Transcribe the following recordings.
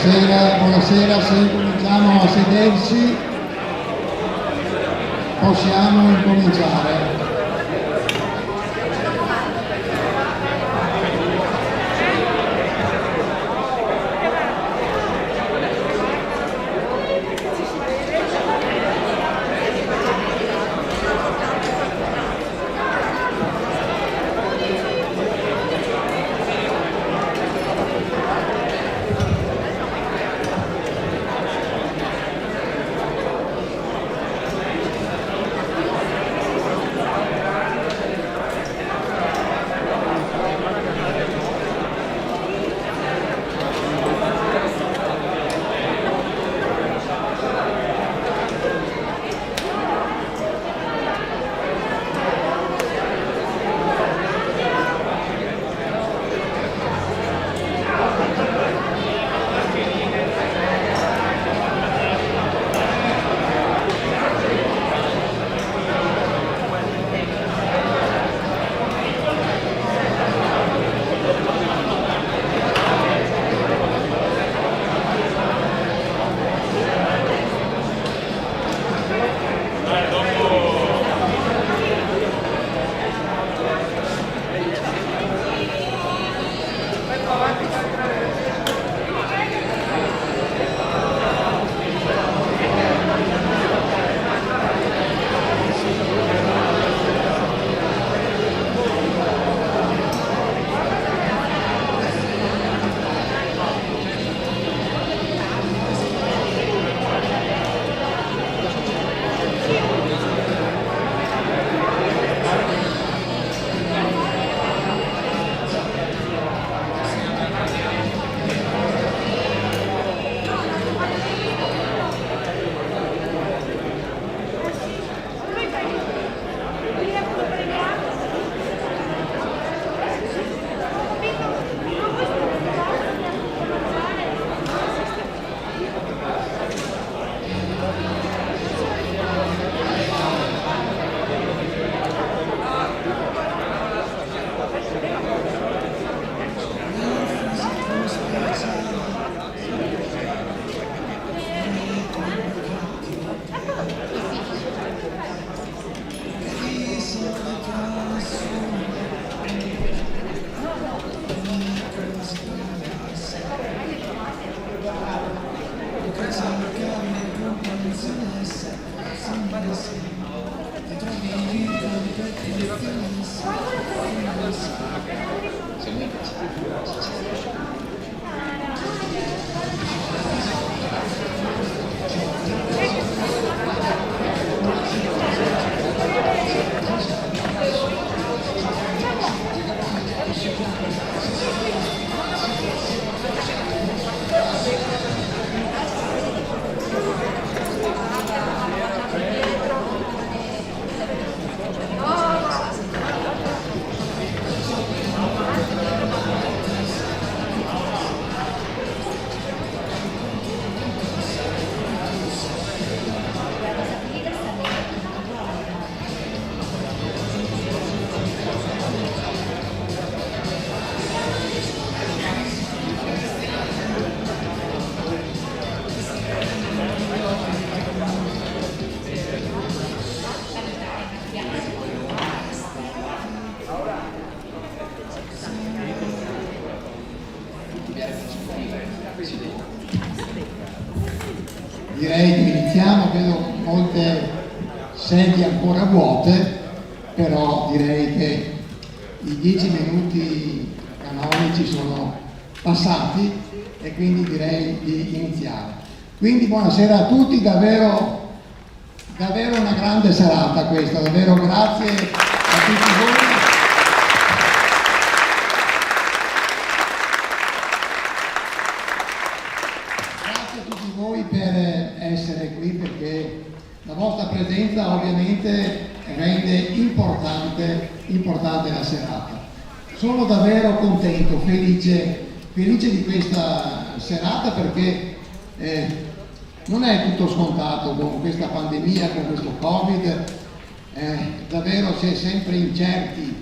buonasera, se incominciamo a sederci possiamo incominciare. Direi che iniziamo, vedo molte sedie ancora vuote, però direi che i 10 minuti canonici sono passati e quindi direi di iniziare. Quindi buonasera a tutti, davvero una grande serata questa, davvero grazie a tutti voi. Per essere qui, perché la vostra presenza ovviamente rende importante la serata. Sono davvero contento, felice di questa serata, perché non è tutto scontato con questa pandemia, con questo Covid, davvero si è sempre incerti.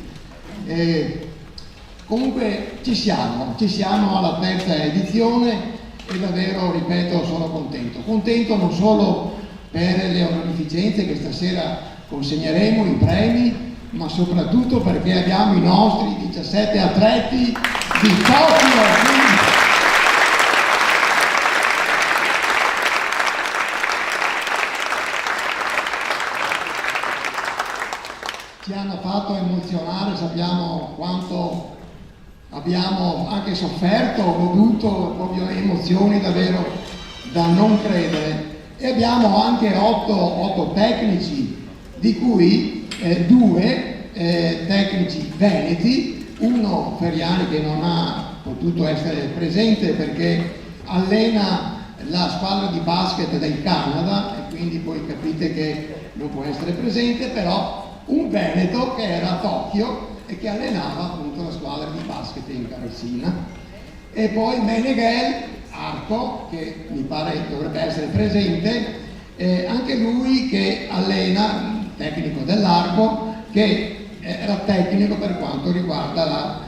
Comunque ci siamo alla terza edizione e davvero, ripeto, sono contento. Contento non solo per le onorificenze che stasera consegneremo, i premi, ma soprattutto perché abbiamo i nostri 17 atleti di Tokyo. Ci hanno fatto emozionare, sappiamo quanto abbiamo anche sofferto, goduto, proprio emozioni davvero da non credere. E abbiamo anche 8 tecnici, di cui 2 tecnici veneti, uno Feriani che non ha potuto essere presente perché allena la squadra di basket del Canada e quindi poi capite che non può essere presente, però un veneto che era a Tokyo e che allenava appunto la squadra di basket in carrozzina, e poi Meneghel Arco, che mi pare dovrebbe essere presente, anche lui che allena, tecnico dell'Arco, che era tecnico per quanto riguarda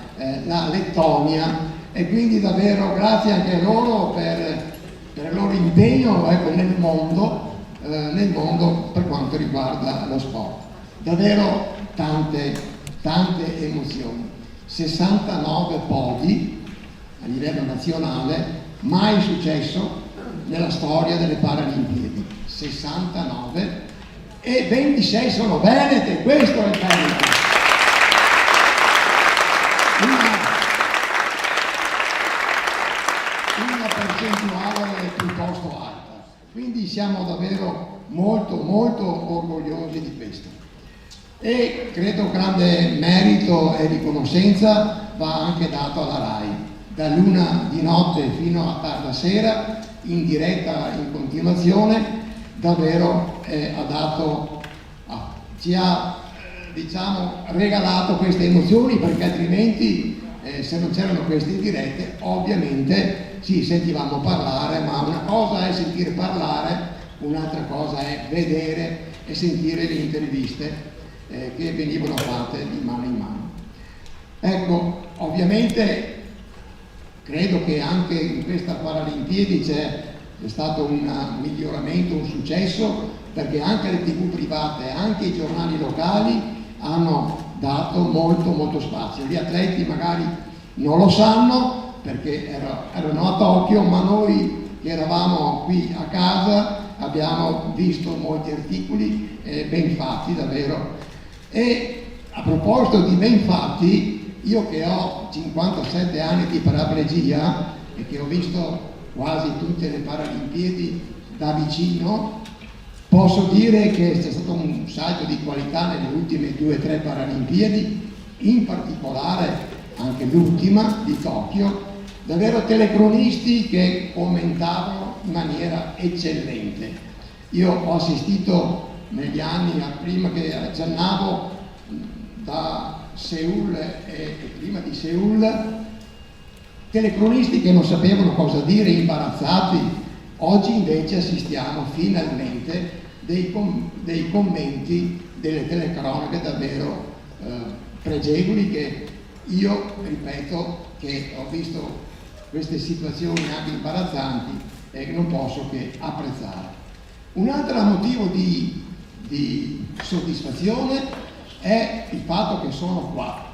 la Lettonia, e quindi davvero grazie anche a loro per il loro impegno, ecco, nel mondo per quanto riguarda lo sport. Davvero tante emozioni, 69 podi a livello nazionale, mai successo nella storia delle Paralimpiadi, 69, e 26 sono venete, questo è il merito. Una percentuale piuttosto alta, quindi siamo davvero molto orgogliosi di questo. E credo grande merito e riconoscenza va anche dato alla RAI, da luna di notte fino a tarda sera, in diretta in continuazione, davvero ci ha diciamo regalato queste emozioni, perché altrimenti se non c'erano queste dirette ovviamente ci sentivamo parlare, ma una cosa è sentire parlare, un'altra cosa è vedere e sentire le interviste che venivano fatte di mano in mano. Ecco, ovviamente credo che anche in questa Paralimpiadi c'è stato un miglioramento, un successo, perché anche le TV private, anche i giornali locali hanno dato molto spazio. Gli atleti magari non lo sanno perché erano a Tokyo, ma noi che eravamo qui a casa abbiamo visto molti articoli ben fatti davvero. E a proposito di ben fatti, io che ho 57 anni di paraplegia e che ho visto quasi tutte le Paralimpiadi da vicino, posso dire che c'è stato un salto di qualità nelle ultime 2 o 3 Paralimpiadi, in particolare anche l'ultima di Tokyo, davvero telecronisti che commentavano in maniera eccellente. Io ho assistito negli anni, prima che accennavo, da Seul e prima di Seul, telecronisti che non sapevano cosa dire, imbarazzati. Oggi invece assistiamo finalmente dei commenti, delle telecronache davvero pregevoli, che io ripeto che ho visto queste situazioni anche imbarazzanti e non posso che apprezzare. Un altro motivo di soddisfazione è il fatto che sono qua.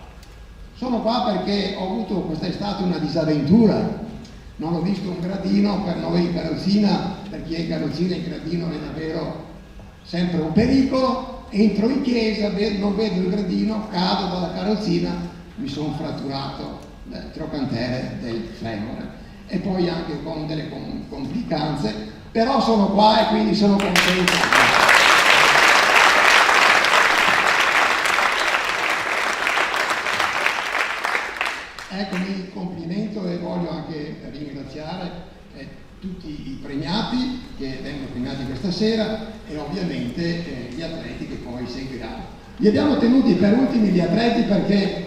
Sono qua perché ho avuto quest'estate una disavventura. Non ho visto un gradino per noi in carrozzina, per chi è in carrozzina il gradino è davvero sempre un pericolo. Entro in chiesa, non vedo il gradino, cado dalla carrozzina, mi sono fratturato il trochantere del femore e poi anche con delle complicanze, però sono qua e quindi sono contento. Ecco, mi complimento e voglio anche ringraziare tutti i premiati che vengono premiati questa sera e ovviamente gli atleti che poi seguiranno. Li abbiamo tenuti per ultimi gli atleti perché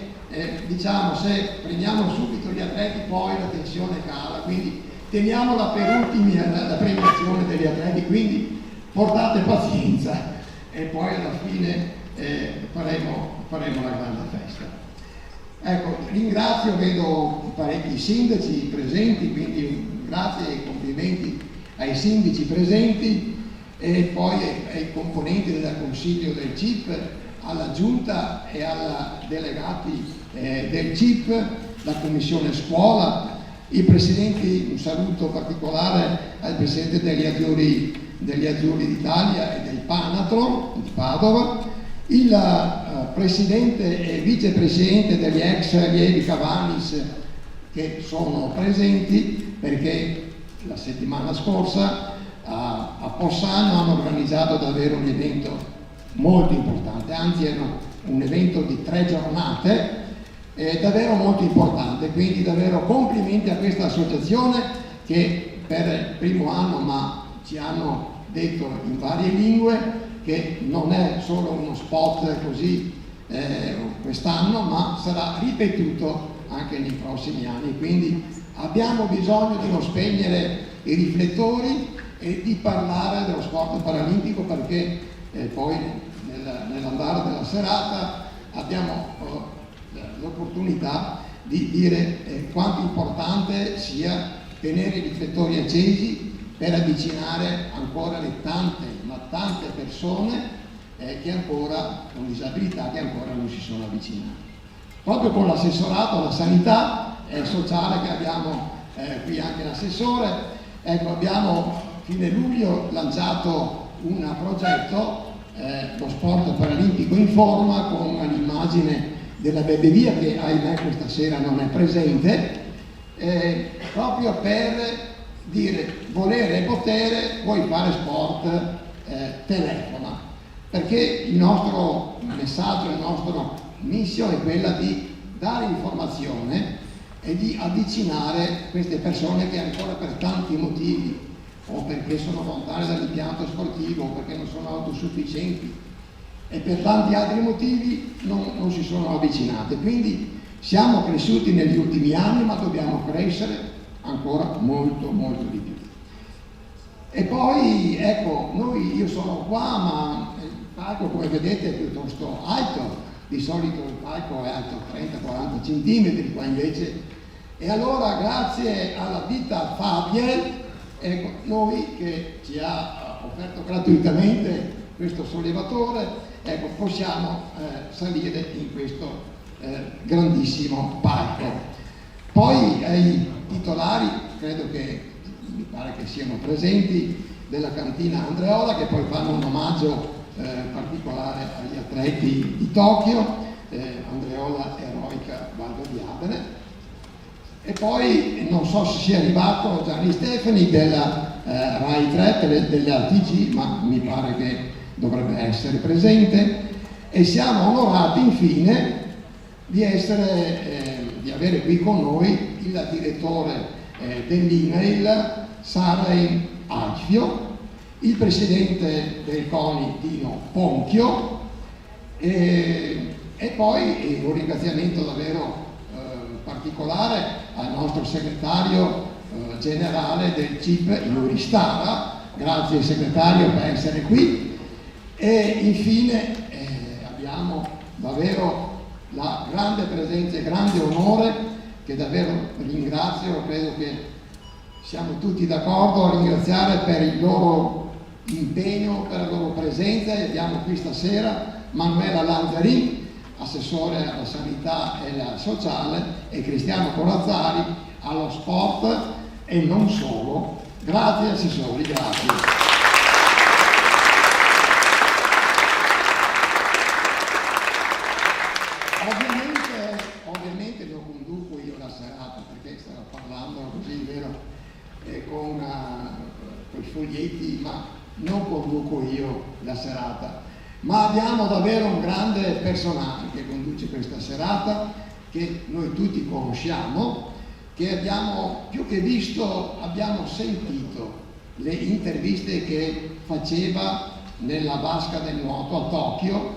diciamo, se premiamo subito gli atleti poi la tensione cala, quindi teniamola per ultimi la premiazione degli atleti, quindi portate pazienza e poi alla fine faremo la grande festa. Ecco, ringrazio, vedo parecchi sindaci presenti, quindi grazie e complimenti ai sindaci presenti e poi ai componenti del Consiglio del CIP, alla Giunta e ai delegati del CIP, la Commissione Scuola, i presidenti, un saluto particolare al presidente degli Azzurri d'Italia e del Panatro di Padova, il presidente e vicepresidente degli ex allievi Cavanis che sono presenti perché la settimana scorsa a Possano hanno organizzato davvero un evento molto importante, anzi era un evento di 3 giornate, davvero molto importante, quindi davvero complimenti a questa associazione che per il primo anno, ma ci hanno detto in varie lingue che non è solo uno spot così quest'anno, ma sarà ripetuto anche nei prossimi anni, quindi abbiamo bisogno di non spegnere i riflettori e di parlare dello sport paralimpico perché poi nell'andare della serata abbiamo l'opportunità di dire quanto importante sia tenere i riflettori accesi per avvicinare ancora le tante persone che ancora con disabilità che ancora non si sono avvicinate. Proprio con l'assessorato alla sanità sociale che abbiamo qui anche l'assessore, ecco, abbiamo fine luglio lanciato un progetto, lo sport paralimpico in forma, con l'immagine della Bebevia che ahimè questa sera non è presente, proprio per dire volere e potere, vuoi fare sport, telefona, perché il nostro messaggio, la nostra missione è quella di dare informazione e di avvicinare queste persone che ancora per tanti motivi, o perché sono lontane dall'impianto sportivo, o perché non sono autosufficienti e per tanti altri motivi non si sono avvicinate. Quindi siamo cresciuti negli ultimi anni, ma dobbiamo crescere ancora molto di più. E poi ecco, io sono qua, ma il palco come vedete è piuttosto alto, di solito il palco è alto 30-40 centimetri, qua invece. E allora grazie alla ditta Fabiel, ecco, noi che ci ha offerto gratuitamente questo sollevatore, ecco, possiamo salire in questo grandissimo palco. Poi ai titolari, credo che mi pare che siano presenti, della cantina Andreola, che poi fanno un omaggio particolare agli atleti di Tokyo, Andreola Eroica Valdo di Adene. E poi non so se sia arrivato Gianni Stefani della Rai 3, della TG, ma mi pare che dovrebbe essere presente. E siamo onorati infine di avere qui con noi il direttore dell'INAIL Sarai Alfio, il presidente del CONI Dino Ponchio e poi un ringraziamento davvero particolare al nostro segretario generale del CIP Yuri Stara, grazie segretario per essere qui, e infine abbiamo davvero la grande presenza e grande onore che davvero ringrazio, credo che siamo tutti d'accordo a ringraziare per il loro impegno, per la loro presenza, e abbiamo qui stasera Manuela Lanzarin, assessore alla sanità e alla sociale, e Cristiano Corazzari allo sport e non solo. Grazie assessori, grazie. Ovviamente non conduco io la serata, perché stavo parlando così, vero, con i foglietti, ma non conduco io la serata. Ma abbiamo davvero un grande personaggio che conduce questa serata, che noi tutti conosciamo, che abbiamo più che visto, abbiamo sentito le interviste che faceva nella vasca del nuoto a Tokyo,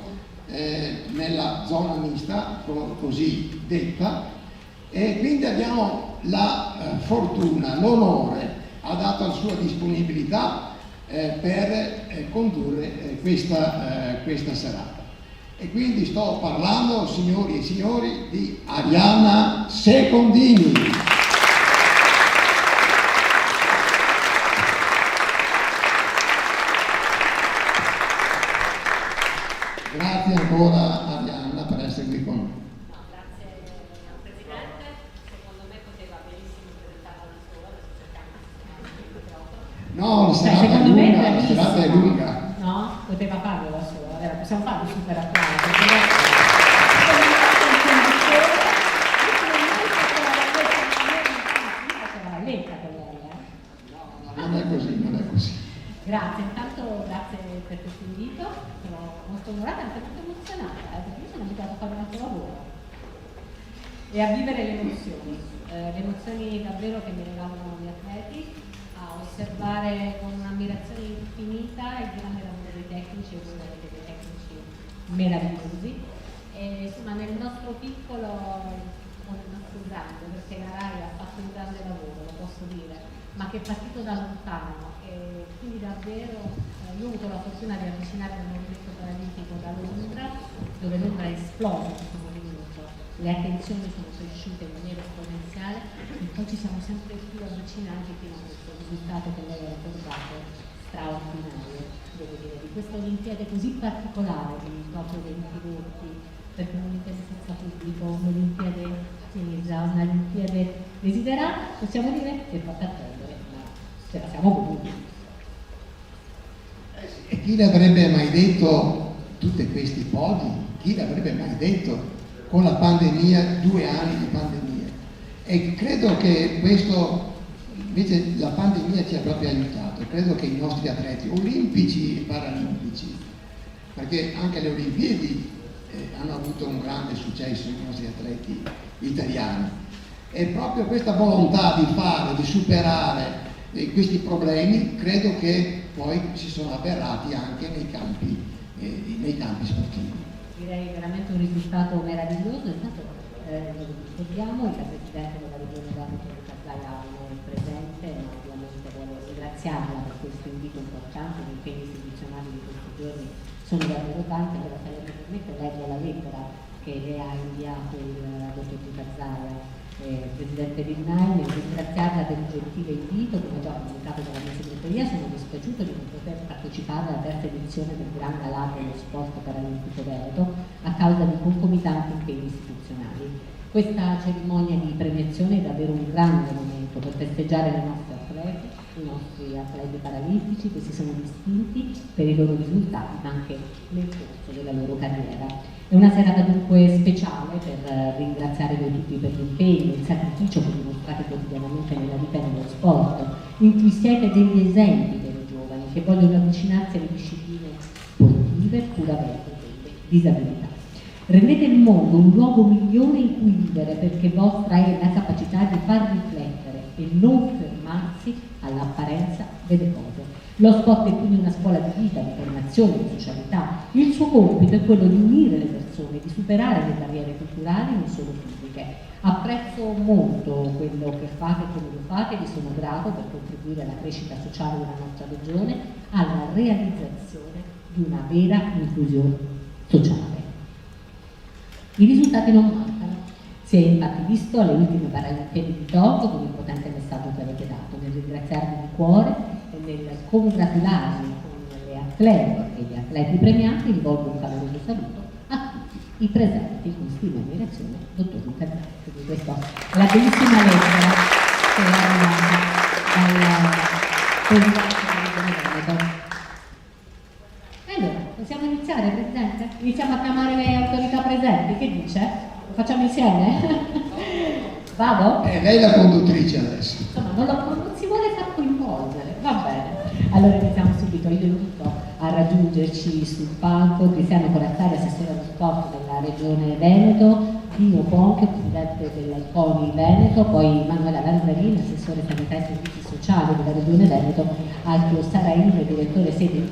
nella zona mista, così detta, e quindi abbiamo la fortuna, l'onore, ha dato la sua disponibilità per condurre questa serata. E quindi sto parlando, signori e signori, di Arianna Secondini. ancora Arianna per essere qui con noi. Grazie al Presidente, secondo me poteva benissimo presentarla da sola, adesso cerchiamo di sistemare il microfono. No, la serata è lunga. No, poteva farlo da sola, possiamo fare un super applauso. Non è così, non è così. Grazie, intanto grazie per questo invito, sono molto onorata e anche molto emozionata, perché io sono abituata a fare un altro lavoro e a vivere le emozioni davvero che mi regalano gli atleti, a osservare con un'ammirazione infinita il grande lavoro dei tecnici e voi avete dei tecnici meravigliosi. E, insomma, nel nostro piccolo o nel nostro grande, perché la RAI ha fatto un grande lavoro, lo posso dire, ma che è partito da lontano e quindi davvero io ho avuto la fortuna di avvicinarmi al movimento paralimpico da Londra, dove Londra è esploso questo movimento, le attenzioni sono cresciute in maniera esponenziale e poi ci siamo sempre più avvicinati fino a questo risultato che lei ha ricordato, straordinario, devo dire, di questa Olimpiade così particolare di Tokyo 2020, perché un'Olimpiade senza pubblico, un'Olimpiade finita, un'Olimpiade desiderata, possiamo dire che è fatta attendere, ma ce la siamo voluti. E chi l'avrebbe mai detto, tutti questi podi, chi l'avrebbe mai detto con la pandemia, 2 anni di pandemia? E credo che questo, invece la pandemia ci ha proprio aiutato, credo che i nostri atleti olimpici e paralimpici, perché anche le Olimpiadi hanno avuto un grande successo i nostri atleti italiani, e proprio questa volontà di fare, di superare questi problemi, credo che poi si sono avverati anche nei campi sportivi. Direi veramente un risultato meraviglioso. Intanto ricordiamo il Presidente della Regione Veneto, Luca Zaia, è presente, ma ovviamente voglio ringraziarla per questo invito importante. Gli impegni istituzionali di questi giorni sono davvero tanti. Allora, se lei mi permette, leggo la lettera che le ha inviato il dottor Luca Zaia, Presidente Vignai, nel ringraziarla del gentile invito. Come già comunicato dalla mia segreteria, sono dispiaciuto di non poter partecipare alla terza edizione del Gran Galà dello Sport Paralimpico Veneto a causa di concomitanti impegni istituzionali. Questa cerimonia di premiazione è davvero un grande momento per festeggiare i nostri atleti paralimpici che si sono distinti per i loro risultati anche nel corso della loro carriera. È una serata dunque speciale per ringraziare voi tutti per l'impegno, il sacrificio che dimostrate quotidianamente nella vita e nello sport, in cui siete degli esempi dei giovani che vogliono avvicinarsi alle discipline sportive puramente delle disabilità. Rendete il mondo un luogo migliore in cui vivere, perché vostra è la capacità di far riflettere e non fermarsi all'apparenza delle cose. Lo sport è quindi una scuola di vita, di formazione, di socialità. Il suo compito è quello di unire le persone, di superare le barriere culturali, non solo fisiche. Apprezzo molto quello che fate e come lo fate, vi sono grato per contribuire alla crescita sociale della nostra regione, alla realizzazione di una vera inclusione sociale. I risultati non mancano. Si è infatti visto alle ultime Paralimpiadi di Tokyo con il potente messaggio che avete dato. Nel ringraziarvi di cuore e nel congratularvi con le atlete e gli atleti premiati, rivolgo un caloroso saluto a tutti i presenti con stima e ammirazione, dottor Luca Zaia. Quindi questa è la bellissima lettera che è arrivata dal Presidente della Regione Veneto. Allora, possiamo iniziare, Presidente? Iniziamo a chiamare le autorità presenti, che dice? Lo facciamo insieme? Vado? Lei è la conduttrice adesso. Insomma, non si vuole far coinvolgere, va bene. Allora iniziamo subito. Io invito a raggiungerci sul palco Cristiano Corazzari, assessore allo sport della Regione Veneto, Pino Ponche, presidente della CONI Veneto, poi Manuela Lanzarini, assessore sanità e servizi sociali della Regione Veneto, Alfio Saraino, direttore sede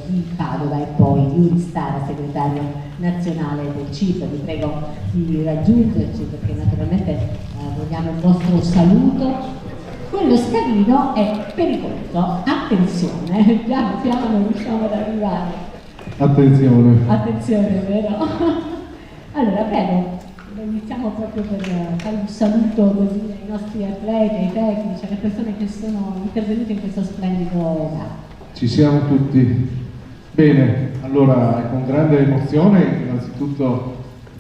di Padova, e poi Yuri Stara, segretario nazionale del CIP. Vi prego di raggiungerci perché naturalmente vogliamo il vostro saluto. Quello scalino è pericoloso, attenzione, piano piano riusciamo ad arrivare. Attenzione, vero? Allora, prego, iniziamo proprio per fare un saluto così ai nostri atleti, ai tecnici, alle persone che sono intervenute in questo splendido gara. Ci siamo tutti. Bene, allora è con grande emozione innanzitutto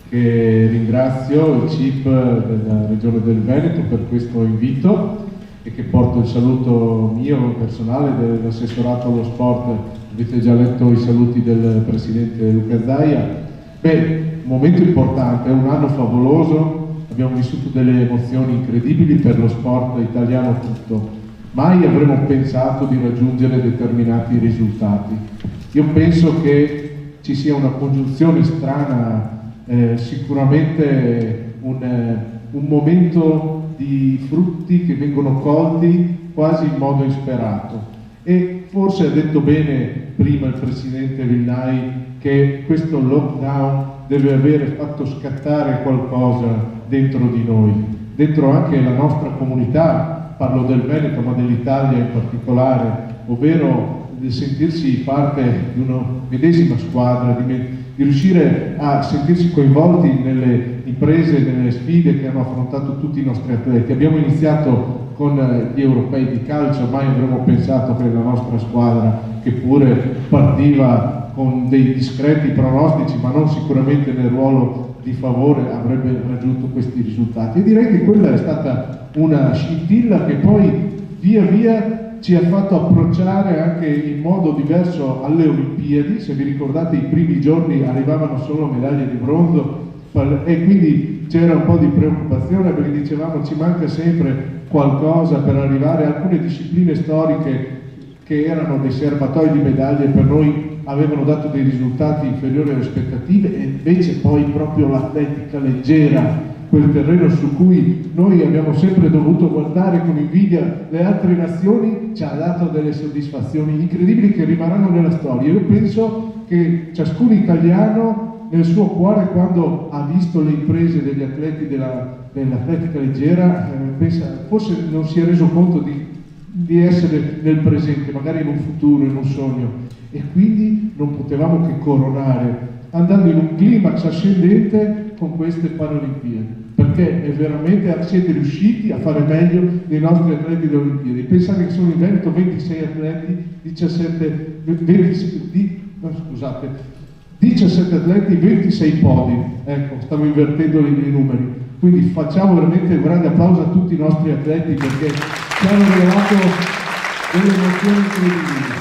che ringrazio il CIP della Regione del Veneto per questo invito e che porto il saluto mio personale dell'assessorato allo sport. Avete già letto i saluti del Presidente Luca Zaia. Beh, un momento importante, è un anno favoloso, abbiamo vissuto delle emozioni incredibili per lo sport italiano tutto. Mai avremmo pensato di raggiungere determinati risultati. Io penso che ci sia una congiunzione strana, sicuramente un momento di frutti che vengono colti quasi in modo insperato. E forse ha detto bene prima il Presidente Villai che questo lockdown deve avere fatto scattare qualcosa dentro di noi, dentro anche la nostra comunità, parlo del Veneto ma dell'Italia in particolare, ovvero di sentirsi parte di una medesima squadra, di riuscire a sentirsi coinvolti nelle imprese, nelle sfide che hanno affrontato tutti i nostri atleti. Abbiamo iniziato con gli europei di calcio, mai avremmo pensato che la nostra squadra, che pure partiva con dei discreti pronostici, ma non sicuramente nel ruolo di favore, avrebbe raggiunto questi risultati. E direi che quella è stata una scintilla che poi via via ci ha fatto approcciare anche in modo diverso alle Olimpiadi. Se vi ricordate, i primi giorni arrivavano solo medaglie di bronzo e quindi c'era un po' di preoccupazione perché dicevamo ci manca sempre qualcosa per arrivare a alcune discipline storiche che erano dei serbatoi di medaglie, per noi avevano dato dei risultati inferiori alle aspettative, e invece poi proprio l'atletica leggera, quel terreno su cui noi abbiamo sempre dovuto guardare con invidia le altre nazioni, ci ha dato delle soddisfazioni incredibili che rimarranno nella storia. Io penso che ciascun italiano nel suo cuore, quando ha visto le imprese degli atleti dell'atletica leggera, forse non si è reso conto di essere nel presente, magari in un futuro, in un sogno, e quindi non potevamo che coronare andando in un climax ascendente con queste Paralimpiadi, perché è veramente siete riusciti a fare meglio dei nostri atleti delle Olimpiadi. Pensate che sono in Veneto 26 atleti, 17 atleti, 26 podi. Ecco, stavo invertendo i numeri. Quindi facciamo veramente un grande applauso a tutti i nostri atleti perché ci hanno regalato delle emozioni incredibili.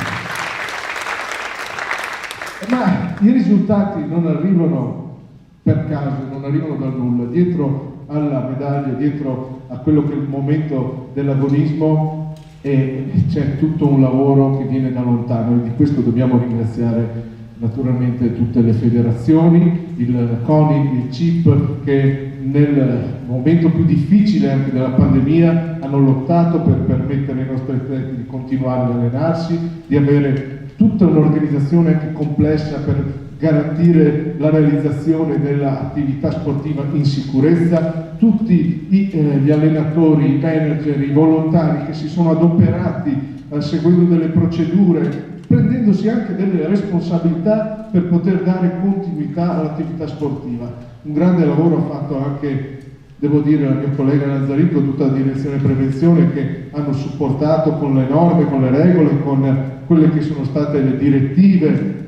Ma i risultati non arrivano per caso, non arrivano dal nulla. Dietro alla medaglia, dietro a quello che è il momento dell'agonismo c'è tutto un lavoro che viene da lontano, e di questo dobbiamo ringraziare naturalmente tutte le federazioni, il CONI, il CIP, che nel momento più difficile anche della pandemia hanno lottato per permettere ai nostri atleti di continuare ad allenarsi, di avere tutta un'organizzazione anche complessa per garantire la realizzazione dell'attività sportiva in sicurezza, tutti gli allenatori, i manager, i volontari che si sono adoperati seguendo delle procedure, prendendosi anche delle responsabilità per poter dare continuità all'attività sportiva. Un grande lavoro ha fatto anche, devo dire, al mio collega Nazzarico, tutta la direzione prevenzione, che hanno supportato con le norme, con le regole, con quelle che sono state le direttive,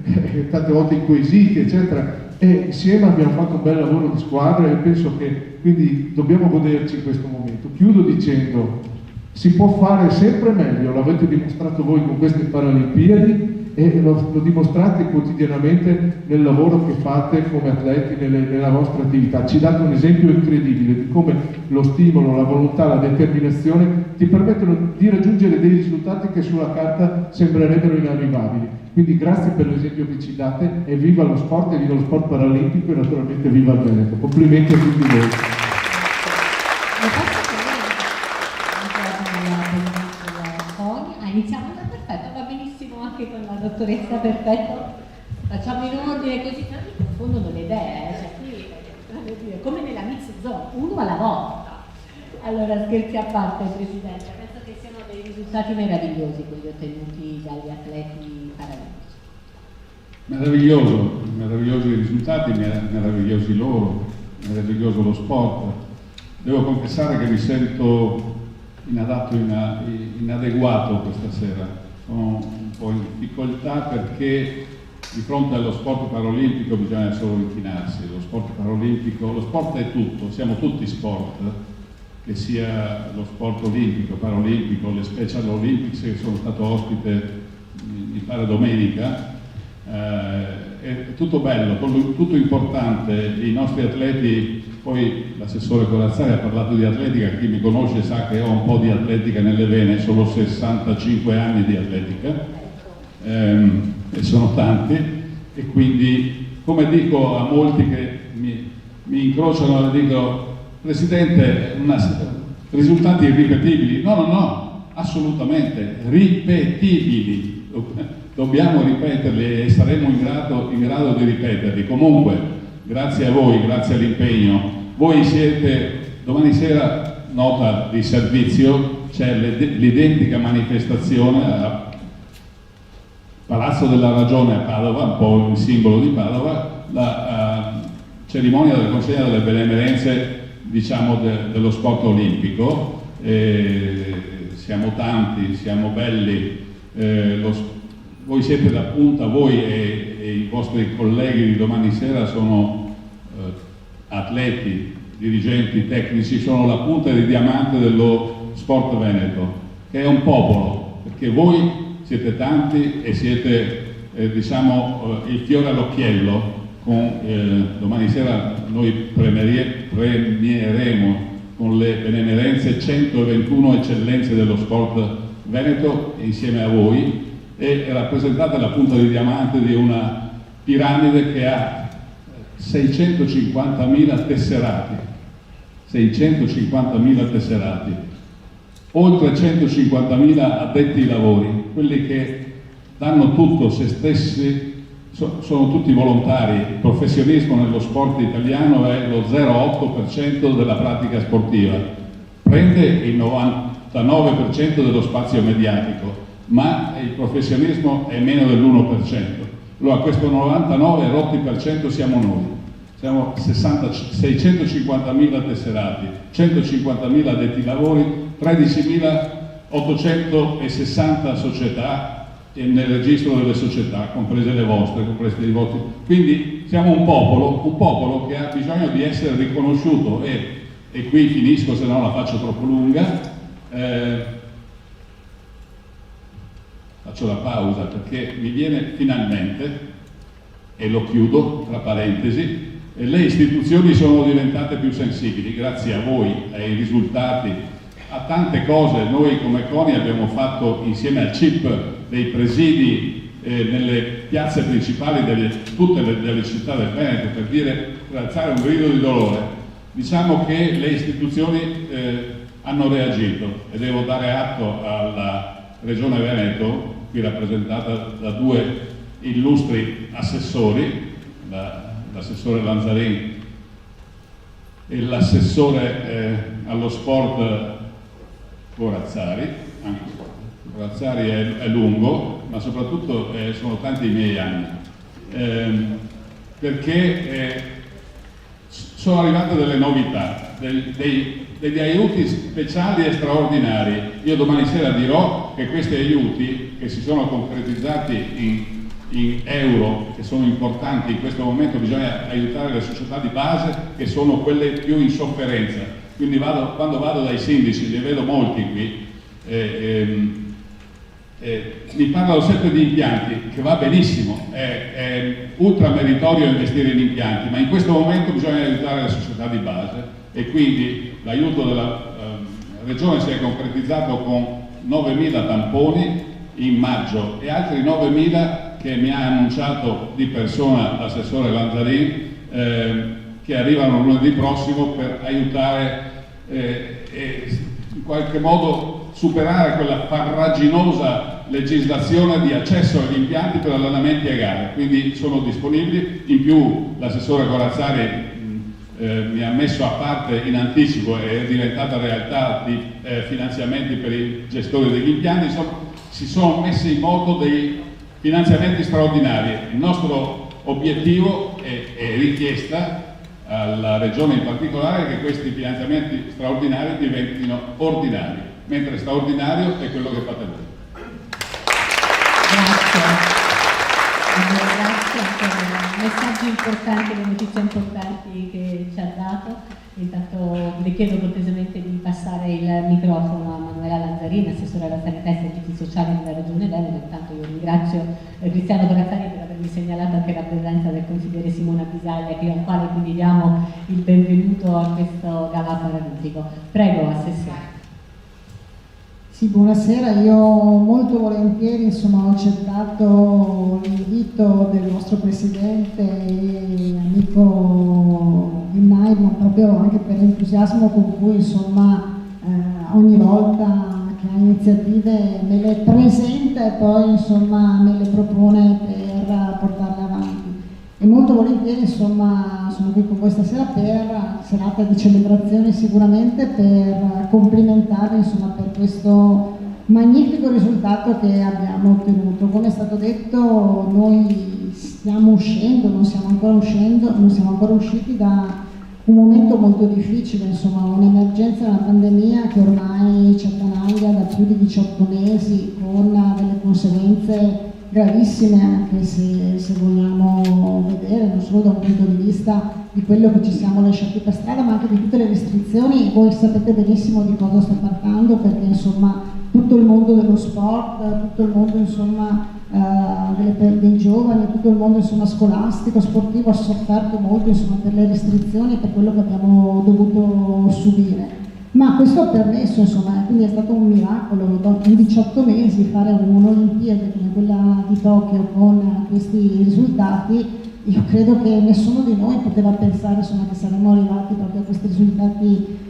tante volte i quesiti, eccetera, e insieme abbiamo fatto un bel lavoro di squadra, e penso che quindi dobbiamo goderci questo momento. Chiudo dicendo: si può fare sempre meglio, l'avete dimostrato voi con queste Paralimpiadi e lo dimostrate quotidianamente nel lavoro che fate come atleti nella vostra attività. Ci date un esempio incredibile di come lo stimolo, la volontà, la determinazione ti permettono di raggiungere dei risultati che sulla carta sembrerebbero inarrivabili. Quindi grazie per l'esempio che ci date, e viva lo sport, e viva lo sport paralimpico, e naturalmente viva il Veneto. Complimenti a tutti voi. Iniziamo da perfetto, va benissimo anche con la dottoressa Perfetto, facciamo in ordine così, non mi confondono le idee, cioè qui, come nella mix zone, uno alla volta. Allora, scherzi a parte, Presidente, penso che siano dei risultati meravigliosi quelli ottenuti dagli atleti paralimpici. Meravigliosi i risultati, meravigliosi loro, meraviglioso lo sport. Devo confessare che mi sento inadatto, inadeguato questa sera, sono un po' in difficoltà perché di fronte allo sport paraolimpico bisogna solo inchinarsi. Lo sport paraolimpico, lo sport è tutto, siamo tutti sport, che sia lo sport olimpico, paraolimpico, le Special Olympics che sono stato ospite mi pare domenica, è tutto bello, tutto importante. I nostri atleti, poi l'assessore Corazzari ha parlato di atletica, chi mi conosce sa che ho un po' di atletica nelle vene, solo 65 anni di atletica, e sono tanti, e quindi come dico a molti che mi incrociano e dico: Presidente, risultati irripetibili? No, assolutamente ripetibili. Dobbiamo ripeterli e saremo in grado di ripeterli. Comunque, grazie a voi, grazie all'impegno. Voi siete, domani sera, nota di servizio, c'è l'identica manifestazione a Palazzo della Ragione a Padova, un po' il simbolo di Padova, la cerimonia della consegna delle benemerenze, diciamo, dello sport olimpico. Siamo tanti, siamo belli, voi siete da punta, voi e i vostri colleghi di domani sera sono atleti, dirigenti, tecnici, sono la punta di diamante dello sport veneto, che è un popolo, perché voi siete tanti e siete diciamo il fiore all'occhiello. Domani sera noi premieremo con le benemerenze 121 eccellenze dello sport veneto insieme a voi, e rappresentate la punta di diamante di una piramide che ha 650.000 tesserati, 650.000 tesserati, oltre 150.000 addetti ai lavori, quelli che danno tutto se stessi, sono tutti volontari. Il professionismo nello sport italiano è lo 0,8% della pratica sportiva, prende il 99% dello spazio mediatico, ma il professionismo è meno dell'1%. Allora questo 99% siamo noi, siamo 650.000 tesserati, 150.000 addetti ai lavori, 13.860 società nel registro delle società, comprese le vostre, comprese i vostri. Quindi siamo un popolo che ha bisogno di essere riconosciuto, e qui finisco, se no la faccio troppo lunga. Faccio la pausa perché mi viene finalmente, e lo chiudo tra parentesi, le istituzioni sono diventate più sensibili grazie a voi, ai risultati, a tante cose. Noi come CONI abbiamo fatto insieme al CIP dei presidi nelle piazze principali tutte le città del Veneto, per alzare un grido di dolore. Diciamo che le istituzioni hanno reagito, e devo dare atto alla Regione Veneto, qui rappresentata da due illustri assessori, l'assessore Lanzarin e l'assessore allo sport Corazzari. Corazzari è lungo, ma soprattutto sono tanti i miei anni, perché sono arrivate delle novità, degli aiuti speciali e straordinari. Io domani sera dirò che questi aiuti, che si sono concretizzati in euro, che sono importanti in questo momento, bisogna aiutare le società di base, che sono quelle più in sofferenza. Quindi quando vado dai sindaci, ne vedo molti qui, mi parlano sempre di impianti, che va benissimo, è ultra meritorio investire in impianti, ma in questo momento bisogna aiutare le società di base, e quindi l'aiuto della Regione si è concretizzato con 9.000 tamponi in maggio e altri 9.000 che mi ha annunciato di persona l'assessore Lanzarin, che arrivano lunedì prossimo, per aiutare e in qualche modo superare quella farraginosa legislazione di accesso agli impianti per allenamenti e gare. Quindi sono disponibili. In più l'assessore Corazzari mi ha messo a parte in anticipo, è diventata realtà, di finanziamenti per i gestori degli impianti. Si sono messi in moto dei finanziamenti straordinari. Il nostro obiettivo è richiesta alla Regione in particolare che questi finanziamenti straordinari diventino ordinari, mentre straordinario è quello che fate voi. Grazie. per i messaggi importanti, le notizie importanti che ci ha dato. Intanto le chiedo cortesemente di passare il microfono a Manuela Lanzarini, assessore alla sanità e servizi sociali della Regione Veneto. Intanto io ringrazio Cristiano Corazzani per avermi segnalato anche la presenza del consigliere Simona Bisaglia, al quale quindi diamo il benvenuto a questo gala paralimpico. Prego, assessore. Sì, buonasera, io molto volentieri ho accettato l'invito del nostro presidente e amico Vinnai, ma proprio anche per l'entusiasmo con cui ogni volta che ha iniziative me le presenta e poi me le propone per portarle avanti. E molto volentieri sono qui con voi stasera per serata di celebrazione, sicuramente per complimentarvi per questo magnifico risultato che abbiamo ottenuto. Come è stato detto, noi stiamo uscendo, non siamo ancora usciti da un momento molto difficile, un'emergenza, una pandemia che ormai ci attanaglia da più di 18 mesi con delle conseguenze gravissime, anche se vogliamo vedere non solo da un punto di vista di quello che ci siamo lasciati per strada, ma anche di tutte le restrizioni. Voi sapete benissimo di cosa sto parlando, perché tutto il mondo dello sport, tutto il mondo dei giovani, tutto il mondo scolastico, sportivo ha sofferto molto per le restrizioni e per quello che abbiamo dovuto subire. Ma questo ha permesso, quindi è stato un miracolo, dopo 18 mesi fare un'Olimpiade come quella di Tokyo con questi risultati. Io credo che nessuno di noi poteva pensare che saremmo arrivati proprio a questi risultati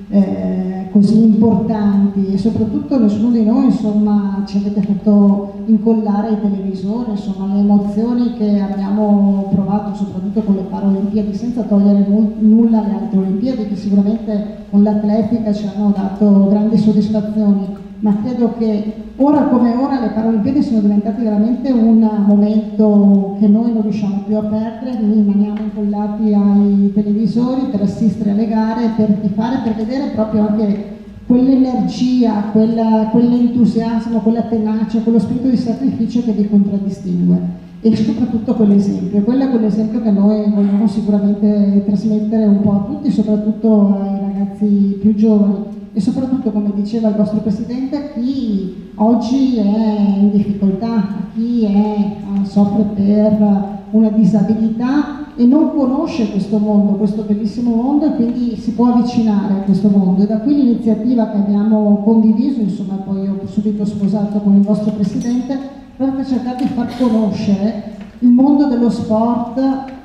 così importanti, e soprattutto nessuno di noi ci avete fatto incollare ai televisori, le emozioni che abbiamo provato soprattutto con le Paralimpiadi, senza togliere nulla alle altre Olimpiadi che sicuramente con l'atletica ci hanno dato grandi soddisfazioni. Ma credo che ora come ora le Paralimpiadi sono diventate veramente un momento che noi non riusciamo più a perdere. Noi rimaniamo incollati ai televisori per assistere alle gare, per tifare, per vedere proprio anche quell'energia, quell'entusiasmo, quella tenacia, quello spirito di sacrificio che vi contraddistingue, e soprattutto quell'esempio che noi vogliamo sicuramente trasmettere un po' a tutti, soprattutto ai ragazzi più giovani. E soprattutto, come diceva il vostro Presidente, a chi oggi è in difficoltà, a chi soffre per una disabilità e non conosce questo mondo, questo bellissimo mondo, e quindi si può avvicinare a questo mondo. E da qui l'iniziativa che abbiamo condiviso, poi ho subito sposato con il vostro Presidente, proprio per cercare di far conoscere il mondo dello sport,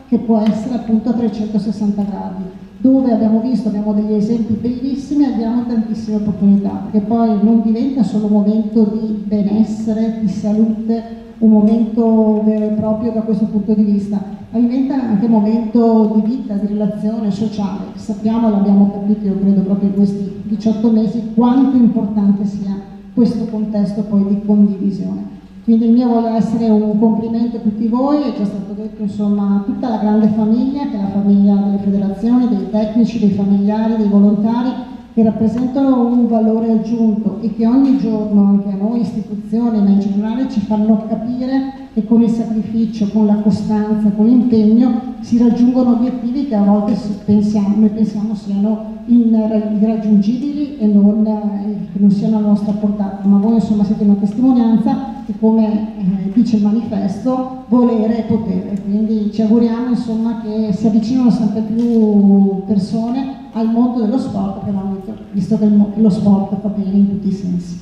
che può essere appunto a 360 gradi. Dove abbiamo degli esempi bellissimi, abbiamo tantissime opportunità, perché poi non diventa solo un momento di benessere, di salute, un momento vero e proprio da questo punto di vista, ma diventa anche un momento di vita, di relazione sociale. Sappiamo, l'abbiamo capito, io credo proprio in questi 18 mesi, quanto importante sia questo contesto poi di condivisione. Quindi il mio vuole essere un complimento a tutti voi, è già stato detto a tutta la grande famiglia, che è la famiglia delle federazioni, dei tecnici, dei familiari, dei volontari, che rappresentano un valore aggiunto e che ogni giorno anche a noi istituzioni, ma in generale, ci fanno capire che con il sacrificio, con la costanza, con l'impegno si raggiungono obiettivi che a volte noi pensiamo siano irraggiungibili e che non siano alla nostra portata, ma voi siete una testimonianza che, come dice il manifesto, volere e potere. Quindi ci auguriamo che si avvicinino sempre più persone al mondo dello sport, visto che lo sport fa bene in tutti i sensi.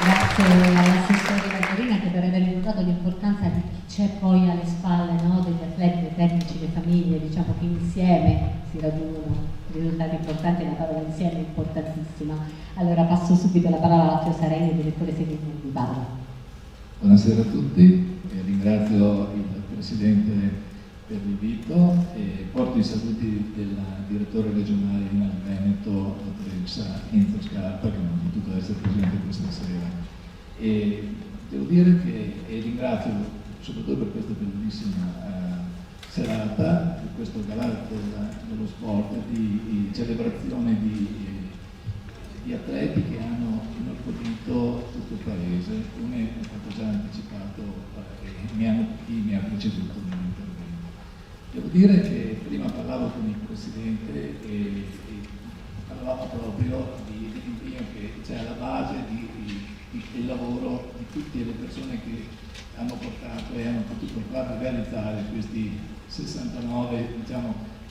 Grazie all'assessore Lanzarini anche per aver ricordato l'importanza di chi c'è poi alle spalle, degli atleti, dei tecnici, delle famiglie, che insieme si raggiungono risultati importanti. La parola insieme è importantissima. Allora passo subito la parola a Matteo Sareni, direttore seguente di Balla. Buonasera a tutti, ringrazio il Presidente per l'invito e porto i saluti del direttore regionale in Veneto, dottoressa Enzo Scarpa, che non ha potuto essere presente questa sera. E devo dire che ringrazio soprattutto per questa bellissima serata, per questo galà dello sport, di celebrazione di atleti che hanno inorgogito tutto il paese. Come dire che prima parlavo con il Presidente e parlavamo proprio dell'impegno che c'è alla base del lavoro di tutte le persone che hanno portato e hanno potuto far realizzare questi 69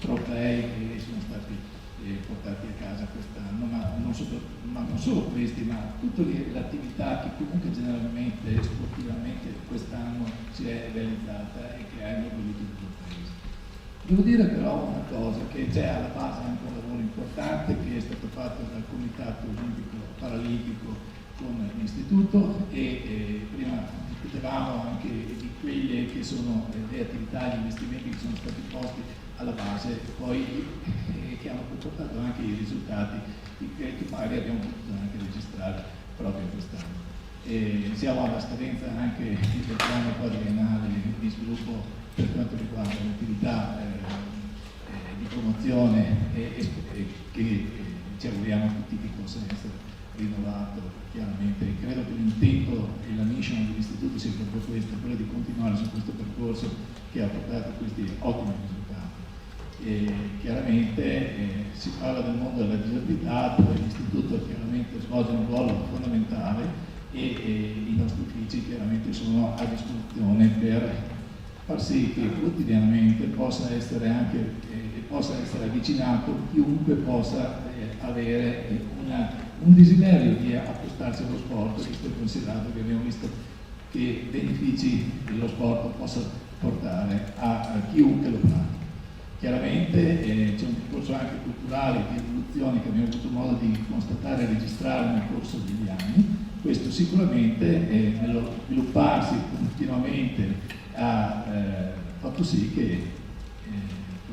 trofei che sono stati portati a casa quest'anno, ma non solo questi, ma tutte le attività che comunque generalmente sportivamente quest'anno si è realizzata e che hanno voluto tutto il Paese. Devo dire però una cosa, che c'è alla base anche un lavoro importante che è stato fatto dal Comitato Olimpico Paralimpico con l'Istituto e prima discutevamo anche di quelle che sono le attività, gli investimenti che sono stati posti alla base poi che hanno portato anche i risultati che magari abbiamo potuto anche registrare proprio quest'anno. Siamo alla scadenza anche del piano quadriennale di sviluppo per quanto riguarda l'attività di promozione che ci auguriamo tutti che possa essere rinnovato. Chiaramente credo che l'intento e la mission dell'istituto sia proprio questo, quello di continuare su questo percorso che ha portato a questi ottimi risultati. Chiaramente si parla del mondo della disabilità, dove l'istituto chiaramente svolge un ruolo fondamentale e i nostri uffici chiaramente sono a disposizione per far sì che quotidianamente possa essere avvicinato chiunque possa avere un desiderio di appostarsi allo sport, visto e considerato che abbiamo visto che benefici lo sport possa portare a chiunque lo fa. Chiaramente c'è un discorso anche culturale di evoluzione che abbiamo avuto modo di constatare e registrare nel corso degli anni. Questo sicuramente nello svilupparsi continuamente ha fatto sì che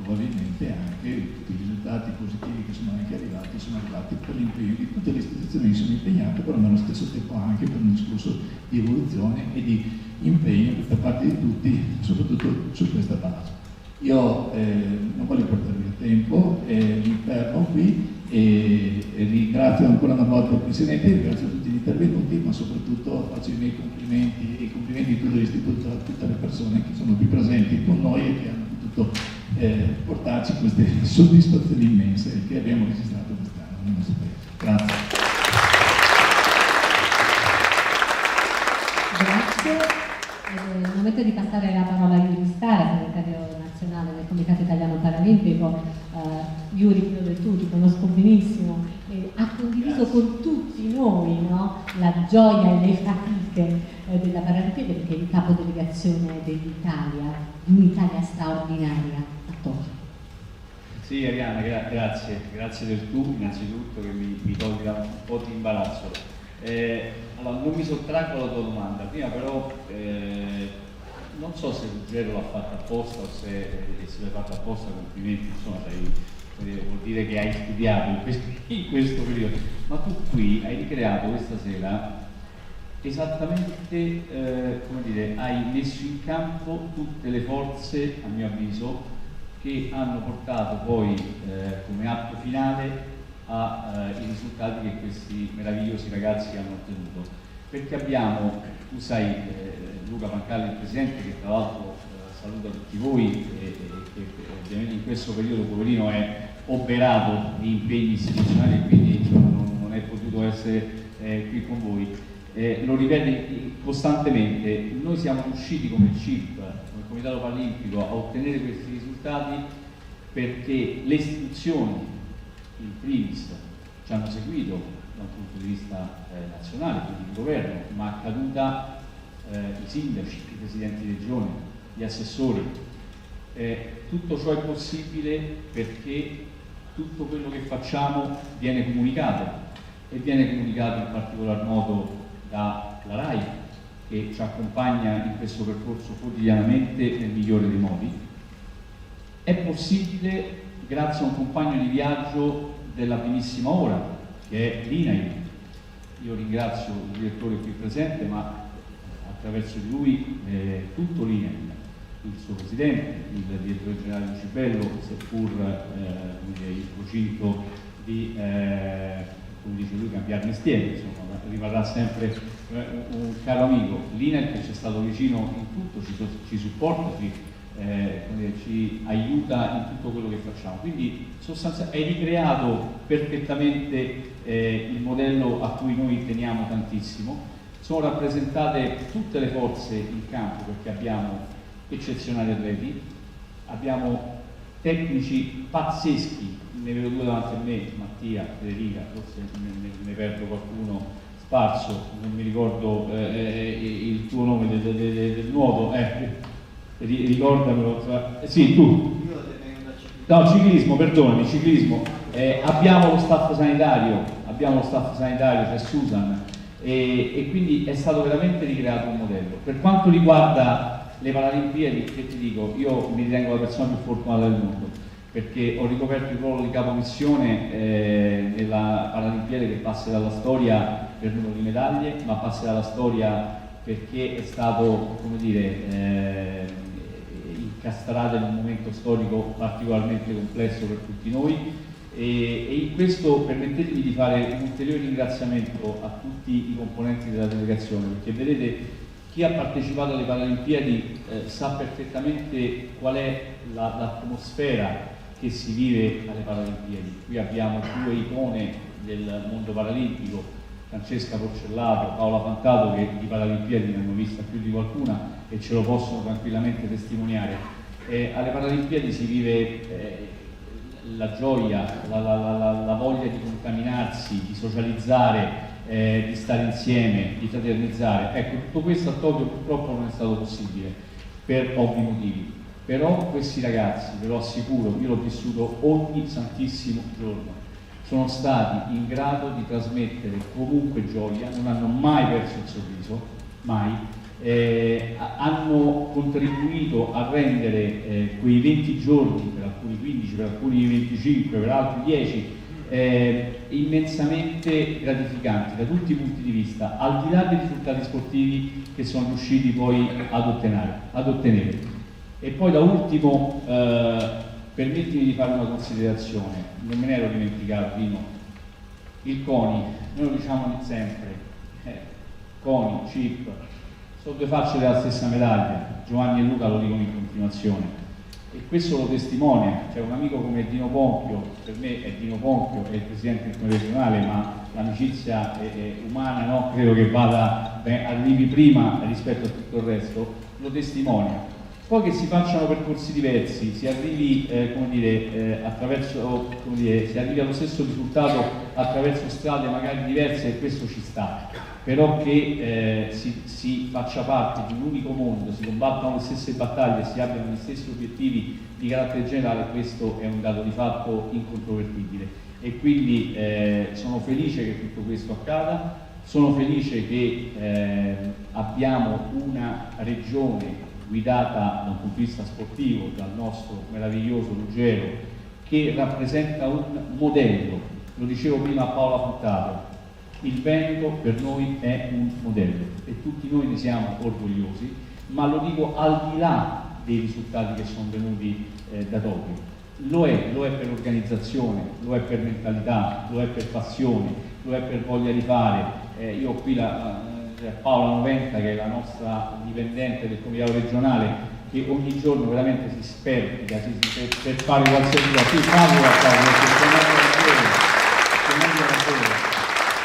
probabilmente anche tutti i risultati positivi che sono anche arrivati sono arrivati per l'impegno di tutte le istituzioni che sono impegnate, però nello stesso tempo anche per un discorso di evoluzione e di impegno da parte di tutti, soprattutto su questa base. Io non voglio portare via tempo, mi fermo qui e ringrazio ancora una volta il Presidente, ringrazio tutti gli intervenuti, ma soprattutto faccio i miei complimenti e i complimenti di tutto l'Istituto a tutte le persone che sono qui presenti con noi e che hanno potuto portarci queste soddisfazioni immense che abbiamo registrato quest'anno nel nostro Paese. Grazie. Grazie. Nel momento di passare la parola a Yuri Stara, segretario nazionale del Comitato Italiano Paralimpico, Yuri, credo che tu ti conosco benissimo, ha condiviso con tutti noi, no, la gioia e le fatiche della Paralimpiade, perché è il capo delegazione dell'Italia, un'Italia straordinaria a Tokyo. Sì, Arianna, grazie del tu innanzitutto, che mi toglie un po' di imbarazzo. Allora, non mi sottraggo alla tua domanda, prima però non so se Ruggero l'ha fatta apposta o se l'hai fatta apposta, complimenti, insomma, vuol dire che hai studiato in questo periodo, ma tu qui hai ricreato questa sera esattamente, come dire, hai messo in campo tutte le forze, a mio avviso, che hanno portato poi come atto finale ai risultati che questi meravigliosi ragazzi hanno ottenuto. Perché abbiamo, tu sai, Luca Pancalli, il Presidente, che tra l'altro saluta tutti voi e che ovviamente in questo periodo poverino è oberato di impegni istituzionali e quindi non è potuto essere qui con voi. Lo ripete costantemente, noi siamo riusciti come CIP, come Comitato Paralimpico, a ottenere questi risultati perché le istituzioni in primis ci hanno seguito da un punto di vista nazionale, quindi il governo, ma a caduta i sindaci, i presidenti di regione, gli assessori. Tutto ciò è possibile perché tutto quello che facciamo viene comunicato e viene comunicato in particolar modo dalla RAI, che ci accompagna in questo percorso quotidianamente nel migliore dei modi. È possibile grazie a un compagno di viaggio della primissima ora, che è l'INAIL. Io ringrazio il direttore qui presente, ma attraverso di lui tutto l'INAIL, il suo presidente, il direttore generale Luci Bello, seppur in procinto di, come dice lui, cambiare mestiere, insomma, rimarrà sempre un caro amico. L'INAIL che ci è stato vicino in tutto, ci supporta, ci aiuta in tutto quello che facciamo. Quindi sostanzialmente hai ricreato perfettamente il modello a cui noi teniamo tantissimo. Sono rappresentate tutte le forze in campo perché abbiamo eccezionali atleti, abbiamo tecnici pazzeschi, ne vedo due davanti a me, Mattia, Federica, forse ne perdo qualcuno sparso, non mi ricordo il tuo nome del nuoto, ricordamelo. Sì, tu. No, ciclismo, perdonami, ciclismo. Abbiamo lo staff sanitario, c'è Susan, e quindi è stato veramente ricreato un modello. Per quanto riguarda le Paralimpiadi, che ti dico, io mi ritengo la persona più fortunata del mondo, perché ho ricoperto il ruolo di capomissione nella Paralimpiade che passa dalla storia per numero di medaglie, ma passa dalla storia perché è stato, come dire, incastrato in un momento storico particolarmente complesso per tutti noi, e in questo permettetemi di fare un ulteriore ringraziamento a tutti i componenti della delegazione, perché vedete, chi ha partecipato alle Paralimpiadi sa perfettamente qual è l'atmosfera che si vive alle Paralimpiadi. Qui abbiamo due icone del mondo paralimpico, Francesca Porcellato, Paola Fantato, che di Paralimpiadi ne hanno vista più di qualcuna e ce lo possono tranquillamente testimoniare. Alle Paralimpiadi si vive la gioia, la voglia di contaminarsi, di socializzare, di stare insieme, di fraternizzare. Ecco, tutto questo a Tokyo purtroppo non è stato possibile per ovvi motivi, però questi ragazzi, ve lo assicuro, io l'ho vissuto ogni santissimo giorno, sono stati in grado di trasmettere comunque gioia, non hanno mai perso il sorriso, mai, hanno contribuito a rendere quei 20 giorni, per alcuni 15, per alcuni 25, per altri 10, immensamente gratificanti da tutti i punti di vista, al di là dei risultati sportivi che sono riusciti poi ad ottenere. E poi da ultimo, permettimi di fare una considerazione, non me ne ero dimenticato, Dino. Il CONI, noi lo diciamo sempre, CONI, CIP, sono due facce della stessa medaglia, Giovanni e Luca lo dicono in continuazione. E questo lo testimonia, cioè un amico come Dino Ponchio, per me è Dino Ponchio, è il presidente del Comune regionale, ma l'amicizia è umana, no? Credo che arrivi prima rispetto a tutto il resto, lo testimonia. Poi che si facciano percorsi diversi, si arrivi, si arrivi allo stesso risultato attraverso strade magari diverse, e questo ci sta, però che si faccia parte di un unico mondo, si combattano le stesse battaglie, si abbiano gli stessi obiettivi di carattere generale, questo è un dato di fatto incontrovertibile. E quindi sono felice che tutto questo accada, sono felice che abbiamo una regione guidata da un punto di vista sportivo dal nostro meraviglioso Ruggero, che rappresenta un modello. Lo dicevo prima a Paola Fantato, il Veneto per noi è un modello e tutti noi ne siamo orgogliosi, ma lo dico al di là dei risultati che sono venuti da Tokyo. Lo è per organizzazione, lo è per mentalità, lo è per passione, lo è per voglia di fare. Io ho qui Paola Noventa, che è la nostra dipendente del comitato regionale, che ogni giorno veramente si spertica per fare qualsiasi cosa. Sì, Paola,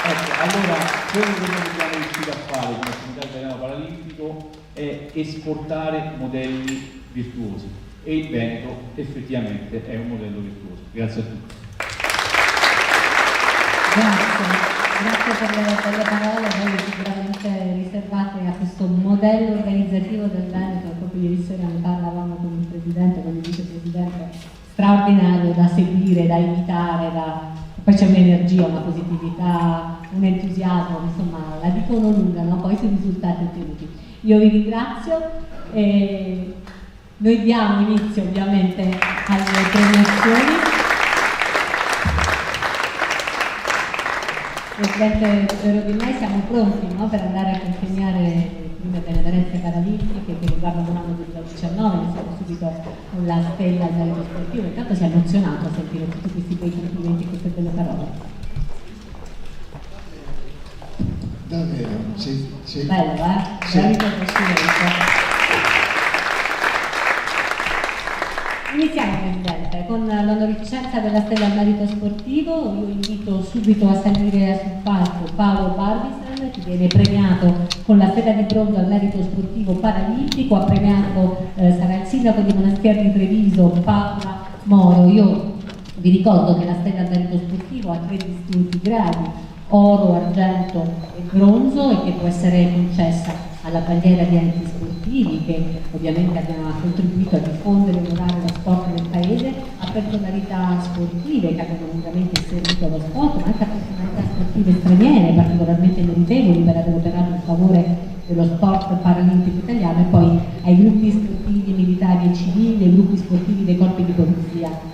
ecco, allora quello che noi dobbiamo riuscire a fare come Comitato Italiano Paralimpico è esportare modelli virtuosi, e il Veneto effettivamente è un modello virtuoso. Grazie a tutti. Grazie per le parole, noi sicuramente riservate a questo modello organizzativo del Veneto. Proprio ieri sera ne parlavamo con il Presidente, con il Vicepresidente, straordinario da seguire, da imitare, poi c'è un'energia, una positività, un entusiasmo, insomma la dicono lunga, no? Poi sui risultati ottenuti. Io vi ringrazio e noi diamo inizio ovviamente alle premiazioni. Presidente Rodinei, siamo pronti, no, per andare a consegnare le prime benemerenze paralimpiche che riguardano l'anno 2019, iniziamo subito con la stella al merito sportivo. Intanto si è emozionato a sentire tutti questi bei complimenti e queste belle parole. Davvero, sì. Bello, Sì. Merito presidente. Iniziamo Presidente con l'onorificenza della Stella al Merito Sportivo. Io invito subito a salire sul palco Paolo Barbisen, che viene premiato con la Stella di Bronzo al Merito Sportivo Paralimpico. A premiato sarà il sindaco di Monastir di Treviso Paola Moro. Io vi ricordo che la Stella al Merito Sportivo ha 3 distinti gradi: oro, argento e bronzo, e che può essere concessa alla bandiera di enti sportivi che ovviamente abbiamo contribuito a diffondere e onorare lo sport nel paese, a personalità sportive che abbiano lungamente servito allo sport, ma anche a personalità sportive straniere particolarmente meritevoli per aver operato in favore dello sport paralimpico italiano, e poi ai gruppi sportivi militari e civili, ai gruppi sportivi dei corpi di polizia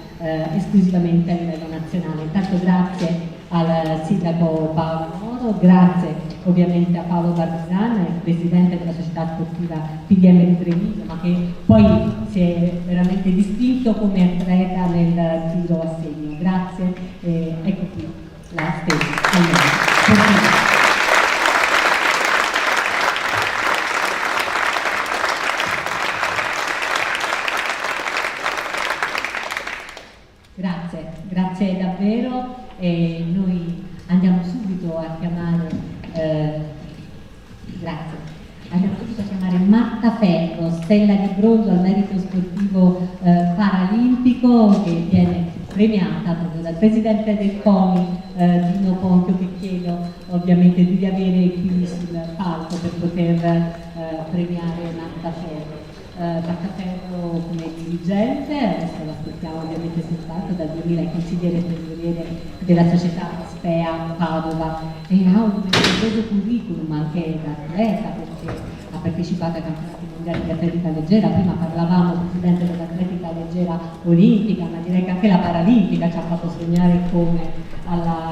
esclusivamente a livello nazionale. Intanto grazie al sindaco Paolo Moro, grazie ovviamente a Paolo Barbizan, presidente della società sportiva PDM di Treviso, ma che poi si è veramente distinto come atleta nel tiro a segno. Grazie, ecco qui la stella. Grazie davvero, e noi andiamo subito a chiamare, Marta Ferro, Stella di Bronzo al Merito Sportivo Paralimpico, che viene premiata proprio dal Presidente del CONI Dino Pontio, che chiedo ovviamente di riavere qui sul palco per poter premiare Marta Ferro. Marta Ferro come dirigente, adesso l'aspettiamo ovviamente sul palco, dal 2000 è consigliere tesoriere della società Spea Padova, e ha un meraviglioso curriculum anche da atleta, perché ha partecipato ai campionati mondiali di atletica leggera. Prima parlavamo, Presidente, dell'atletica leggera olimpica, ma direi che anche la paralimpica ci ha fatto sognare come alla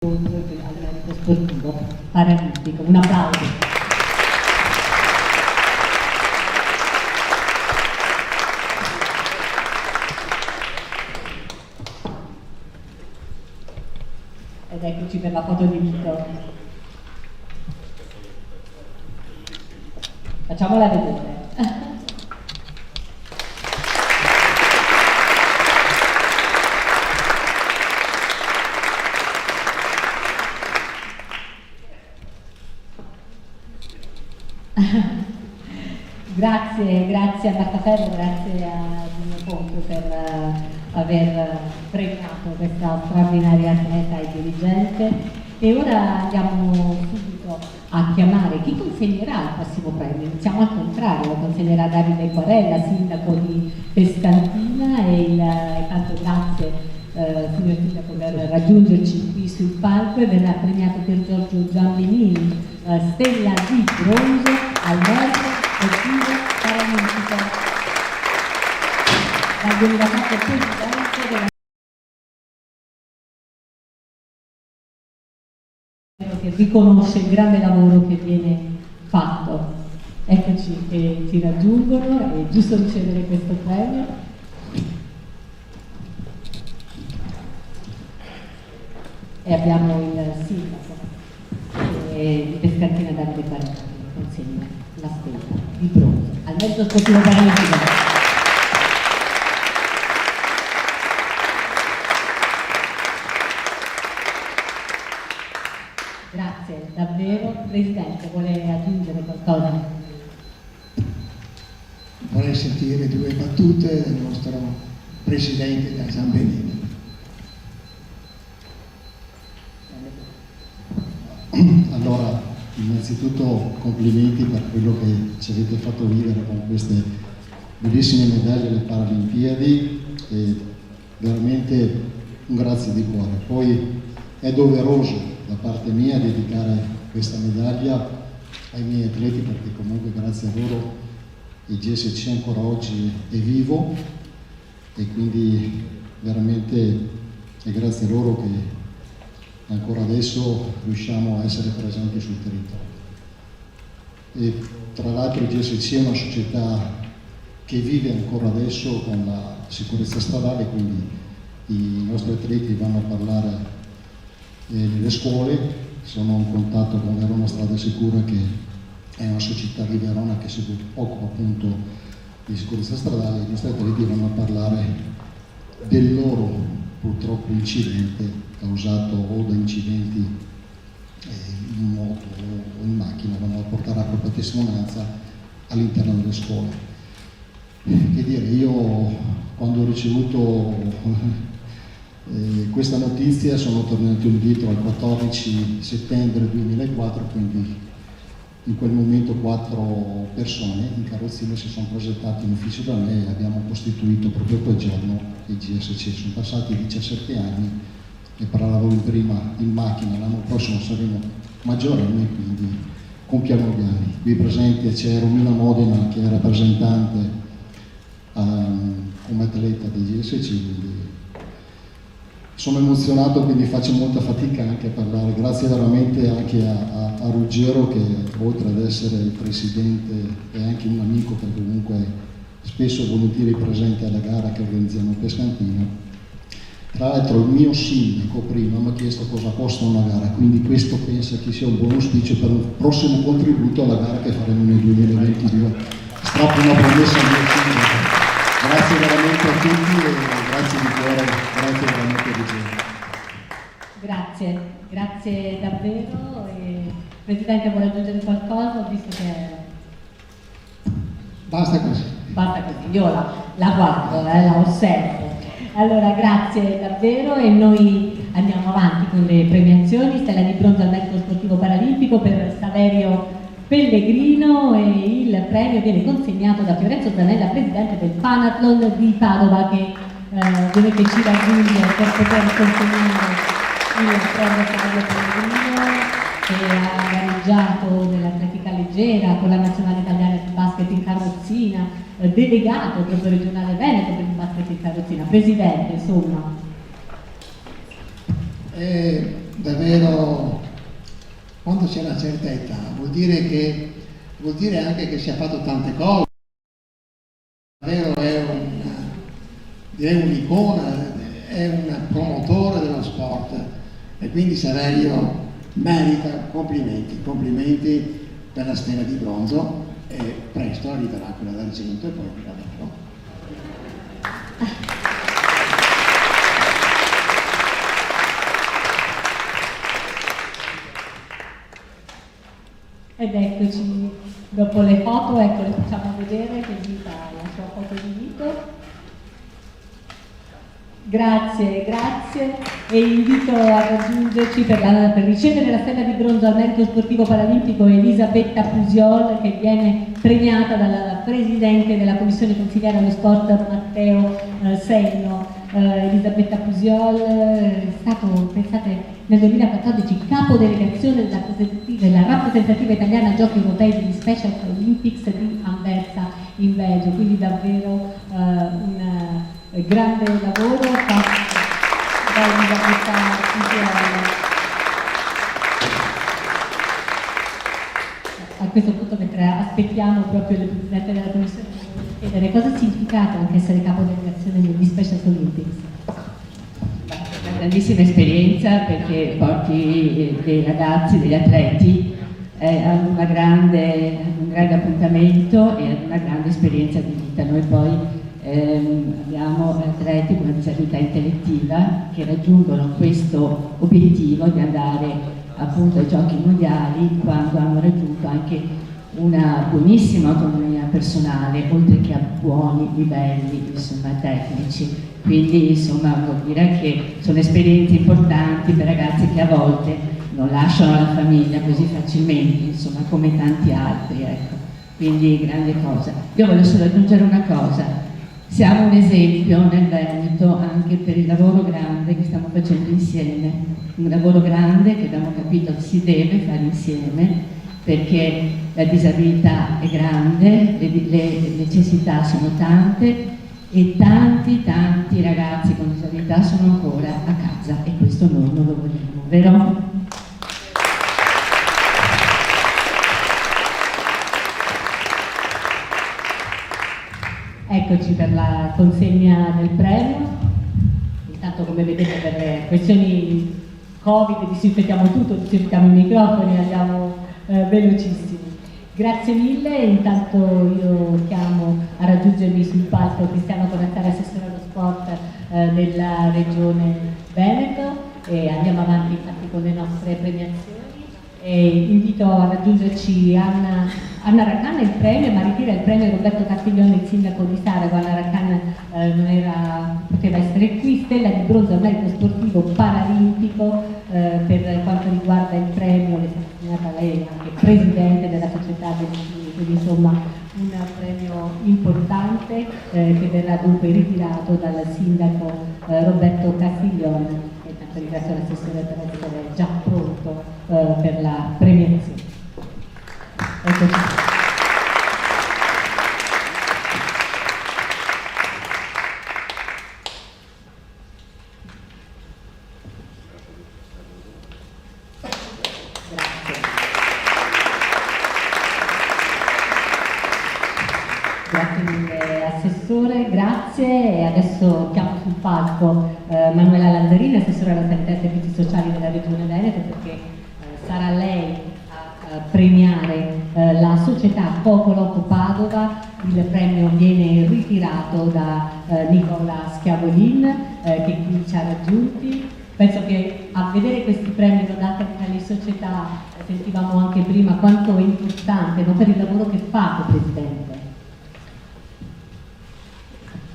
al sportivo paralimpico. Un applauso. Ed eccoci per la foto di Vito. Facciamola vedere. Grazie a Marta Ferro, grazie a Dino Pontio per aver premiato questa straordinaria atleta e dirigente. E ora andiamo subito a chiamare chi consegnerà il prossimo premio. Iniziamo al contrario, lo consegnerà Davide Quarella, sindaco di Pescantina, e tanto grazie signor sindaco per raggiungerci qui sul palco, e verrà premiato per Giorgio Giambinini, Stella di Bronzo al merito sportivo paralimpico. Dal 2004 presidente della che riconosce il grande lavoro che viene fatto. Eccoci che ci raggiungono, è giusto ricevere questo premio. E abbiamo il sindaco di Pescantina Davide Quarella che consegna la stella di bronzo al merito sportivo paralimpico. Grazie davvero. Presidente, vuole aggiungere qualcosa? Vorrei sentire 2 battute del nostro Presidente da Giambinini. Allora, innanzitutto complimenti per quello che ci avete fatto vivere con queste bellissime medaglie alle Paralimpiadi, e veramente un grazie di cuore. Poi è doveroso da parte mia dedicare questa medaglia ai miei atleti, perché comunque grazie a loro il GSC ancora oggi è vivo, e quindi veramente è grazie a loro che ancora adesso riusciamo a essere presenti sul territorio. E tra l'altro il GSC è una società che vive ancora adesso con la sicurezza stradale, quindi i nostri atleti vanno a parlare nelle scuole, sono in contatto con Verona Strada Sicura, che è una società di Verona che si occupa appunto di sicurezza stradale. I nostri atleti vanno a parlare del loro purtroppo incidente causato o da incidenti in moto o in macchina, vanno a portare la propria testimonianza all'interno delle scuole. Che dire, io quando ho ricevuto questa notizia sono tornato indietro al 14 settembre 2004, quindi in quel momento 4 persone in carrozzina si sono presentate in ufficio da me e abbiamo costituito proprio quel giorno il GSC. Sono passati 17 anni e parlavamo prima in macchina, l'anno prossimo saremo maggiorenni, quindi compiamo gli anni. Qui presente c'è Romina Modena che è rappresentante come atleta del GSC, quindi sono emozionato, quindi faccio molta fatica anche a parlare. Grazie veramente anche a Ruggero, che oltre ad essere il presidente è anche un amico, perché comunque spesso e volentieri presente alla gara che organizziamo a Pescantino. Tra l'altro il mio sindaco prima mi ha chiesto cosa costa una gara, quindi questo penso che sia un buon auspicio per un prossimo contributo alla gara che faremo nel 2022. Strappo una promessa al mio sindaco. Grazie veramente a tutti e grazie di cuore, grazie veramente Ruggero. Grazie davvero. Presidente, vuole aggiungere qualcosa? Ho visto che... Basta così. Basta così, io la guardo, la osservo. Allora, grazie davvero e noi andiamo avanti con le premiazioni. Stella di bronzo al merito sportivo paralimpico per Saverio Pellegrino e il premio viene consegnato da Fiorenzo Zanella, presidente del Panathlon di Padova, che ci raggiunge per poter consegnare il premio Saverio Pellegrino, che ha gareggiato nell'atletica leggera con la nazionale italiana di basket in carrozzina, delegato proprio regionale Veneto per il basket in carrozzina. Presidente, insomma. È davvero, quando c'è una certa età, vuol dire anche che si è fatto tante cose. Davvero è un'icona, è un promotore dello sport e quindi Saverio merita complimenti per la stella di bronzo e presto arriverà quella d'argento e poi quella d'oro. Ed eccoci, dopo le foto, ecco, le facciamo vedere così fa la sua foto di dito. Grazie e invito a raggiungerci per ricevere la stella di bronzo al merito sportivo paralimpico Elisabetta Pusiol, che viene premiata dal presidente della commissione consigliare allo sport Matteo Senno. Elisabetta Pusiol è stato, pensate, nel 2014 capodelegazione della rappresentativa italiana a giochi europei degli Special Olympics di Anversa in Belgio, quindi davvero un grande lavoro fatto da Elisabetta Pusiol. A questo punto, mentre aspettiamo proprio il presidente della commissione, chiedere cosa ha significato anche essere capodelegazione degli Special Olympics. Una grandissima esperienza, perché porti dei ragazzi, degli atleti ad un grande appuntamento e ad una grande esperienza di vita. Noi poi abbiamo atleti con una disabilità intellettiva che raggiungono questo obiettivo di andare appunto ai giochi mondiali quando hanno raggiunto anche una buonissima autonomia personale, oltre che a buoni livelli, insomma, tecnici. Quindi insomma vuol dire che sono esperienze importanti per ragazzi che a volte non lasciano la famiglia così facilmente, insomma, come tanti altri, ecco. Quindi grande cosa. Io voglio solo aggiungere una cosa: siamo un esempio nel Veneto anche per il lavoro grande che stiamo facendo insieme, un lavoro grande che abbiamo capito si deve fare insieme, perché la disabilità è grande, le necessità sono tante e tanti ragazzi con disabilità sono ancora a casa e questo noi non lo vogliamo, vero? Eccoci per la consegna del premio. Intanto, come vedete, per questioni Covid disinfettiamo tutto, disinfettiamo i microfoni, andiamo velocissimi. Grazie mille, intanto io chiamo a raggiungermi sul palco Cristiano Corazzari, assessore allo sport della Regione Veneto, e andiamo avanti infatti con le nostre premiazioni. E invito a raggiungerci Anna Raccan, il premio, ma ritira il premio Roberto Castiglione, il sindaco di Sarago. Anna Raccan poteva essere qui. Stella di bronzo al merito sportivo paralimpico, per quanto riguarda il premio che è stata assegnata a lei, anche presidente della società del Cini, quindi insomma un premio importante che verrà dunque ritirato dal sindaco Roberto Castiglione. E tanto ringrazio l'assessore per essere già pronto per la premiazione. Eccoci. Grazie mille Assessore, grazie. E adesso chiamo sul palco Manuela Lazzarini, Assessore alla Sanità e Servizi Sociali della Regione Veneto, perché sarà lei a premiare la società Popolo Padova. Il premio viene ritirato da Nicola Schiavolin, che qui ci ha raggiunti. Penso che a vedere questi premi dati alle società, sentivamo anche prima quanto è importante, no, per il lavoro che fate, Presidente.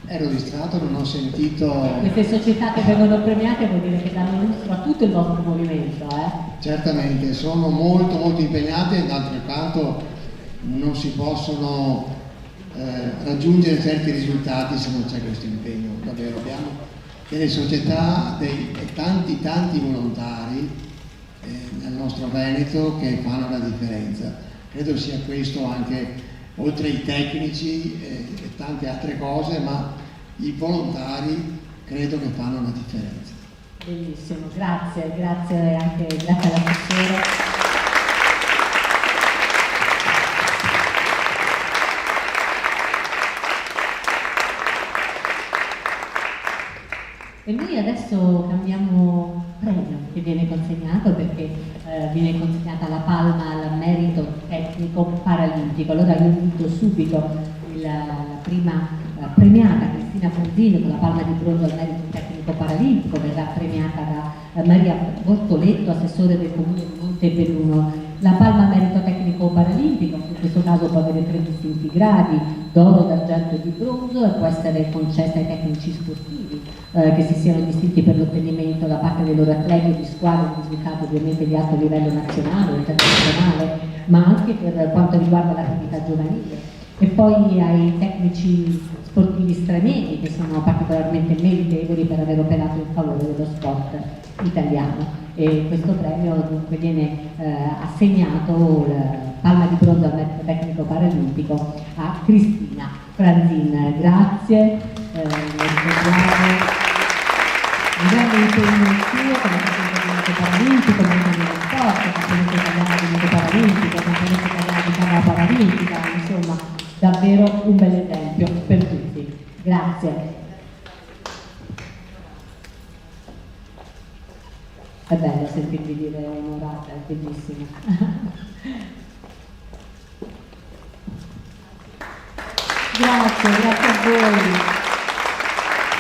Ero distratto, non ho sentito... Queste società che vengono premiate vuol dire che danno lustro a tutto il vostro movimento, Certamente, sono molto impegnate, e d'altro canto non si possono raggiungere certi risultati se non c'è questo impegno. Davvero abbiamo delle società, tanti volontari nel nostro Veneto che fanno la differenza. Credo sia questo anche, oltre ai tecnici e tante altre cose, ma i volontari credo che fanno la differenza. Bellissimo, grazie all'assessore. E noi adesso cambiamo premio che viene consegnato, perché viene consegnata la palma al merito tecnico paralimpico. Allora io invito subito la prima premiata, Cristina Fonzini, con la palma di bronzo al merito tecnico paralimpico. Verrà premiata da Maria Bortoletto, assessore del comune di Montebelluno. La palma al merito tecnico paralimpico, in questo caso può avere 3 distinti gradi, d'oro, d'argento e di bronzo, e può essere concessa ai tecnici sportivi che si siano distinti per l'ottenimento da parte dei loro atleti o di squadre di risultati ovviamente di alto livello nazionale o internazionale, ma anche per quanto riguarda l'attività giovanile. E poi ai tecnici sportivi stranieri, che sono particolarmente meritevoli per aver operato in favore dello sport italiano. E questo premio dunque viene assegnato, la palma di bronzo al merito tecnico paralimpico, a Cristina Franzin. Grazie, un grande impegno suo come campionessa paralimpico, membro dello sport, campionessa italiana di moto paralimpico, campionessa italiana di canoa paralimpica, insomma davvero un bel esempio per tutti. Grazie. È bello sentirvi dire onorata, è bellissimo. Grazie a voi.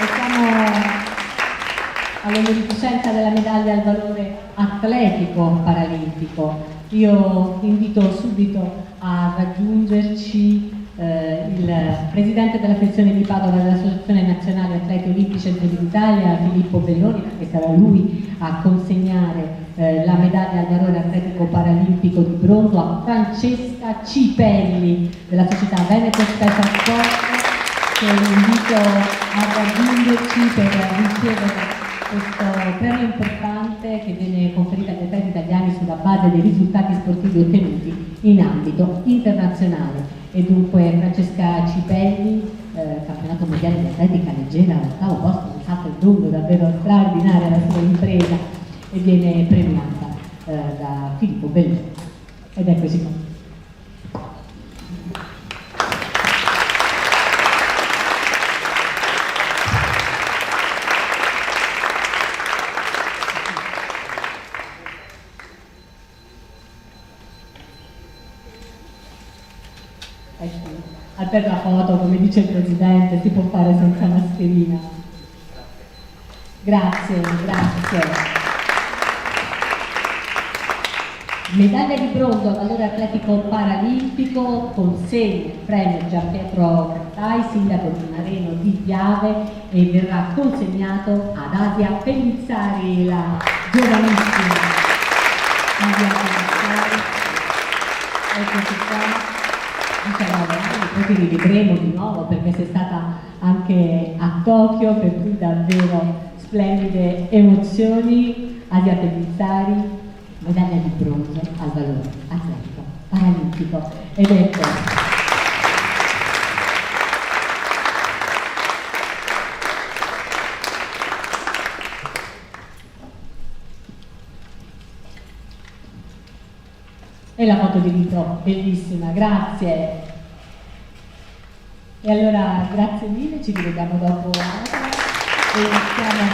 E siamo all'onorificenza della medaglia al valore atletico paralimpico. Io invito subito a raggiungerci il presidente della sezione di Padova dell'Associazione Nazionale Atleti Olimpici e d'Italia, Filippo Belloni, perché sarà lui a consegnare la medaglia al valore atletico paralimpico di bronzo a Francesca Cipelli della società Veneto Special Sport, che invito a raggiungerci per ricevere questo premio importante che viene conferito agli atleti italiani sulla sulla base dei risultati sportivi ottenuti in ambito internazionale. E dunque Francesca Cipelli, campionato mondiale di atletica leggera, all'8º posto, un salto in lungo, davvero straordinaria la sua impresa, e viene premiata da Filippo Belloni. Ed eccoci qua. Per la foto, come dice il Presidente, si può fare senza mascherina. Grazie, grazie. Medaglia di bronzo al valore atletico paralimpico, consegna il premio Gianpietro Cattai, sindaco di Mareno di Piave, e verrà consegnato ad Asia Pellizzari, la giovanissima Asia Pellizzari. Eccoci qua. 19 anni, poi ti rivedremo di nuovo perché sei stata anche a Tokyo, per cui davvero splendide emozioni. Asia Pellizzari, medaglia di bronzo al valore atletico paralimpico. Ed ecco, e la foto di Vito, bellissima, grazie. E allora grazie mille, ci rivediamo dopo e iniziamo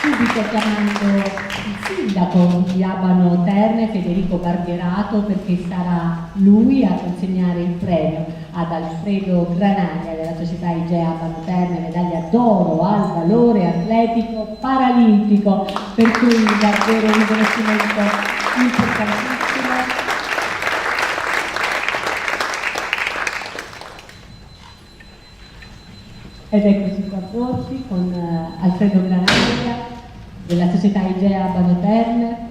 subito chiamando il sindaco di Abano Terme, Federico Bargherato, perché sarà lui a consegnare il premio ad Alfredo Granaglia della società Igea Abano Terme, medaglia d'oro al valore atletico paralimpico, per cui davvero un riconoscimento importantissimo. Ed eccoci qua pronti con Alfredo Granaglia della società Igea Abano Terme.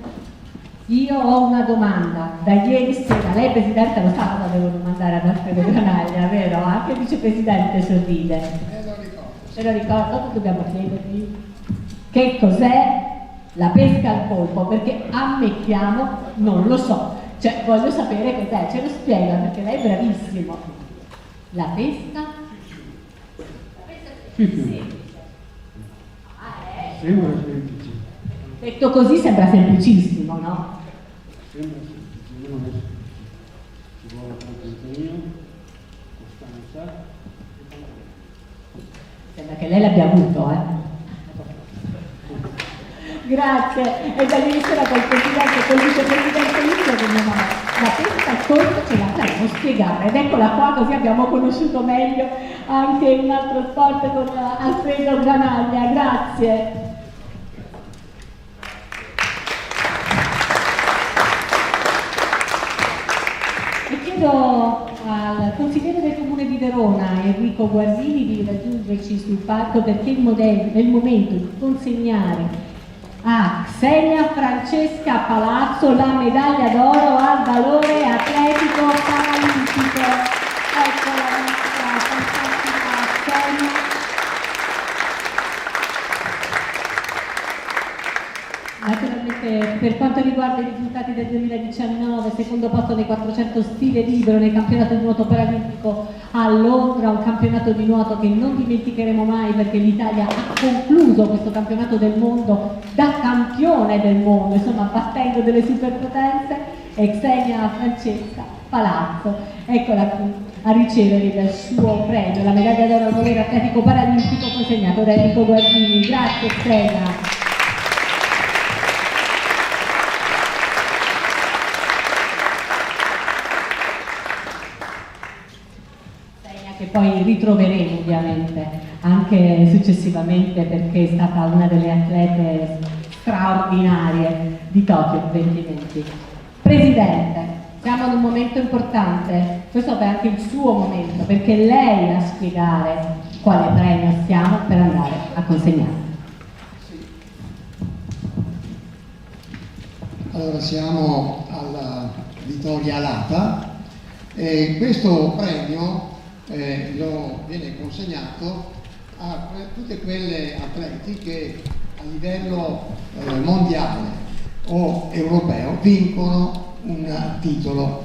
Io ho una domanda, da ieri sera, lei Presidente lo sa cosa devo domandare ad Alfredo Granaglia, vero? Anche il Vicepresidente sorride. Se lo ricordo, cosa dobbiamo chiedergli? Che cos'è la pesca al polpo? Perché ammettiamo, non lo so, cioè voglio sapere cos'è, ce lo spiega perché lei è bravissimo. La pesca? Sì. Sembra semplice. Detto così sembra semplicissimo, no? Sembra semplice, non è semplice. Ci vuole tanto impegno, costanza. Sembra che lei l'abbia avuto, Grazie. E da ieri sera col Presidente e col Vicepresidente Licio veniamo la pesca al polpo ce la faremo spiegare. Ed eccola qua, così abbiamo conosciuto meglio anche un altro sport con Alfredo Granaglia. Grazie. E chiedo al consigliere del Comune di Verona, Enrico Guardini, di raggiungerci sul palco perché è il momento di consegnare a Xenia Francesca Palazzo la medaglia d'oro al valore atletico paralimpico. Ecco la nostra fantastica Xenia. Naturalmente per quanto riguarda i risultati del 2019, secondo posto nei 400 stile libero nel campionato di nuoto paralimpico a Londra, un campionato di nuoto che non dimenticheremo mai perché l'Italia ha concluso questo campionato del mondo da campione del mondo, insomma battendo delle superpotenze, e Xenia Francesca Palazzo, eccola qui a ricevere il suo premio, la medaglia d'oro al valore atletico paralimpico consegnato da Enrico Guardini. Grazie Xenia. Che poi ritroveremo ovviamente anche successivamente perché è stata una delle atlete straordinarie di Tokyo 2020. Presidente, siamo in un momento importante, questo è anche il suo momento perché lei è a spiegare quale premio stiamo per andare a consegnare. Allora siamo alla Vittoria Alata e questo premio viene consegnato a tutte quelle atleti che a livello mondiale o europeo vincono un titolo.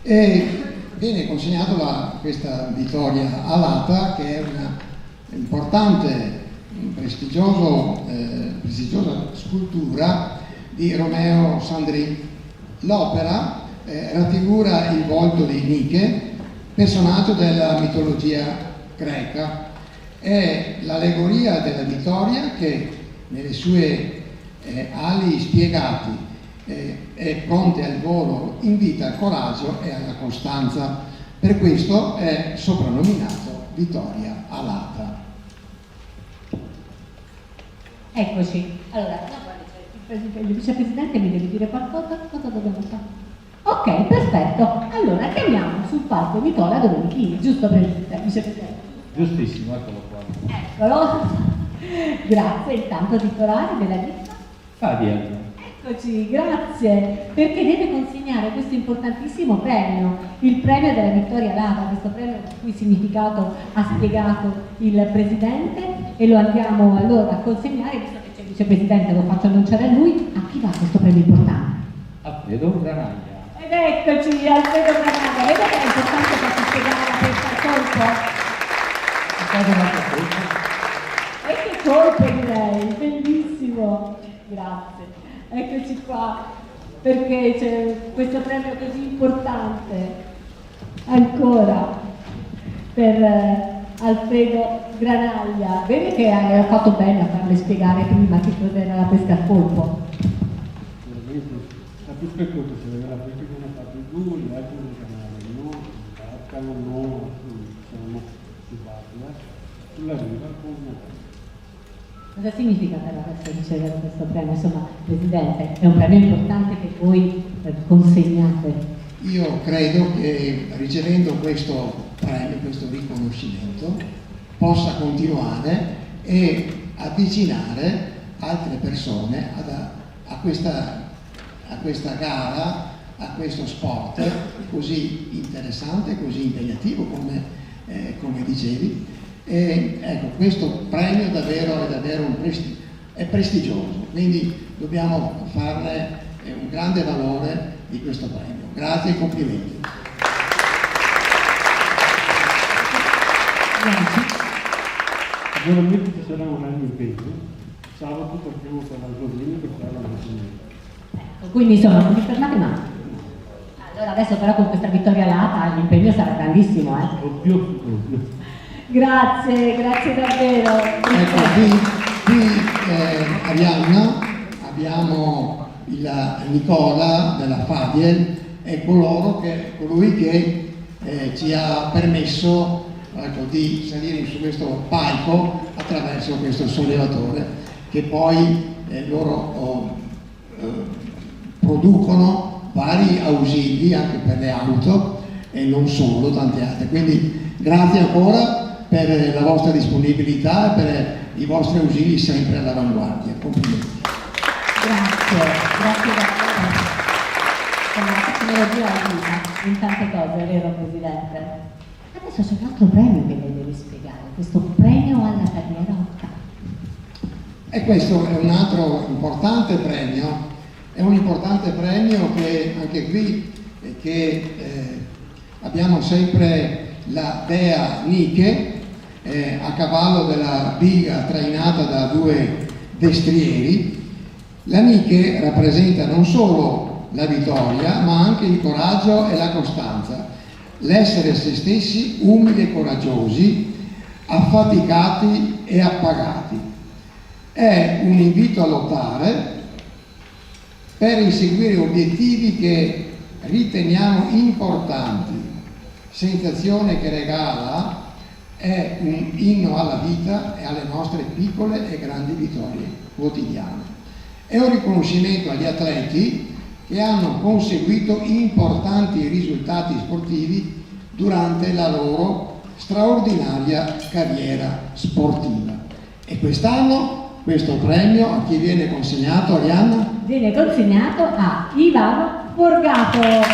E viene consegnato questa vittoria all'ATA, che è una importante, prestigiosa scultura di Romeo Sandri. L'opera raffigura il volto di Nike, personaggio della mitologia greca. È l'allegoria della vittoria che nelle sue ali spiegati e pronte al volo invita al coraggio e alla costanza. Per questo è soprannominato Vittoria alata. Eccoci. Allora, il vicepresidente mi deve dire qualcosa, cosa dobbiamo fare? Ok, perfetto. Allora chiamiamo sul palco Nicola Domenichini, giusto vicepresidente? Giustissimo, eccolo qua. Eccolo. Grazie, intanto titolare della lista. Fabio. Eccoci, grazie, perché deve consegnare questo importantissimo premio, il premio della Vittoria Alata, questo premio il cui significato ha spiegato il Presidente, e lo andiamo allora a consegnare, visto che c'è il Vicepresidente, lo faccio annunciare a lui. A chi va questo premio importante? Alfredo Granaglia. Ed eccoci, Alfredo Granaglia, vedete che è importante farci spiegare la festa colpo? E che colpo direi, bellissimo, grazie. Eccoci qua, perché c'è questo premio così importante ancora per Alfredo Granaglia. Vedi che hai fatto bene a farle spiegare prima che cos'era la pesca a colpo. La pesca a colpo si vede la pesca che hanno fatto i due, gli altri del canale, no? Barcano, no, siamo su Barla, sulla riva con noi. Cosa significa per adesso ricevere questo premio? Insomma, Presidente, è un premio importante che voi consegnate. Io credo che ricevendo questo premio, questo riconoscimento, possa continuare e avvicinare altre persone a questa gara, a questo sport così interessante, così impegnativo come dicevi. E ecco, questo premio davvero è davvero è prestigioso, quindi dobbiamo farne un grande valore di questo premio. Grazie e complimenti. Sicuramente ci sarà un grande impegno. Sabato partiamo per la giornata per fare la mattinata. Quindi insomma, non vi fermate mai. Allora adesso però con questa vittoria alata l'impegno sarà grandissimo, Ovvio. Grazie davvero. Ecco, qui Arianna abbiamo il Nicola della Fabiel, è colui che ci ha permesso di salire su questo palco attraverso questo sollevatore, che poi loro producono vari ausili anche per le auto e non solo, tante altre. Quindi grazie ancora per la vostra disponibilità e per i vostri ausili sempre all'avanguardia. Complimenti. Grazie davvero. La tecnologia aiuta in tante cose, è vero Presidente? Adesso c'è un altro premio che lei deve spiegare, questo premio alla carriera ottava. E questo è un altro importante premio, è un importante premio che anche qui abbiamo sempre la dea Nike a cavallo della biga trainata da due destrieri. La Nike rappresenta non solo la vittoria, ma anche il coraggio e la costanza, l'essere se stessi umili e coraggiosi, affaticati e appagati. È un invito a lottare per inseguire obiettivi che riteniamo importanti. Sensazione che regala è un inno alla vita e alle nostre piccole e grandi vittorie quotidiane. È un riconoscimento agli atleti che hanno conseguito importanti risultati sportivi durante la loro straordinaria carriera sportiva. E quest'anno questo premio a chi viene consegnato, Arianna? Viene consegnato a Ivano Borgato. Grazie.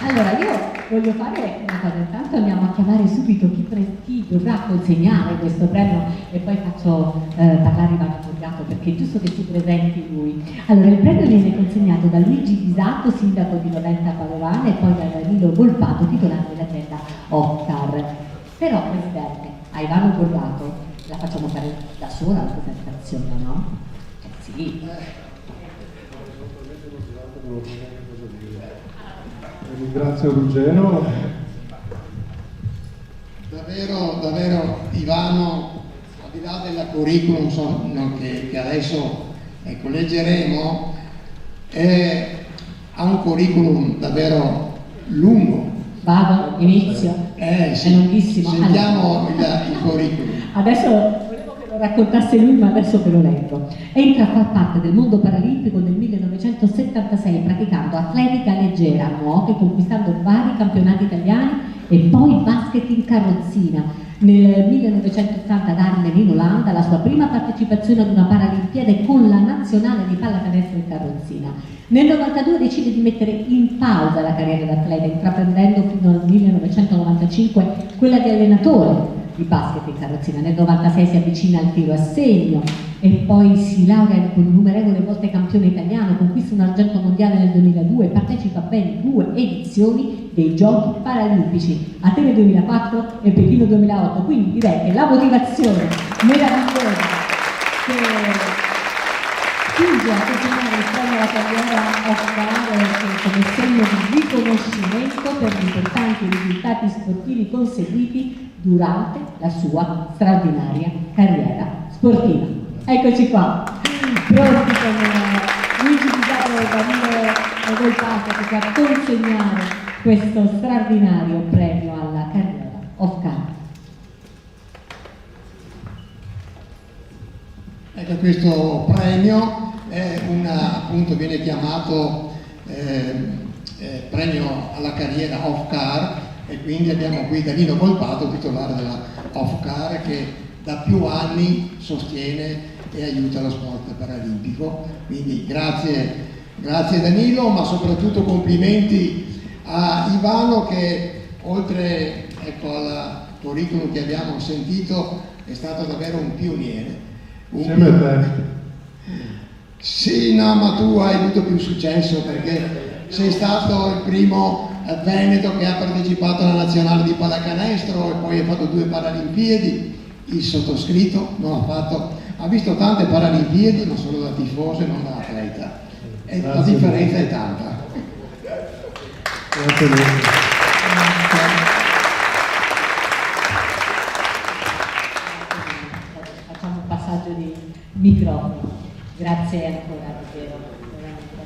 Allora io voglio fare una cosa, intanto andiamo a chiamare subito chi dovrà consegnare questo premio e poi faccio parlare Ivano Borgato perché è giusto che si presenti lui. Allora, il premio viene consegnato da Luigi Bisato, sindaco di Noventa Padovana, e poi da Danilo Volpato, titolare dell'azienda Oscar. Però, Presidente, a Ivano Borgato la facciamo fare da sola la presentazione, no? Sì. Ringrazio Ruggero. Davvero Ivano, al di là della curriculum che adesso leggeremo, ha un curriculum davvero lungo. Vado, inizio. Sì. È lunghissimo. Sentiamo il curriculum. Adesso volevo che lo raccontasse lui, ma adesso ve lo leggo. Entra a far parte del mondo paralimpico nel 1976 praticando atletica leggera, nuoto, conquistando vari campionati italiani e poi basket in carrozzina. Nel 1980 ad Arnhem in Olanda la sua prima partecipazione ad una Paralimpiade con la nazionale di pallacanestro in carrozzina. Nel 92 decide di mettere in pausa la carriera d'atleta, intraprendendo fino al 1995 quella di allenatore di basket in carrozzina. Nel 96 si avvicina al tiro a segno e poi si laurea con innumerevoli volte campione italiano, conquista un argento mondiale nel 2002 e partecipa a ben 2 edizioni dei Giochi Paralimpici, Atene 2004 e Pechino 2008. Quindi direi che la motivazione meravigliosa che spinge a continuare il premio alla carriera Oscar come segno di riconoscimento per gli importanti risultati sportivi conseguiti durante la sua straordinaria carriera sportiva. Eccoci qua, pronti con Luigi Bisato e Danilo Volpato che a consegnare questo straordinario premio alla carriera Oscar. Ecco, questo premio è appunto viene chiamato premio alla carriera Oscar, e quindi abbiamo qui Danilo Volpato, titolare della Oscar, che da più anni sostiene e aiuta lo sport paralimpico. Quindi grazie Danilo, ma soprattutto complimenti a Ivano che oltre al curriculum che abbiamo sentito è stato davvero un pioniere. Insieme a te. Sì, no, ma tu hai avuto più successo perché sei stato il primo veneto che ha partecipato alla nazionale di pallacanestro e poi ha fatto 2 Paralimpiadi. Il sottoscritto non ha fatto, ha visto tante Paralimpiadi ma solo da tifoso e non da atleta. E la differenza è tanta. Grazie a lei. Facciamo un passaggio di microfono. Grazie ancora, davvero.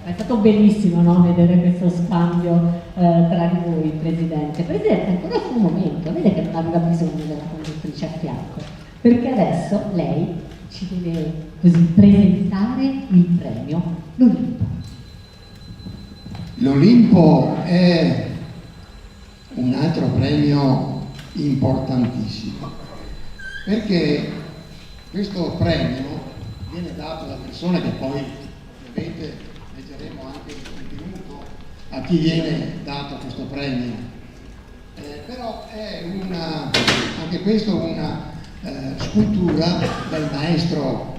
È stato bellissimo, no? Vedere questo scambio tra di voi, Presidente. Presidente, ancora il suo momento, vede che non aveva bisogno della conduttrice a fianco, perché adesso lei ci deve così presentare il premio L'Olimpo. L'Olimpo è un altro premio importantissimo, perché questo premio viene dato da persone che poi ovviamente leggeremo anche il contenuto a chi viene dato questo premio, però è anche questo una scultura del maestro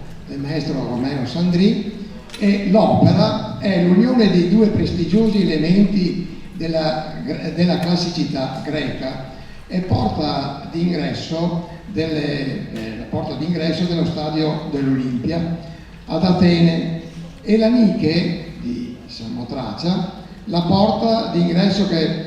Romeo Sandri, e l'opera è l'unione dei 2 prestigiosi elementi della classicità greca e porta d'ingresso dello stadio dell'Olimpia ad Atene, e la Nike di Samotracia, la porta d'ingresso che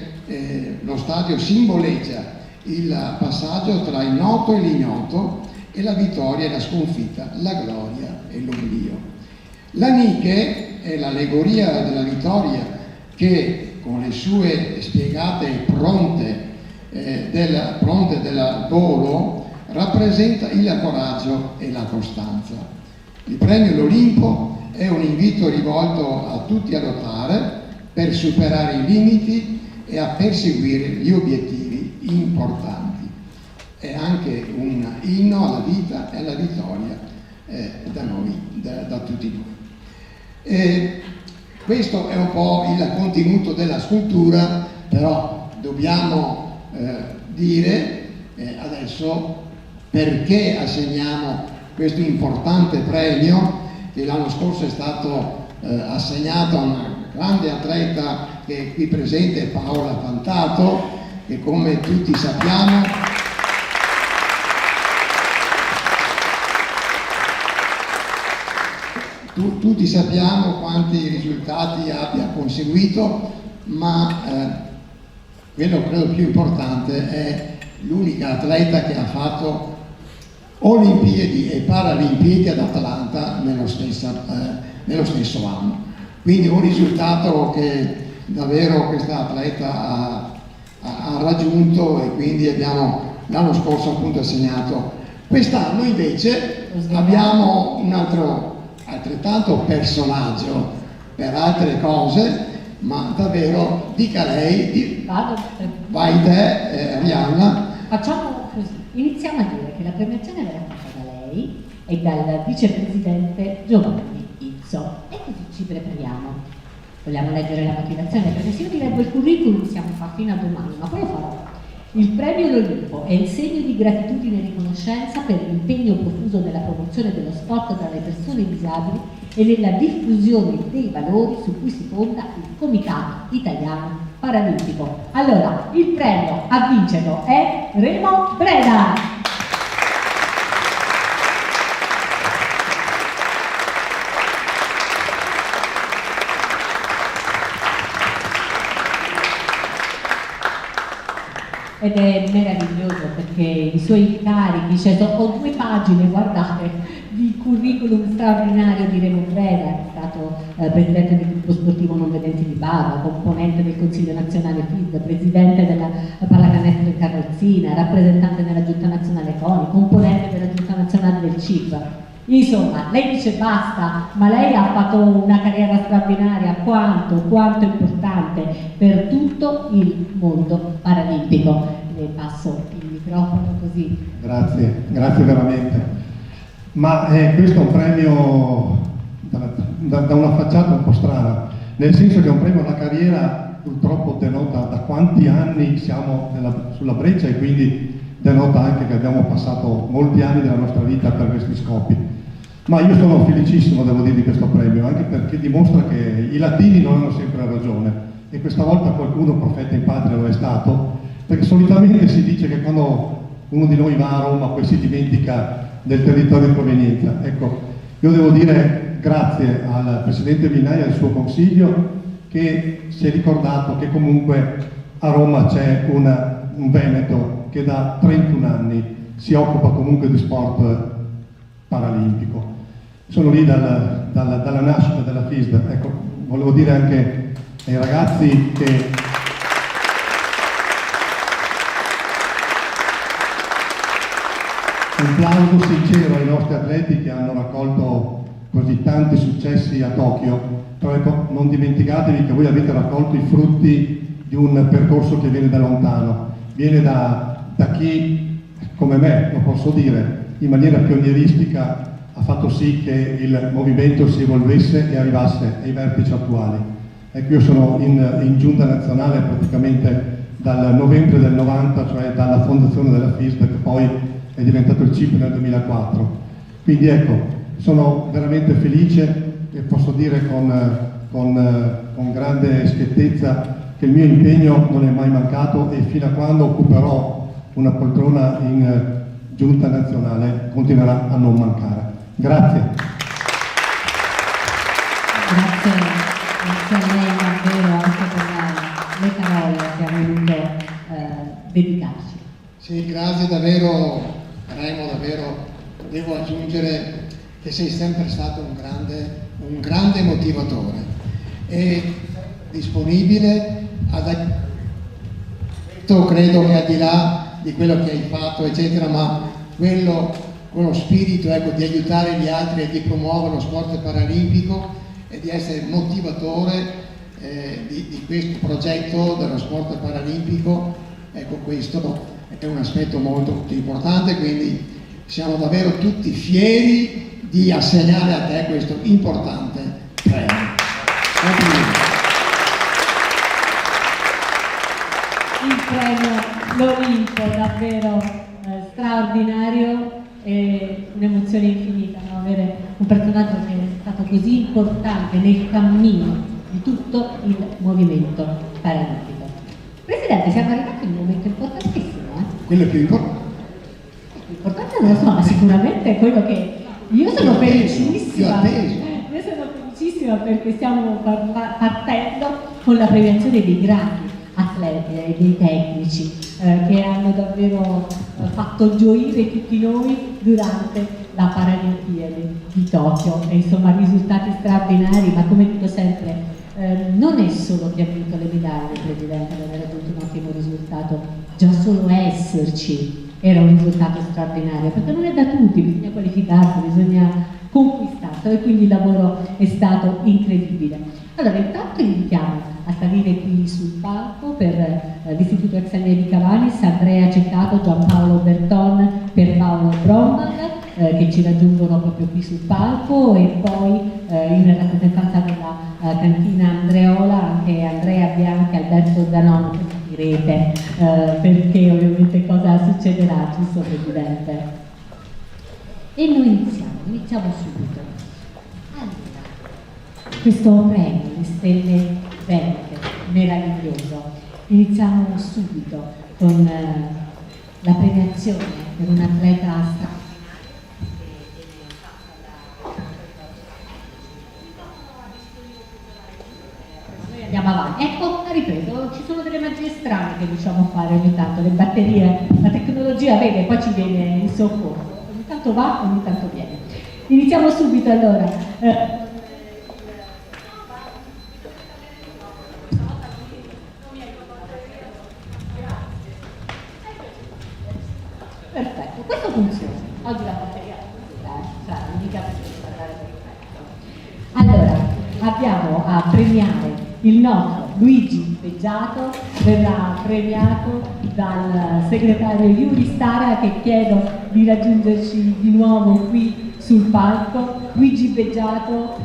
lo stadio simboleggia il passaggio tra il noto e l'ignoto, e la vittoria e la sconfitta, la gloria e l'oblio. La Nike è l'allegoria della vittoria che con le sue spiegate pronte del volo rappresenta il coraggio e la costanza. Il premio L'Olimpo è un invito rivolto a tutti a lottare per superare i limiti e a perseguire gli obiettivi importanti. È anche un inno alla vita e alla vittoria da tutti noi. Questo è un po' il contenuto della scultura, però dobbiamo dire adesso perché assegniamo questo importante premio che l'anno scorso è stato assegnato a una grande atleta che è qui presente, Paola Fantato, che come tutti sappiamo tutti sappiamo quanti risultati abbia conseguito, ma quello credo più importante è l'unica atleta che ha fatto Olimpiadi e Paralimpiadi ad Atlanta nello stesso anno. Quindi un risultato che davvero questa atleta ha raggiunto, e quindi abbiamo l'anno scorso appunto assegnato. Quest'anno invece abbiamo un altro altrettanto personaggio per altre cose, ma davvero dica lei, vai te Arianna. Facciamo così, iniziamo a dire che la premiazione verrà fatta da lei e dal vicepresidente Giovanni Izzo, e così ci prepariamo. Vogliamo leggere la motivazione? Perché se io vi leggo il curriculum siamo qua fino a domani, ma poi lo farò. Il premio L'Olimpo è il segno di gratitudine e riconoscenza per l'impegno profuso nella promozione dello sport tra le persone disabili e nella diffusione dei valori su cui si fonda il Comitato Italiano Paralimpico. Allora, il premio a vincerlo è Remo Breda. Ed è meraviglioso perché i suoi incarichi, cioè ho 2 pagine, guardate, di curriculum straordinario di Remo Breda, è stato presidente del gruppo sportivo non vedenti di Bava, componente del Consiglio Nazionale FID, presidente della pallacanestro in carrozzina, rappresentante della Giunta Nazionale CONI, componente della Giunta Nazionale del CIP. Insomma, lei dice basta, ma lei ha fatto una carriera straordinaria, quanto importante per tutto il mondo paralimpico. Le passo il microfono così. Grazie veramente. Ma questo è un premio da una facciata un po' strana, nel senso che è un premio alla carriera, purtroppo denota da quanti anni siamo sulla breccia, e quindi denota anche che abbiamo passato molti anni della nostra vita per questi scopi. Ma io sono felicissimo, devo dire, di questo premio, anche perché dimostra che i latini non hanno sempre ragione, e questa volta qualcuno profeta in patria lo è stato, perché solitamente si dice che quando uno di noi va a Roma poi si dimentica del territorio di provenienza. Ecco, io devo dire grazie al Presidente Vignai e al suo Consiglio che si è ricordato che comunque a Roma c'è un veneto che da 31 anni si occupa comunque di sport paralimpico. Sono lì dalla nascita della FISD. Ecco, volevo dire anche ai ragazzi che un plauso sincero ai nostri atleti che hanno raccolto così tanti successi a Tokyo, però ecco, non dimenticatevi che voi avete raccolto i frutti di un percorso che viene da lontano, viene da chi, come me, lo posso dire, in maniera pionieristica ha fatto sì che il movimento si evolvesse e arrivasse ai vertici attuali. Ecco, io sono in giunta nazionale praticamente dal novembre del 90, cioè dalla fondazione della FISD, che poi è diventato il CIP nel 2004. Quindi ecco, sono veramente felice e posso dire con grande schiettezza che il mio impegno non è mai mancato, e fino a quando occuperò una poltrona in giunta nazionale continuerà a non mancare. Grazie. Grazie a lei davvero anche per le parole che ha voluto dedicarci. Sì, grazie davvero Remo, davvero devo aggiungere che sei sempre stato un grande motivatore e disponibile credo che al di là di quello che hai fatto eccetera, ma quello spirito, ecco, di aiutare gli altri e di promuovere lo sport paralimpico e di essere motivatore di questo progetto dello sport paralimpico, ecco, questo è un aspetto molto importante, quindi siamo davvero tutti fieri di assegnare a te questo importante premio. Complimenti. Il premio L'Olimpo, davvero straordinario e un'emozione infinita, no? Avere un personaggio che è stato così importante nel cammino di tutto il movimento paralimpico. Presidente, siamo arrivati in un momento importantissimo. Quello è più importante. L'importante non lo so, ma sicuramente è quello che io sono felicissima. Io sono felicissima perché stiamo partendo con la premiazione dei grandi atleti e dei tecnici che hanno davvero fatto gioire tutti noi durante la Paralimpiade di Tokyo. E insomma risultati straordinari, ma come dico sempre non è solo chi ha vinto le medaglie, Presidente, ad aver raggiunto un ottimo risultato, già solo esserci era un risultato straordinario, perché non è da tutti, bisogna qualificarsi, bisogna conquistarselo, e quindi il lavoro è stato incredibile. Allora intanto invitiamo a salire qui sul palco per l'Istituto Exania di Cavanis Andrea Ceccato, Giampaolo Berton, Pierpaolo Brombach, che ci raggiungono proprio qui sul palco, e poi in rappresentanza della cantina Andreola anche Andrea Bianchi e Alberto Zanon, che capirete perché ovviamente cosa succederà, giusto Presidente? E noi iniziamo subito. Allora, questo premio, le stelle venete, meraviglioso, iniziamo subito con la premiazione per un atleta andiamo avanti. Ecco, ha ripreso, ci sono delle magie strane che riusciamo a fare ogni tanto, le batterie, la tecnologia vede, poi ci viene in soccorso, ogni tanto va, ogni tanto viene. Iniziamo subito allora. Perfetto, questo funziona. Oggi la batteria mica parlare perfetto. Allora, abbiamo a premiare il nostro Luigi Beggiato, verrà premiato dal segretario Yuri Stara, che chiedo di raggiungerci di nuovo qui sul palco. Luigi Beggiato,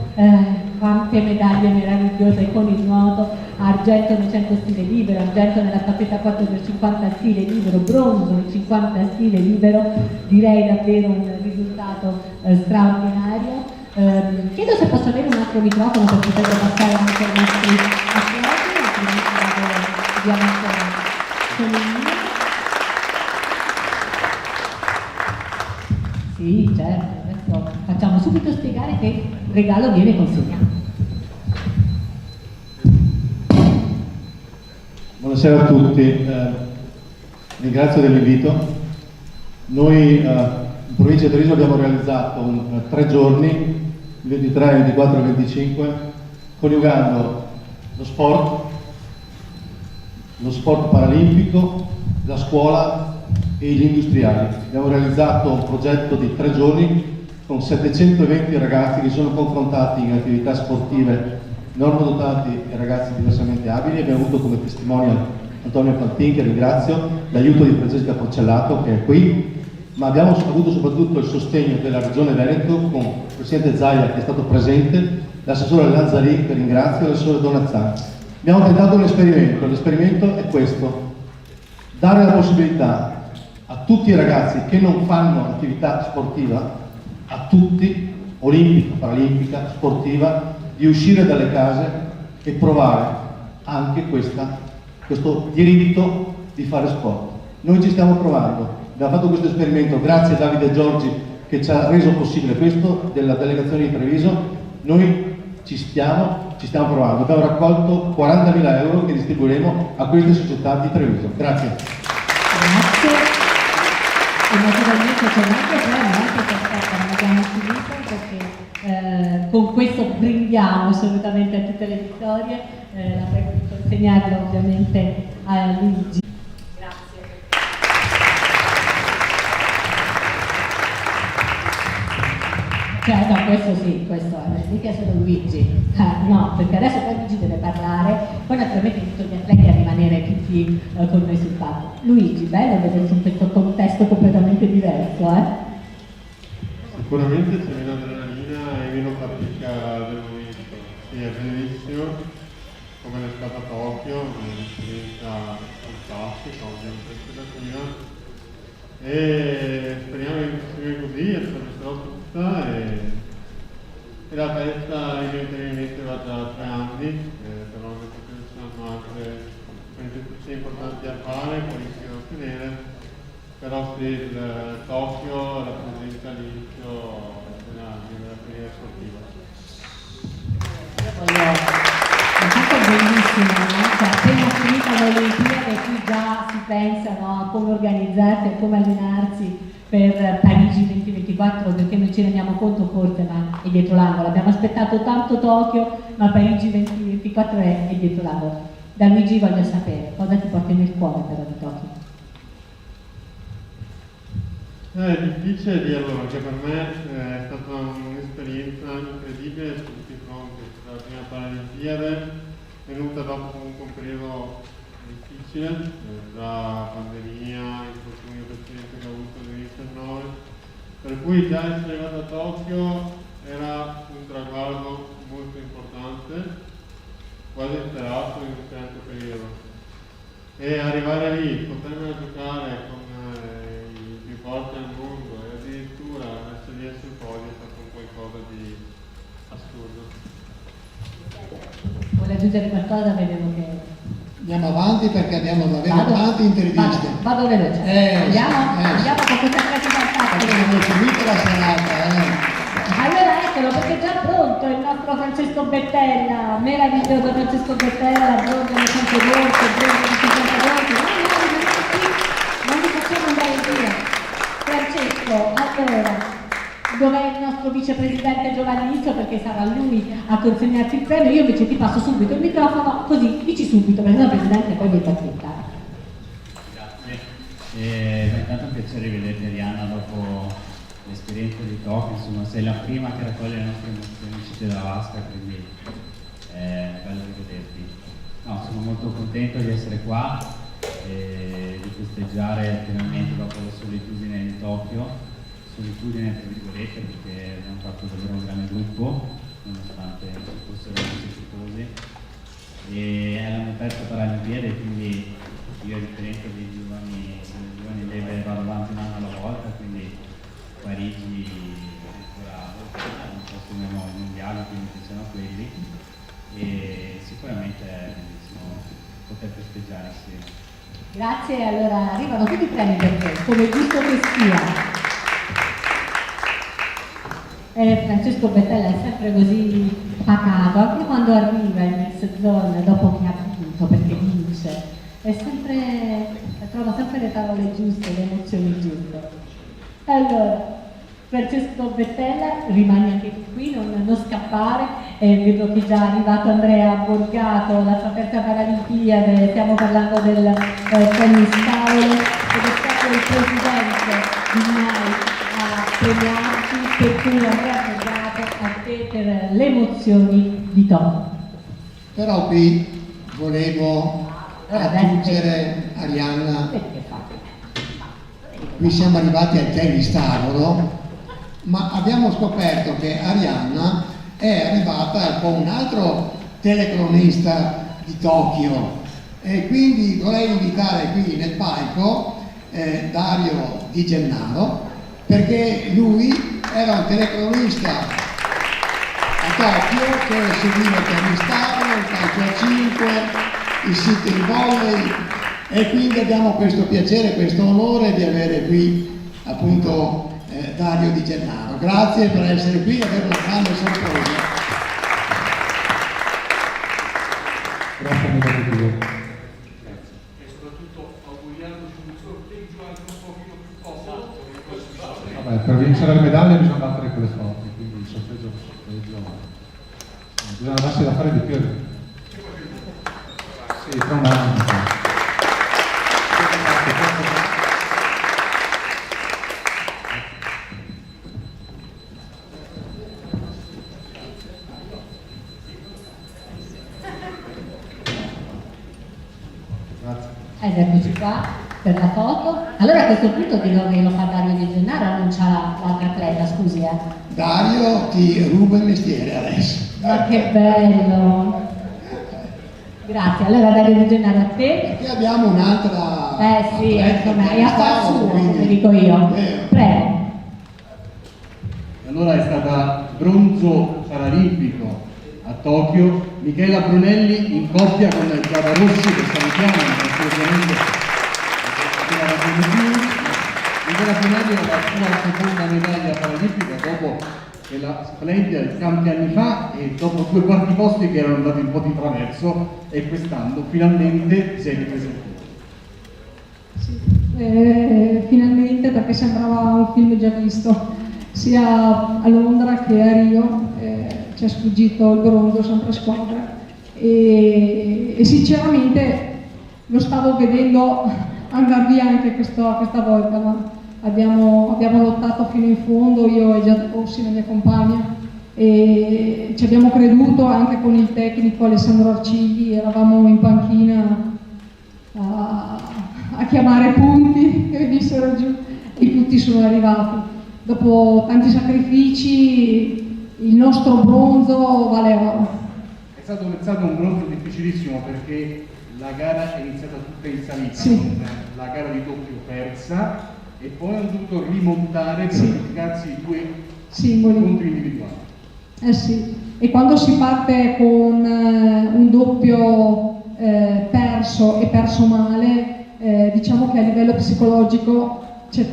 quante medaglie meravigliose con il nuoto: argento nel 100 stile libero, argento nella staffetta 4x50 stile libero, bronzo nel 50 stile libero, direi davvero un risultato straordinario. Chiedo se posso avere un altro microfono per poter passare anche ai nostri atleti, altrimenti vediamo ancora con il mio. Sì, certo, adesso facciamo subito spiegare che il regalo viene consegnato. Buonasera a tutti, ringrazio dell'invito. Noi in provincia di Treviso abbiamo realizzato 3 giorni, il 23, il 24 e il 25, coniugando lo sport paralimpico, la scuola e gli industriali. Abbiamo realizzato un progetto di 3 giorni con 720 ragazzi che sono confrontati in attività sportive normodotati e ragazzi diversamente abili. Abbiamo avuto come testimonial Antonio Fantin, che ringrazio, l'aiuto di Francesca Porcellato, che è qui, ma abbiamo avuto soprattutto il sostegno della Regione Veneto con il Presidente Zaia, che è stato presente, l'assessore Lazzari, che ringrazio, e l'assessore Donazzani. Abbiamo tentato un esperimento, l'esperimento è questo: dare la possibilità a tutti i ragazzi che non fanno attività sportiva, a tutti, olimpica, paralimpica, sportiva, di uscire dalle case e provare anche questo diritto di fare sport. Noi ci stiamo provando. Abbiamo fatto questo esperimento grazie a Davide Giorgi, che ci ha reso possibile questo, della delegazione di Treviso. Noi ci stiamo provando. Abbiamo raccolto 40.000 euro che distribuiremo a queste società di Treviso. Grazie. Grazie. E naturalmente c'è un altro premio anche per non abbiamo finito, perché con questo brindiamo assolutamente a tutte le vittorie. La prego di consegnarlo ovviamente a Luigi. Cioè, no, questo sì, questo è, mica solo Luigi. No, perché adesso poi Luigi deve parlare, poi naturalmente tutti gli atleti a rimanere tutti con noi sul palco. Luigi, bello vedersi in questo contesto completamente diverso, Sicuramente c'è meno adrenalina e meno fatica del momento. Sì, è bellissimo, come è stata Tokyo, un'esperienza fantastica, ovviamente da prima. e speriamo che sia così, attraverserò tutta e la festa evidentemente va già 3 anni, però nel frattempo ci saranno altre manifestazioni importanti da fare, politiche da ottenere, però sì, il Tokyo rappresenta l'inizio della carriera sportiva. Intanto è bellissimo, no? Cioè, appena finita le Olimpiadi qui già si pensa, no, a come organizzarsi e come allenarsi per Parigi 2024, perché noi ci rendiamo conto forse, ma è dietro l'angolo. Abbiamo aspettato tanto Tokyo, ma Parigi 2024 è dietro l'angolo. Da Luigi voglio sapere, cosa ti porti nel cuore però di Tokyo? È difficile dirlo perché per me è stata un'esperienza incredibile su tutti i fronti. La prima Paralimpiade è venuta dopo comunque un periodo difficile, tra pandemia, infortunio precedente che ho avuto nel 2019, per cui già essere arrivato a Tokyo era un traguardo molto importante, quasi sperato in un certo periodo. E arrivare lì, potermela giocare con i più forti al mondo e addirittura essere lì sul podio è stato un qualcosa di assurdo. Vuole aggiungere qualcosa? Vedevo che... Andiamo avanti perché abbiamo davvero tante interviste. Vado veloce. Andiamo con questa classe passata. Non è finita la serata, Allora eccolo, perché è già pronto il nostro Francesco Bettella, meraviglioso Francesco Bettella, bronzo nel 100 dorso, bronzo nel 50 dorsi. Non li facciamo andare via. Francesco, allora, dov'è il nostro vicepresidente Giovanni Nizzo, perché sarà lui a consegnarti il premio. Io invece ti passo subito il microfono, così dici subito, perché il presidente poi devi aspettare. Grazie, è intanto un piacere vederti Arianna dopo l'esperienza di Tokyo, insomma sei la prima che raccoglie le nostre emozioni, uscite da vasca, quindi è bello rivederti. No, sono molto contento di essere qua e di festeggiare finalmente dopo la solitudine di Tokyo. Solitudine tra virgolette perché abbiamo fatto davvero un grande gruppo nonostante ci fossero molti tifosi e è la mia terza Paralimpiade, quindi io a differenza dei giovani leve vado avanti un anno alla volta, quindi Parigi ancora non prossimiamo ai mondiali, quindi pensiamo a quelli e sicuramente è bellissimo poter festeggiare assieme. Grazie, allora arrivano tutti i premi per te, come giusto che sia. Francesco Bettella è sempre così pacato, anche quando arriva in mix zone dopo che ha vinto, perché vince, è sempre, trova sempre le parole giuste, le emozioni giuste. Allora, Francesco Bettella, rimani anche qui, non scappare, vedo che è già arrivato Andrea Borgato, la sua terza Paralimpiade, stiamo parlando del tennis tavolo, ed è stato il presidente Vignai a premiarci, per cui Andrea Borgato a te per le emozioni di Tokyo. Però qui volevo aggiungere, Arianna, qui siamo arrivati al tennis tavolo, ma abbiamo scoperto che Arianna è arrivata con un altro telecronista di Tokyo e quindi vorrei invitare qui nel palco Dario Di Gennaro, perché lui era un telecronista a Tokyo che seguiva il tennis tavolo, il calcio a 5, il sitting volley e quindi abbiamo questo piacere, questo onore di avere qui appunto Dario Di Gennaro. Grazie per essere qui e avere una grande sorpresa. Grazie mille a tutti voi. E soprattutto auguriamoci un sorteggio anche un pochino più comodo. Vabbè, per vincere le medaglie bisogna battere quelle forti, quindi il sorteggio bisogna darsi da fare di più. Sì, tra un anno. Ed eccoci qua per la foto. Allora a questo punto dirò che lo fa Dario Di Gennaro, annuncia l'altra atleta, scusi. Dario ti ruba il mestiere adesso. Ma che bello! Grazie, allora Dario Di Gennaro a te. Qui abbiamo un'altra sì, insomma, è affar suo, come quindi- dico io. Prego. Allora è stata bronzo paralimpico a Tokyo Michela Brunelli in coppia con Giada Rossi, che salutiamo assolutamente. Michela Brunelli è la sua seconda medaglia paralimpica dopo che la splendida tanti anni fa e dopo 2 quarti posti che erano andati un po' di traverso, e quest'anno finalmente si è ripresentato. Finalmente, perché sembrava un film già visto, sia a Londra che a Rio, ci è sfuggito il bronzo sempre a squadra e sinceramente lo stavo vedendo andare via anche questa volta, ma abbiamo lottato fino in fondo, io e Giada Rossi, la mia compagna, e ci abbiamo creduto anche con il tecnico Alessandro Arcigli, eravamo in panchina a chiamare punti che venissero giù, e i punti sono arrivati. Dopo tanti sacrifici il nostro bronzo vale oro. È stato un bronzo difficilissimo perché la gara è iniziata tutta in salita, Sì. con la gara di doppio persa, e poi hanno dovuto rimontare per verificarsi i 2 incontri individuali. Sì, e quando si parte con un doppio perso e perso male, diciamo che a livello psicologico c'è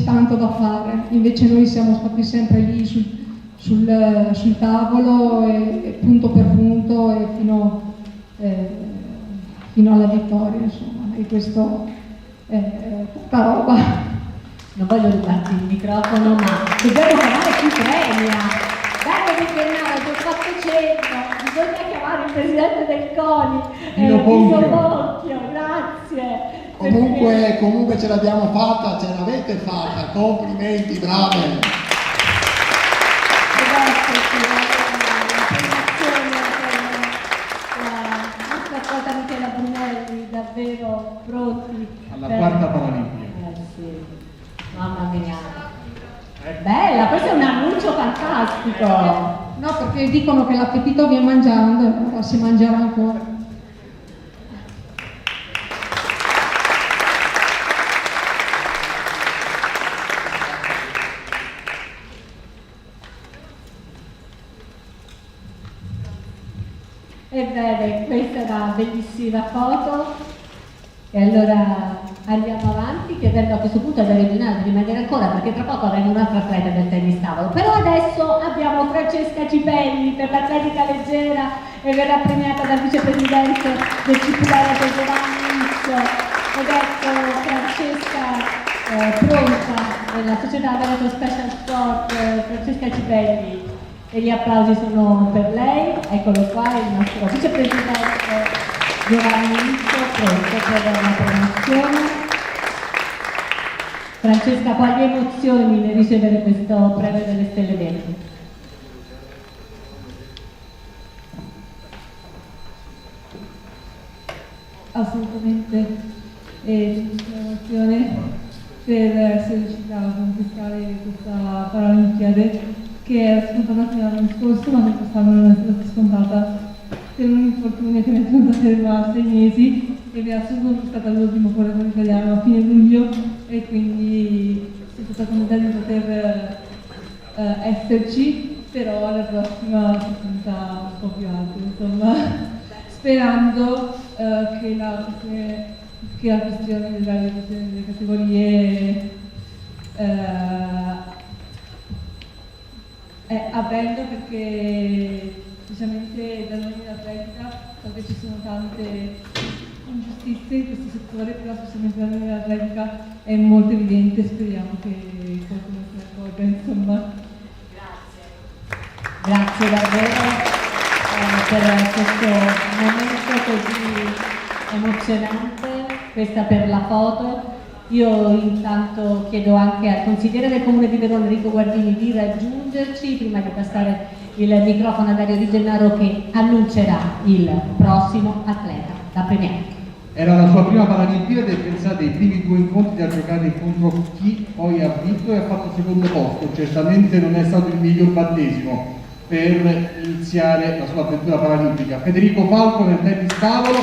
tanto da fare, invece noi siamo stati sempre lì sul tavolo, e punto per punto, e fino alla vittoria, insomma, e questo è tanta roba. Non voglio rubarti il microfono, ma dobbiamo chiamare chi premia. Dato di Gennaro, ti ho fatto cenno, bisogna chiamare il presidente del CONI, Pino Bocchio. Bocchio, grazie. Comunque ce l'abbiamo fatta, ce l'avete fatta, complimenti, brave. Michela Brunelli, davvero pronti Alla quarta Paralimpica. sì. Mamma mia, bella, questo è un annuncio fantastico. No, perché dicono che l'appetito viene mangiando, e allora si mangerà ancora. Ebbene, questa è una bellissima foto, e allora andiamo avanti, che vengo a questo punto ad originale di rimanere ancora, perché tra poco avremo un altro atleta del tennis tavolo. Però adesso abbiamo Francesca Cipelli per l'atletica leggera, e verrà premiata dal vicepresidente del CPR per Giovanni Izzo. Ed ecco Francesca pronta nella società Veneto Special Sport, Francesca Cipelli. E gli applausi sono per lei. Eccolo qua, il nostro vicepresidente Giovanni Izzo, pronto per la promozione. Francesca, quali emozioni nel ricevere questo premio delle Stelle Verdi? Assolutamente un'emozione per essere riuscita a conquistare questa Paralimpiade, che era scontata fino all'anno scorso, ma che quest'anno non è stata scontata per un infortunio che mi è venuto a fermare 6 mesi, e mi ha stata l'ultimo corredore italiano a fine luglio, e quindi sono stata contenta di poter esserci, però la prossima si punta un po' più alto, insomma, sperando che la questione delle categorie avvenga, perché specialmente da noi in atletica so che ci sono tante ingiustizie in questo settore, però specialmente da noi in atletica è molto evidente, speriamo che qualcuno se ne accorga, insomma. Grazie davvero per questo momento così emozionante, questa per la foto. Io intanto chiedo anche al consigliere del Comune di Verona, Enrico Guardini, di raggiungerci prima di passare il microfono a Dario Di Gennaro, che annuncerà il prossimo atleta da premiare. Era la sua prima Paralimpiade, e pensate, i primi 2 incontri li ha giocati contro chi poi ha vinto e ha fatto secondo posto. Certamente non è stato il miglior battesimo per iniziare la sua avventura paralimpica. Federico Falco nel tennis tavolo.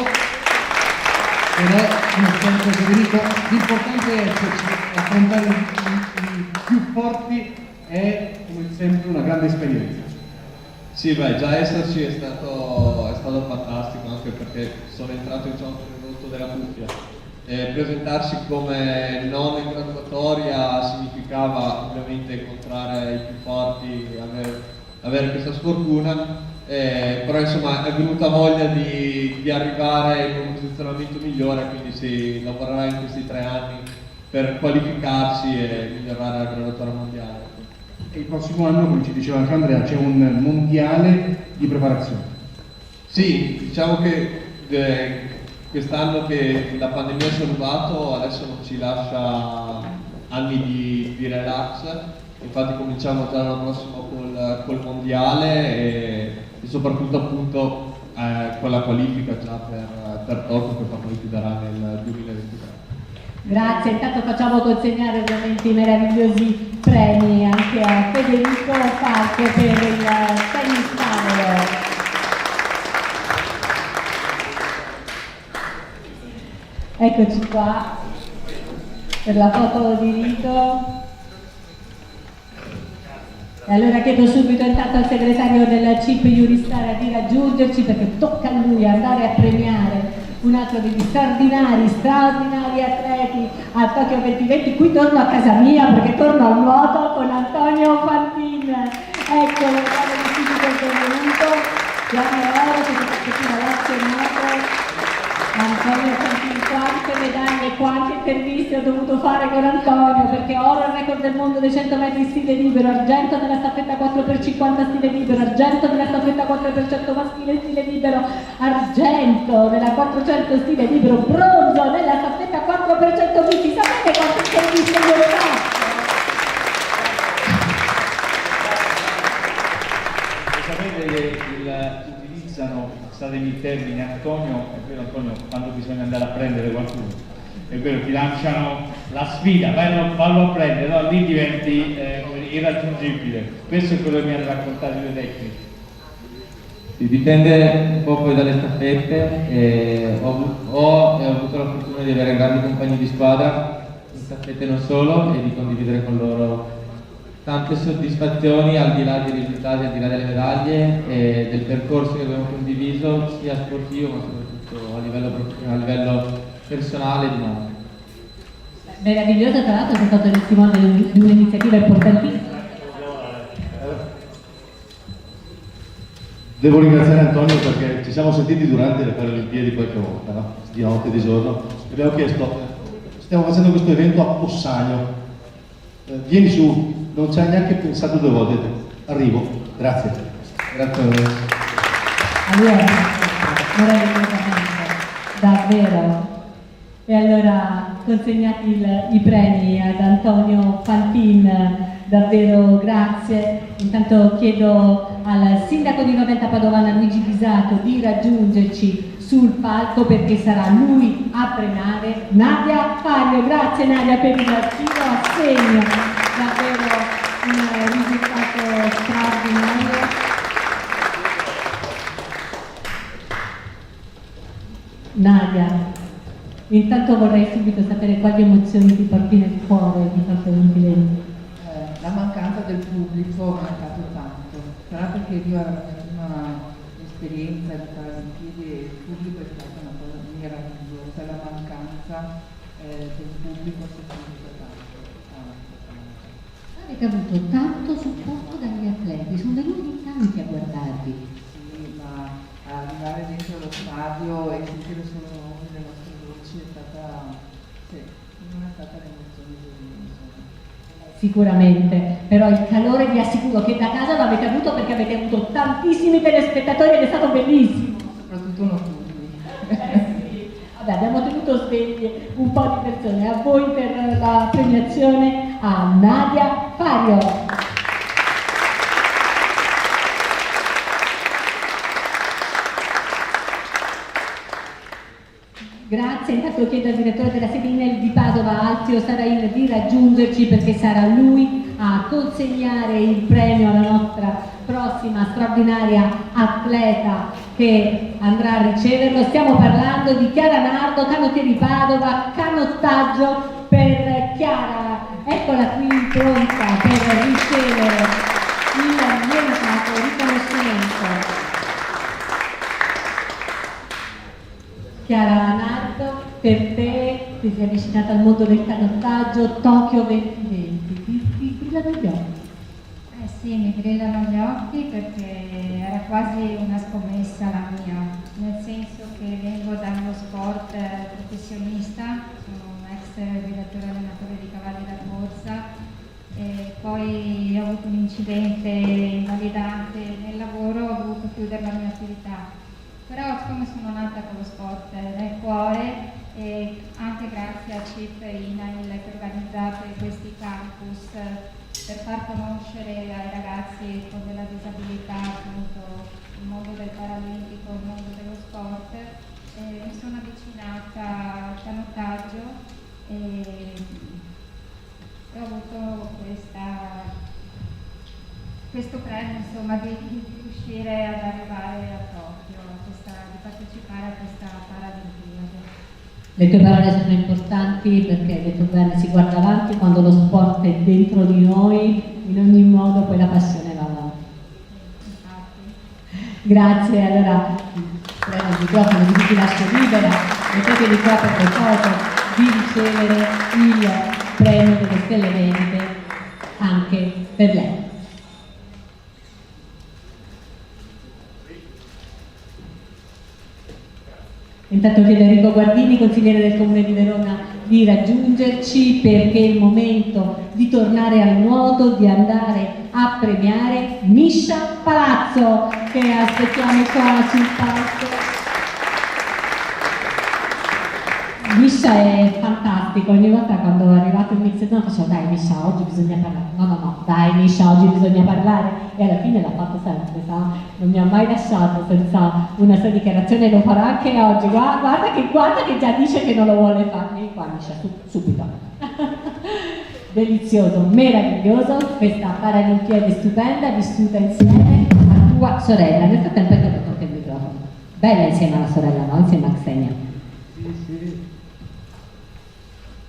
Però, come sempre Federico, l'importante è esserci, affrontare i più forti è, come sempre, una grande esperienza. Sì, beh, già esserci è stato fantastico, anche perché sono entrato in centro ridotto della cuffia. Presentarsi come nono in graduatoria significava ovviamente incontrare i più forti, avere questa sfortuna, però insomma è venuta voglia di arrivare in un posizionamento migliore, quindi si lavorerà in questi 3 anni per qualificarsi e migliorare la graduatoria mondiale. E il prossimo anno, come ci diceva anche Andrea, c'è un mondiale di preparazione. Sì, diciamo che quest'anno che la pandemia si è rubato adesso non ci lascia anni di relax, infatti cominciamo già l'anno prossimo col mondiale e soprattutto appunto con la qualifica già per Tokyo, che poi chiuderà nel 2023. Grazie, intanto facciamo consegnare ovviamente i meravigliosi premi anche a Federico Falco per il tennis tavolo. Eccoci qua per la foto di rito. E allora chiedo subito intanto al segretario del CIP Iuristara di raggiungerci, perché tocca a lui andare a premiare un altro degli straordinari atleti a Tokyo 2020. Qui torno a casa mia perché torno al nuoto con Antonio Fantin. Eccolo, guarda di fisico il benvenuto. Gianni Oro, che si Lazio Nuoto. Antonio Fantin, quante medaglie, quante interviste ho dovuto fare con Antonio, perché oro il record del mondo dei 100 metri stile libero, argento nella staffetta 4x50 stile libero, argento nella staffetta 4x100 maschile stile libero, argento nella 400 stile libero, bronzo nella staffetta 4x100 miti. Sapete quante interviste io ho fatto? Sapete che utilizzano, passatemi il termine, Antonio, è vero Antonio, quando bisogna andare a prendere qualcuno, è vero, ti lanciano la sfida, vallo a prendere, no? Lì diventi irraggiungibile. Questo è quello che mi hanno raccontato le tecniche. Sì, dipende un po' poi dalle staffette, ho avuto la fortuna di avere grandi compagni di squadra, in staffette non solo, e di condividere con loro tante soddisfazioni al di là dei risultati, al di là delle medaglie e del percorso che abbiamo condiviso, sia sportivo ma soprattutto a livello personale di noi. Meraviglioso, tra l'altro sei stato testimone di un'iniziativa importantissima. Devo ringraziare Antonio perché ci siamo sentiti durante le Paralimpiadi qualche volta, no? Di notte e di giorno, e abbiamo chiesto, stiamo facendo questo evento a Possagno, vieni su. Non ci ha neanche pensato 2 volte. Arrivo. Grazie. Grazie a voi. Allora, meravigliosamente, davvero. E allora, consegnati i premi ad Antonio Fantin, davvero grazie. Intanto chiedo al sindaco di Noventa Padovana, Luigi Pisato, di raggiungerci sul palco perché sarà lui a premiare Nadia Fario. Grazie Nadia per il filo assegno. Davvero un risultato straordinario. Nadia, intanto vorrei subito sapere quali emozioni ti porti nel cuore di Tokyo 2020. La mancanza del pubblico mi ha mancato tanto, sarà perché io era la mia prima esperienza di Paralimpiadi e il pubblico è stata una cosa meravigliosa, la mancanza del pubblico si è sentita tanto. Avete avuto tanto supporto dagli atleti, sono venuti in tanti a guardarvi. Sì, ma arrivare dentro lo stadio e sentire solo le nostre voci è stata, sì, non è stata l'emozione di Sicuramente, però il calore vi assicuro che da casa l'avete avuto perché avete avuto tantissimi telespettatori ed è stato bellissimo. Soprattutto notturni. Sì. Vabbè, abbiamo tenuto svegli un po' di persone. A voi per la premiazione, a Nadia Fario. Grazie, intanto chiedo al direttore della sede INEL di Padova, Alfio Sarain, di raggiungerci perché sarà lui a consegnare il premio alla nostra prossima straordinaria atleta che andrà a riceverlo. Stiamo parlando di Chiara Nardo, canottieri Padova, canottaggio per Chiara. Eccola qui pronta per ricevere il meritato riconoscimento. Chiara Nardo, per te ti sei avvicinata al mondo del canottaggio, Tokyo 2020, ti brillano gli occhi? Sì, mi brillano gli occhi perché era quasi una scommessa la mia, nel senso che vengo dallo sport professionista, sono un ex direttore allenatore di cavalli da corsa e poi ho avuto un incidente invalidante nel lavoro, ho dovuto chiudere la mia attività. Però siccome sono nata con lo sport nel cuore e anche grazie a CIP e INAIL che organizzate questi campus per far conoscere ai ragazzi con della disabilità appunto il mondo del paralimpico, il mondo dello sport, mi sono avvicinata al canottaggio e ho avuto questo premio insomma di riuscire ad arrivare a Tokyo, di partecipare a questa Paralimpiade. Le tue parole sono importanti perché hai detto bene, si guarda avanti quando lo sport è dentro di noi, in ogni modo poi la passione va avanti. Grazie, allora prendo il microfono, ti lascio libera, mettete di qua per le foto di ricevere il premio delle Stelle Venete anche per lei. Intanto chiedo a Enrico Guardini, consigliere del Comune di Verona, di raggiungerci perché è il momento di tornare al nuoto, di andare a premiare Misha Palazzo, che aspettiamo qua sul palco. Misha è fantastico, ogni volta quando è arrivato il mix no, facevo dai Misha, oggi bisogna parlare, no, dai Misha, oggi bisogna parlare, e alla fine l'ha fatto sempre, sa? Non mi ha mai lasciato senza una sua dichiarazione, lo farà anche oggi, guarda che già dice che non lo vuole fare, vieni qua Misha, subito. Delizioso, meraviglioso, questa Paralimpiade stupenda, vissuta insieme a tua sorella, nel frattempo hai dato anche il microfono, bella insieme alla sorella, no? Insieme a Xenia. Sì.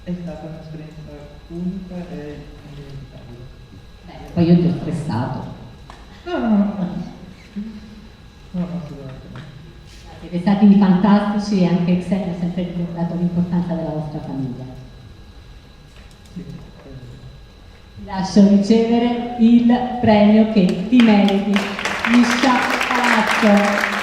È stata un'esperienza unica e indimenticabile. Poi io ti ho stressato. No, assolutamente no. Siete stati fantastici e anche Xenia ha sempre ricordato l'importanza della vostra famiglia. Ti lascio ricevere il premio che ti meriti, Misha Palazzo.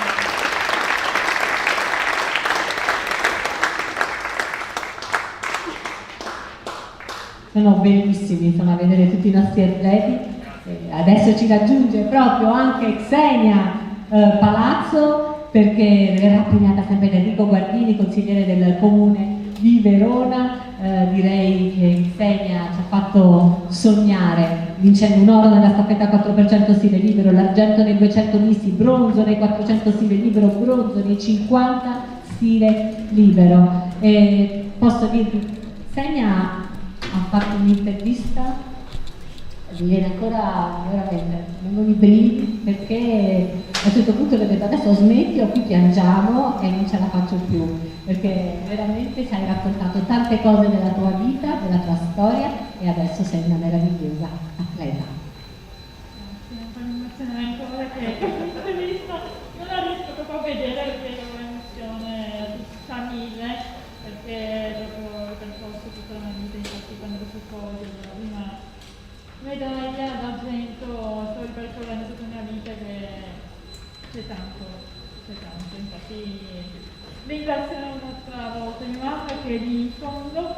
Sono bellissimi, insomma, vedere tutti i nostri atleti. Adesso ci raggiunge proprio anche Xenia Palazzo, perché verrà premiata sempre da Enrico Guardini, consigliere del Comune di Verona. Direi che Xenia ci ha fatto sognare, vincendo un oro nella staffetta 4% stile libero, l'argento nei 200 misti, bronzo nei 400 stile libero, bronzo nei 50 stile libero. E posso dirvi, Xenia ha fatto un'intervista, mi viene ancora veramente, vengono i brividi, perché a un certo punto le ho detto adesso smetti o qui piangiamo e non ce la faccio più, perché veramente ci hai raccontato tante cose della tua vita, della tua storia e adesso sei una meravigliosa atleta. Sì, un po' di emozionamento perché l'intervista non la riesco proprio a vedere perché è un'emozione a 1000, perché proprio ho percorso tutta la mia vita, infatti quando ero sul podio, la prima medaglia d'argento, sto ripercorrendo tutta la mia vita che c'è tanto, infatti ringrazio un'altra volta mia mamma che è lì in fondo,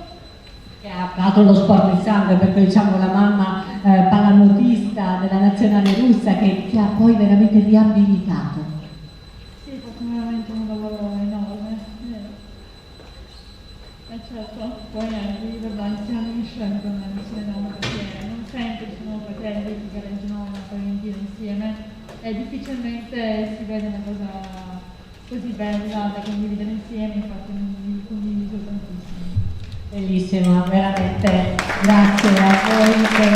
che ha dato lo sport nel sangue, perché diciamo la mamma pallanuotista della nazionale russa che ti ha poi veramente riabilitato. Sì, è fatto veramente un lavoro enorme. Certo, poi ricordare insieme a Michelle per me è enorme perché non sempre ci sono fratelli che gareggiano una Paralimpiade insieme e difficilmente si vede una cosa così bella da condividere insieme, infatti mi condivido tantissimo. Bellissimo, veramente grazie a voi per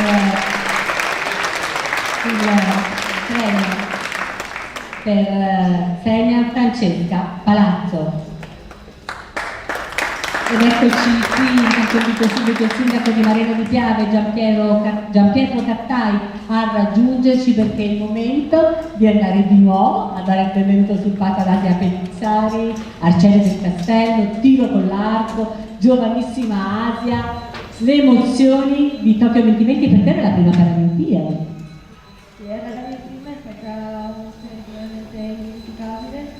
il premio. per Senia Francesca Palazzo. Ed eccoci qui, invito subito il sindaco di Marina di Piave, Gianpietro Cattai, a raggiungerci perché è il momento di andare di nuovo a dare il benvenuto sul palco ad Asia Pellizzari, Arciere del Castello, tiro con l'arco, giovanissima Asia, le emozioni di Tokyo 2020 per te era la prima Paralimpiade. Sì, era la mia prima, è stata veramente indimenticabile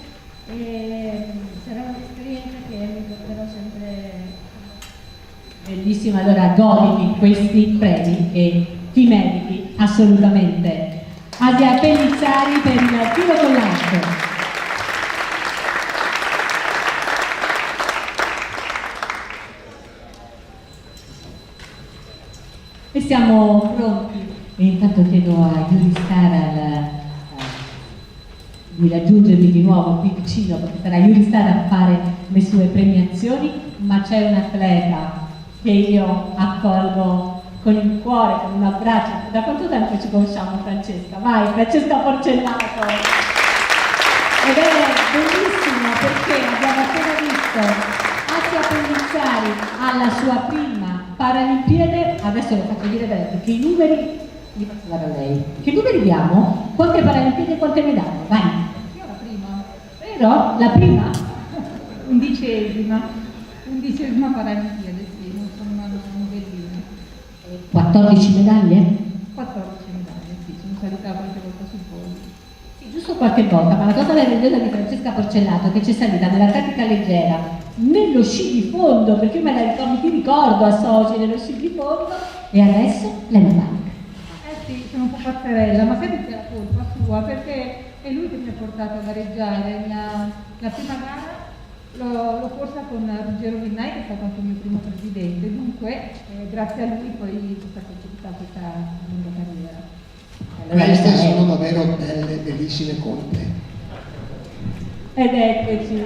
e sarà un'esperienza che mi porterò sempre. Bellissima, allora goditi questi premi e ti meriti assolutamente. Asia Pellizzari per il tiro con l'arco. E siamo pronti. E intanto chiedo a Yuri Star di raggiungermi di nuovo qui vicino, perché sarà Yuri Star a fare le sue premiazioni, ma c'è un atleta che io accolgo con il cuore, con un abbraccio. Da quanto tempo ci conosciamo, Francesca? Vai, Francesca Porcellato! Ed è bellissimo perché abbiamo appena visto Asia Pellizzari alla sua prima Paralimpiade. Adesso lo faccio dire bene perché i numeri li faccio dare a lei. Che numeri abbiamo? Quante Paralimpiadi e quante medaglie? Vai! Io la prima. Vero? La prima? Undicesima Paralimpiade, sì, non sono una novellina. 14 medaglie? 14 medaglie, sì, sono salita qualche volta sul podio. Sì, giusto qualche volta, ma la cosa meravigliosa di Francesca Porcellato è che c'è salita nell'atletica leggera, nello sci di fondo, perché io me la ricordo, ti ricordo a Sochi nello sci di fondo, e adesso la meccanica. Sì, sono un po' pazzerella, ma sempre c'è la colpa sua, perché è lui che mi ha portato a gareggiare. La prima gara l'ho corsa con Ruggero Vinnai, che è stato anche il mio primo presidente, dunque grazie a lui poi è stata concepita questa lunga carriera. Queste sono davvero belle, bellissime colpe. Ed eccoci.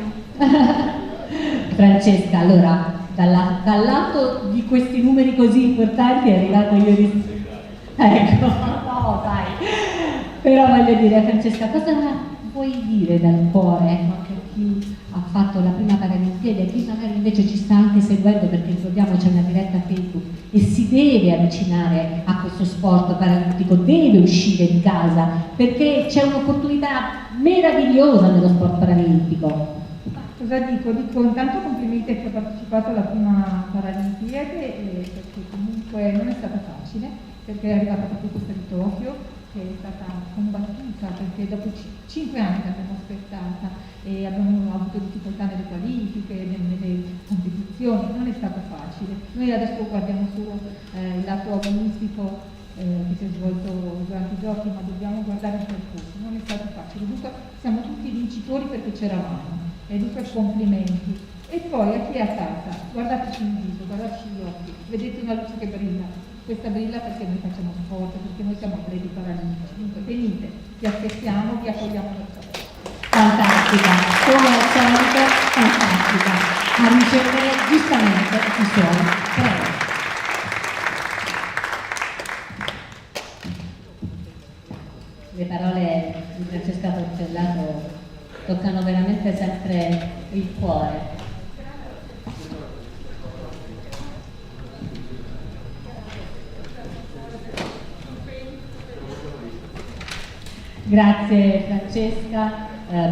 Francesca, allora, dal lato di questi numeri così importanti è arrivato Iuri. Ecco, no, dai. Però voglio dire, Francesca, cosa vuoi dire dal cuore, ecco, anche a chi ha fatto la prima Paralimpiade, a chi magari invece ci sta anche seguendo, perché ricordiamo c'è una diretta Facebook e si deve avvicinare a questo sport paralimpico, deve uscire di casa, perché c'è un'opportunità meravigliosa nello sport paralimpico. Cosa dico? Dico intanto complimenti a chi ha partecipato alla prima Paralimpiade, perché comunque non è stata facile, perché è arrivata proprio questa di Tokyo, che è stata combattuta, perché dopo 5 anni l'abbiamo aspettata e abbiamo avuto difficoltà nelle qualifiche, nelle competizioni, non è stato facile. Noi adesso guardiamo solo il lato agonistico che si è svolto durante i giochi, ma dobbiamo guardare il percorso, non è stato facile. Dunque siamo tutti vincitori perché c'eravamo. E dunque complimenti. E poi a chi è a casa, guardateci in viso, guardateci gli occhi, vedete una luce che brilla. Questa brilla perché noi facciamo sport, perché noi siamo atleti paralimpici. Dunque venite, vi aspettiamo, vi accogliamo nel sapere. Fantastica, come al solito, fantastica. A ricevere giustamente i suoi premi. Le parole di Francesca Porcellato toccano veramente sempre il cuore. Grazie Francesca,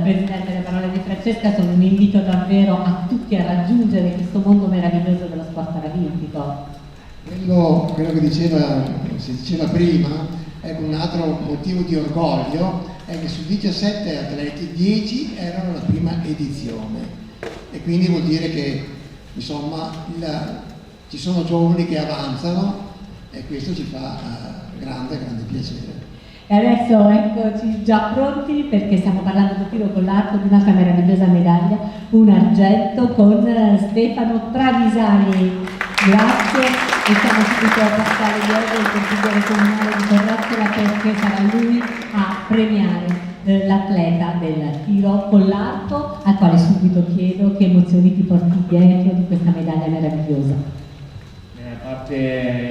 Presidente, le parole di Francesca sono un invito davvero a tutti a raggiungere questo mondo meraviglioso dello sport paralimpico. Quello che si diceva prima, ecco, un altro motivo di orgoglio è che su 17 atleti 10 erano la prima edizione e quindi vuol dire che insomma ci sono giovani che avanzano e questo ci fa grande piacere. E adesso eccoci già pronti perché stiamo parlando del tiro con l'arco di un'altra meravigliosa medaglia, un argento con Stefano Travisani. Grazie e stiamo subito a passare Diego, il consigliere comunale di Torrezzola, perché sarà lui a premiare l'atleta del tiro con l'arco, al quale subito chiedo che emozioni ti porti dietro di questa medaglia meravigliosa. parte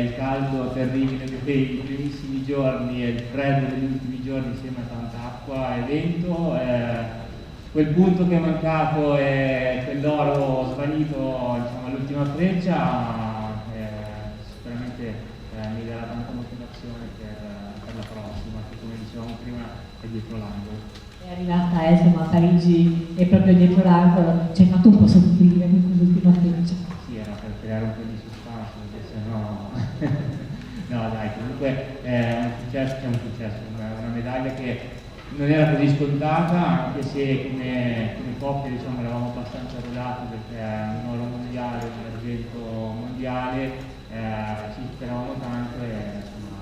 il caldo terribile dei primissimi giorni e il freddo degli ultimi giorni insieme a tanta acqua e vento, quel punto che è mancato e quell'oro svanito, diciamo, all'ultima freccia, sicuramente mi darà tanta motivazione per la prossima, che come dicevamo prima è dietro l'angolo. È arrivata insomma, a Parigi e proprio dietro l'angolo ci hai fatto un po' soffrire in quell'ultima freccia. Sì, era per creare un po' di suspense, perché sennò... no dai, comunque è un successo, una medaglia che non era così scontata, anche se come coppia diciamo, eravamo abbastanza rodati, perché un oro mondiale, un argento mondiale, ci speravamo tanto e insomma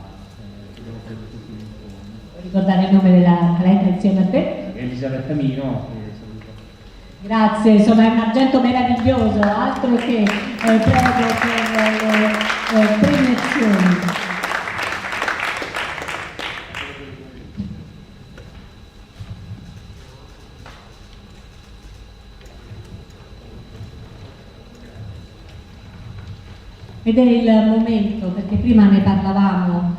abbiamo preso tutti in fondo. Vuoi ricordare il nome della talenta insieme a te? Elisabetta Mino, che saluto. Grazie, insomma è un argento meraviglioso, altro che prego per le premiazioni. Ed è il momento, perché prima ne parlavamo,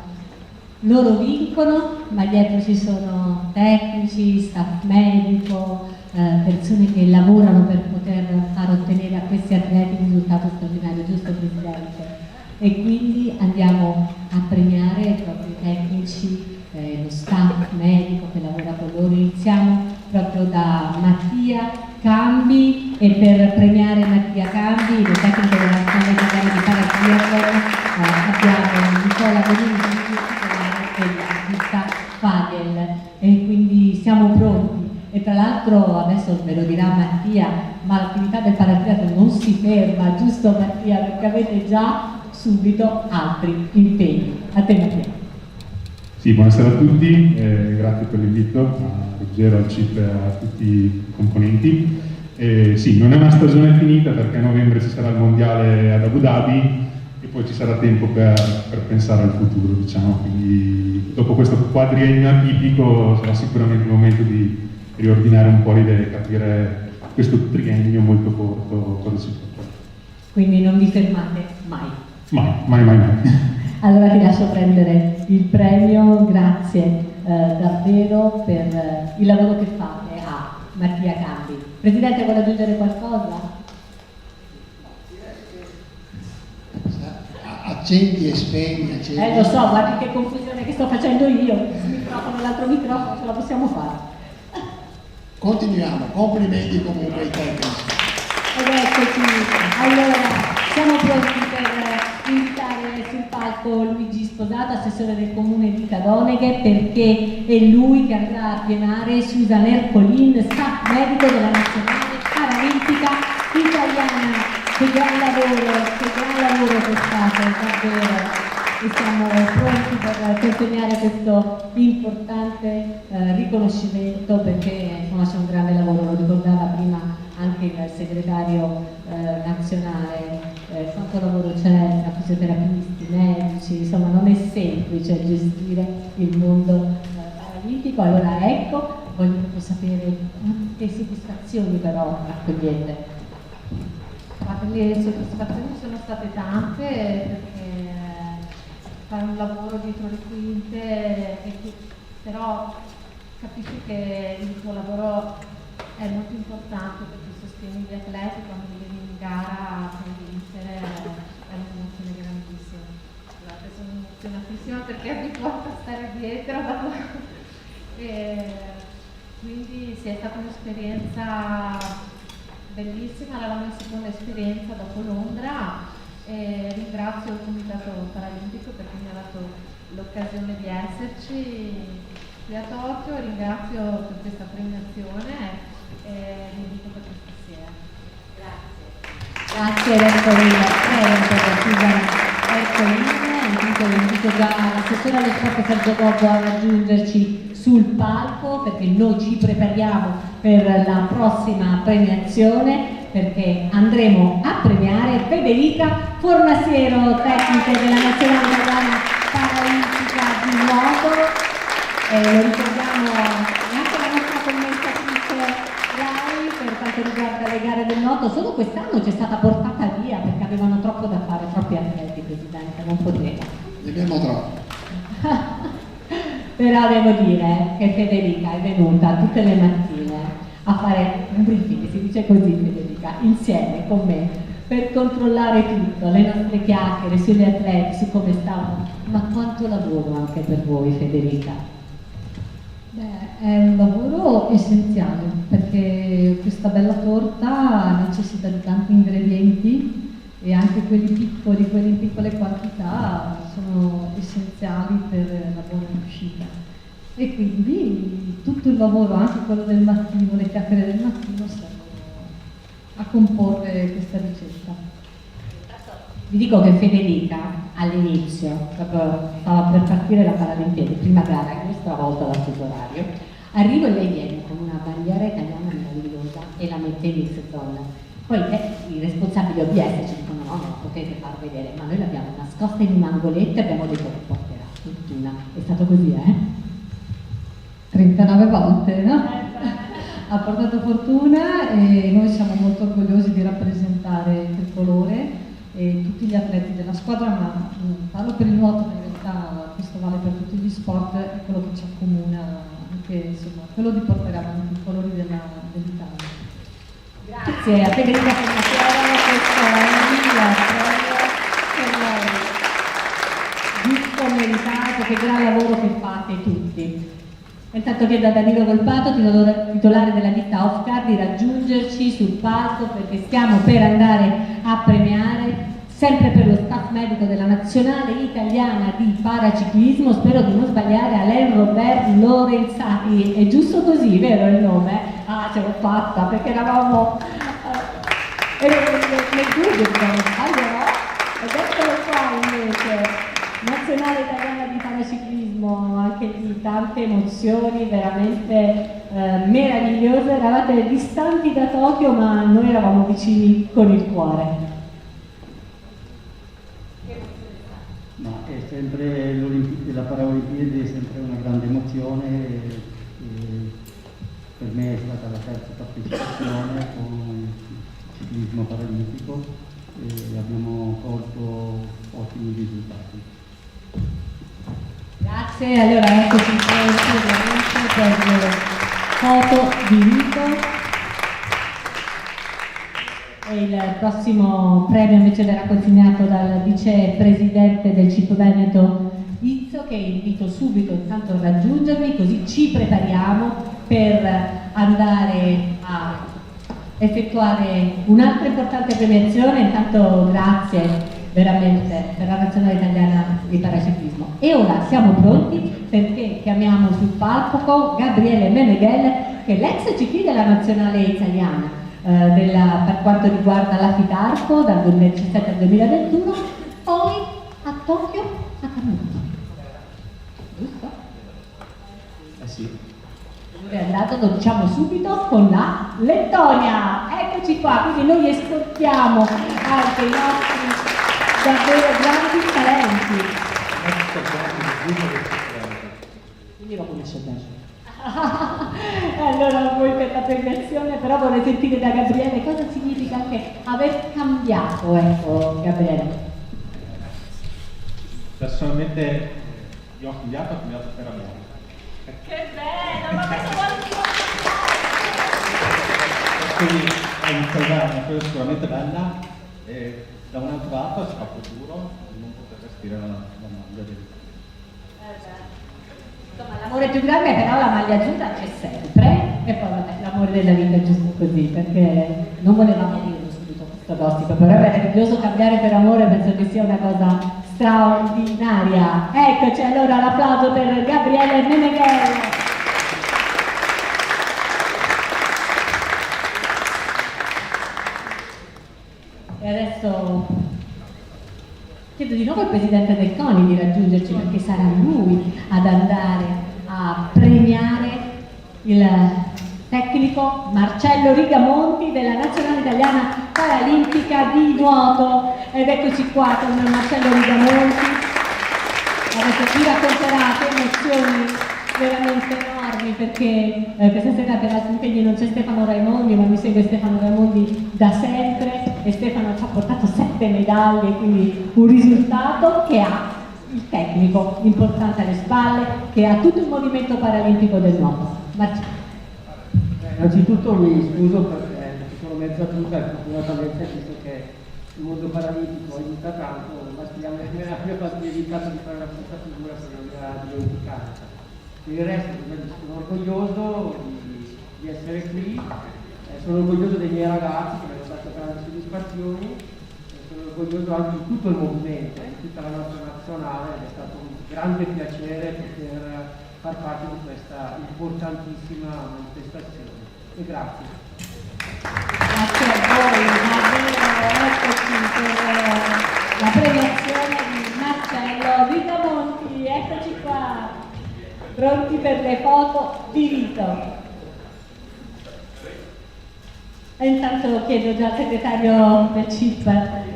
loro vincono, ma dietro ci sono tecnici, staff medico, persone che lavorano per poter far ottenere a questi atleti un risultato straordinario, giusto Presidente? E quindi andiamo a premiare proprio i tecnici, lo staff medico che lavora con loro. Iniziamo proprio da Mattia Cambi e per premiare Mattia Cambi, il tecnico della Nazionale Italiana di Paratriathlon, abbiamo Nicola Bonini e l'artista Fagel, e quindi siamo pronti. E tra l'altro adesso ve lo dirà Mattia, ma l'attività del paratriathlon non si ferma, giusto Mattia? Perché avete già subito altri impegni. A te Mattia. Sì, buonasera a tutti, grazie per l'invito a Ruggero, al CIP e a tutti i componenti. Sì, non è una stagione finita perché a novembre ci sarà il mondiale ad Abu Dhabi e poi ci sarà tempo per pensare al futuro, diciamo. Quindi dopo questo quadriennio atipico sarà sicuramente il momento di riordinare un po' le idee, capire questo triennio molto corto cosa si può fare. Quindi non vi fermate mai. Mai. Allora ti lascio prendere il premio, grazie davvero per il lavoro che fate a Mattia Cambi. Presidente, vuole aggiungere qualcosa? Accendi e spegni, accendi. Lo so, guardi che confusione che sto facendo io, il microfono e l'altro microfono, ce la possiamo fare. Continuiamo, complimenti comunque ai tecnici. Ed eccoci, allora siamo pronti per invitare sul palco Luigi Sposato, assessore del comune di Cadoneghe, perché è lui che andrà a pienare Susan Ercolin, staff medico della nazionale paralimpica italiana. Che gran lavoro che fate, davvero. E siamo pronti per consegnare questo importante riconoscimento, perché insomma c'è un grande lavoro, lo ricordava prima anche il segretario nazionale, quanto lavoro c'è tra fisioterapisti, medici, insomma non è semplice gestire il mondo paralimpico. Allora ecco, voglio proprio sapere quante soddisfazioni però raccogliete. Le soddisfazioni sono state tante, perché fare un lavoro dietro le quinte, però capisci che il tuo lavoro è molto importante, perché sostieni gli atleti quando li vedi in gara per vincere, è un'emozione grandissima. Guarda, sono emozionatissima perché è abituata a stare dietro, e quindi sì, è stata un'esperienza bellissima, era la mia seconda esperienza dopo Londra. E ringrazio il Comitato Paralimpico perché mi ha dato l'occasione di esserci qui a Tokyo, ringrazio per questa premiazione e vi invito per questa sera. Grazie Ercolin, invito già l'assessore allo sport Sergio Gobbo a raggiungerci sul palco, perché noi ci prepariamo per la prossima premiazione, perché andremo a premiare Federica Fornasiero, tecnica della Nazionale Italiana Paralimpica di nuoto. Lo ricordiamo anche la nostra commentatrice Rai per quanto riguarda le gare del nuoto. Solo quest'anno c'è stata portata via perché ha avevano troppo da fare, troppi atleti, Presidente, non poteva. Ne abbiamo troppo. Però devo dire che Federica è venuta tutte le mattine a fare un briefing, si dice così Federica, insieme con me, per controllare tutto, le nostre chiacchiere sugli atleti, su come stavano. Ma quanto lavoro anche per voi, Federica? Beh, è un lavoro essenziale perché questa bella torta necessita di tanti ingredienti e anche quelli in piccole quantità sono essenziali per la buona uscita. E quindi tutto il lavoro, anche quello del mattino, le chiacchiere del mattino, servono a comporre questa ricetta. Vi dico che Federica all'inizio, proprio stava per partire la Paralimpiadi, prima gara, io stravolta dal fuso orario, arrivo e lei viene con una bandiera italiana meravigliosa e la mette in mix zone. Poi i responsabili OBS ci dicono no, non la potete far vedere, ma noi l'abbiamo nascosta in un angoletto e abbiamo detto che porterà fortuna. È stato così, 39 volte, no? Ha portato fortuna e noi siamo molto orgogliosi di rappresentare il tricolore e tutti gli atleti della squadra, ma parlo per il nuoto, ma in realtà questo vale per tutti gli sport, è quello che ci accomuna, anche insomma, quello di portare avanti i colori dell'Italia. Grazie a Federica Fornaciera, questo è il giusto meritato, che gran lavoro che fate tutti. Intanto chiedo a Danilo Volpato, titolare della ditta Offcar, di raggiungerci sul palco perché stiamo per andare a premiare, sempre per lo staff medico della Nazionale Italiana di Paraciclismo, spero di non sbagliare, Alain Robert Lorenzati. È giusto così, vero il nome? Ah, ce l'ho fatta, perché eravamo nel dubbio, allora, ed eccolo qua invece. Nazionale Italiana di Paraciclismo, anche di tante emozioni veramente meravigliose. Eravate distanti da Tokyo, ma noi eravamo vicini con il cuore. Ma è sempre la Paralimpiadi è sempre una grande emozione e per me è stata la terza partecipazione con il ciclismo paralimpico e abbiamo colto ottimi risultati. Grazie, allora eccoci ovviamente per le foto di Vito. E il prossimo premio invece verrà consegnato dal vicepresidente del CIP Veneto Izzo, che invito subito intanto a raggiungermi, così ci prepariamo per andare a effettuare un'altra importante premiazione. Intanto grazie veramente per la Nazionale Italiana di Paraciclismo. E ora siamo pronti perché chiamiamo sul palco Gabriele Meneghel, che è l'ex CT della Nazionale Italiana per quanto riguarda la Fitarco dal 2017 al 2021, poi a Tokyo ha cambiato. Giusto? Sì. È andato, lo diciamo subito, con la Lettonia. Eccoci qua, quindi noi esportiamo anche i nostri davvero grandi talenti. Quindi lo conosce bene. Allora voi per la premiazione, però vorrei sentire da Gabriele cosa significa anche aver cambiato, ecco Gabriele. Personalmente io ho cambiato per amore. Che bello, ma questo vuol dire... Quindi è una cosa sicuramente bella e da un altro lato si fa futuro, non poter respirare la maglia del... Insomma, l'amore più grande però la maglia azzurra c'è sempre, e poi vabbè, l'amore della vita è giusto così, perché non volevamo dirlo subito questo gossip, però è meraviglioso cambiare per amore, penso che sia una cosa straordinaria. Eccoci allora, l'applauso per Gabriele Meneghel. E adesso chiedo di nuovo al Presidente del CONI di raggiungerci, perché sarà lui ad andare a premiare il tecnico Marcello Rigamonti della Nazionale Italiana Paralimpica di Nuoto. Ed eccoci qua con Marcello Rigamonti. Adesso vi racconterà emozioni veramente enormi, perché questa sera per altri impegni non c'è Stefano Raimondi, ma mi segue Stefano Raimondi da sempre, e Stefano ci ha portato sempre molte medaglie, quindi un risultato che ha il tecnico importante alle spalle, che ha tutto il movimento paralimpico del nuoto. Innanzitutto mi scuso perché sono mezza tuta e fortunatamente visto che il mondo paralimpico aiuta tanto, ma mi ha evitato di fare la stessa figura se non era dimenticata. Per il resto sono orgoglioso di essere qui, sono orgoglioso dei miei ragazzi che mi hanno dato grandi soddisfazioni, sono orgoglioso anche di tutto il movimento, di tutta la nostra nazionale, ed è stato un grande piacere poter far parte di questa importantissima manifestazione. E grazie. Grazie a voi, davvero, eccoci per la premiazione di Marcello Vitamonti, eccoci qua, pronti per le foto di Vito. E intanto chiedo già al segretario del CIP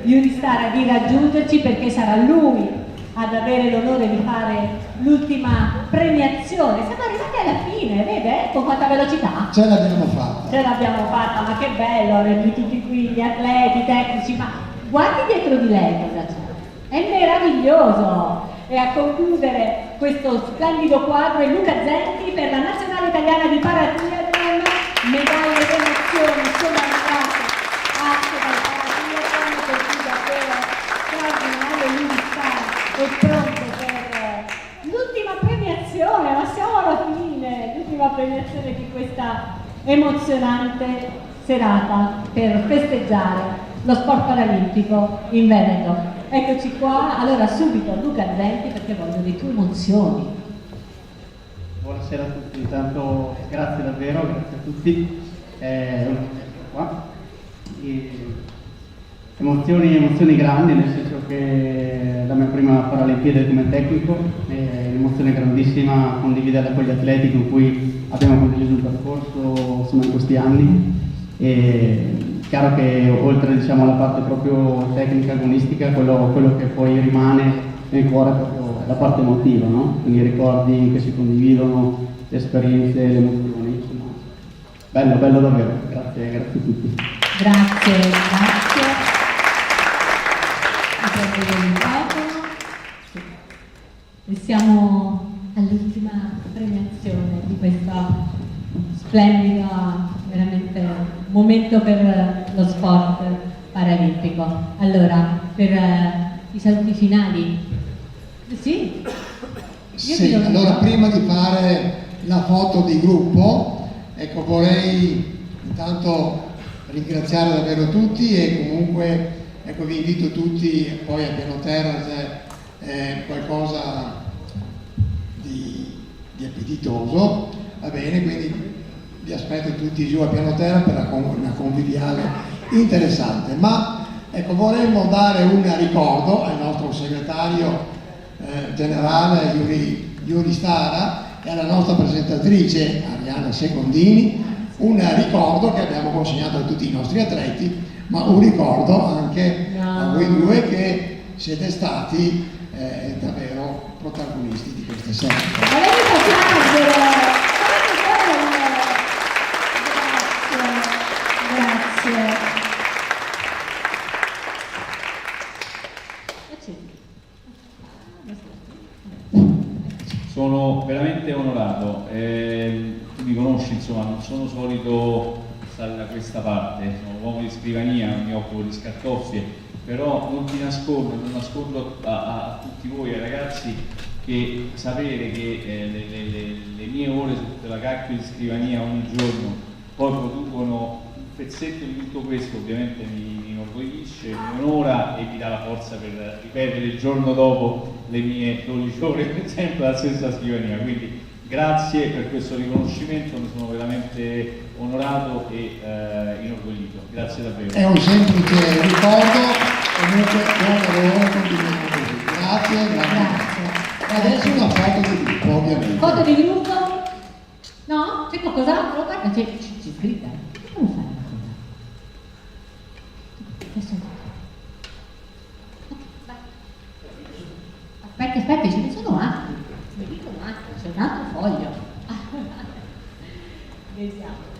Yuri Stara di raggiungerci perché sarà lui ad avere l'onore di fare l'ultima premiazione. Siamo arrivati alla fine, vede? Con quanta velocità? Ce l'abbiamo fatta. Ce l'abbiamo fatta, ma che bello averli tutti qui, gli atleti, i tecnici, ma guardi dietro di lei cosa c'è. È meraviglioso! E a concludere questo splendido quadro è Luca Zenti per la Nazionale Italiana di Paratriathlon, medaglie ed emozioni sono arrivate anche dal Paratriathlon, per cui davvero straordinario. Lui sta è pronto per l'ultima premiazione, ma siamo alla fine, l'ultima premiazione di questa emozionante serata per festeggiare lo sport paralimpico in Veneto. Eccoci qua, allora subito Luca Zenti perché voglio le tue emozioni. Buonasera a tutti, intanto grazie davvero, grazie a tutti. Qua. Emozioni grandi, nel senso che la mia prima Paralimpiade come tecnico, è un'emozione grandissima condividerla con gli atleti con cui abbiamo condiviso il percorso insomma, in questi anni. E chiaro che oltre diciamo, alla parte proprio tecnica, agonistica, quello che poi rimane nel cuore è proprio la parte emotiva, no? Quindi i ricordi che si condividono, le esperienze, le emozioni, insomma. Bello davvero, grazie a tutti. Grazie. E siamo all'ultima premiazione di questa splendida, veramente momento per lo sport paralimpico. Allora, per i saluti finali. Sì? Sì, allora prima di fare la foto di gruppo, ecco, vorrei intanto ringraziare davvero tutti e comunque ecco, vi invito tutti poi a piano terra c'è qualcosa di appetitoso, va bene, quindi vi aspetto tutti giù a piano terra per una conviviale interessante. Ma ecco, vorremmo dare un ricordo al nostro segretario generale Yuri Stara e alla nostra presentatrice Arianna Secondini, un ricordo che abbiamo consegnato a tutti i nostri atleti, ma un ricordo anche a voi due che siete stati davvero protagonisti di queste sere. Grazie. Sono veramente onorato, tu mi conosci, insomma, non sono solito stare da questa parte, sono uomo di scrivania, non mi occupo di scartoffie, però non nascondo a tutti voi, ai ragazzi, che sapere che le mie ore su quella cacchio di scrivania ogni giorno poi producono un pezzetto di tutto questo, ovviamente mi inorgoglisce, mi onora e mi dà la forza per ripetere il giorno dopo le mie 12 ore per sempre la stessa scrivania. Quindi grazie per questo riconoscimento, ne sono veramente onorato e inorgoglito. Grazie davvero. È un semplice ricordo, comunque buon lavoro, continuiamo così. Grazie. Adesso una foto di gruppo, ovviamente. Foto di gruppo? No? C'è qualcos'altro? Guarda, c'è scritta. Come fai una cosa? Aspetta, ce ne sono altri. Mi dicono altri, c'è un altro foglio. Vediamo.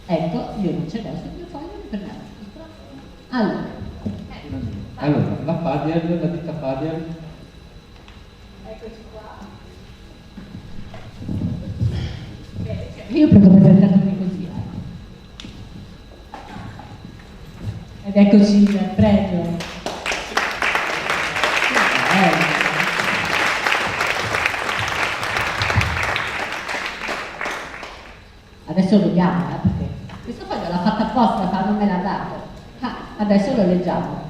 Ecco, io non ce l'ho sul mio foglio per l'altro. Allora, la Fadiel, la ditta Fadiel. Eccoci qua. Io posso presentarmi così. Ed eccoci il premio. Adesso lo vediamo, perché questo foglio l'ha fatto apposta, non me l'ha dato. Adesso lo leggiamo.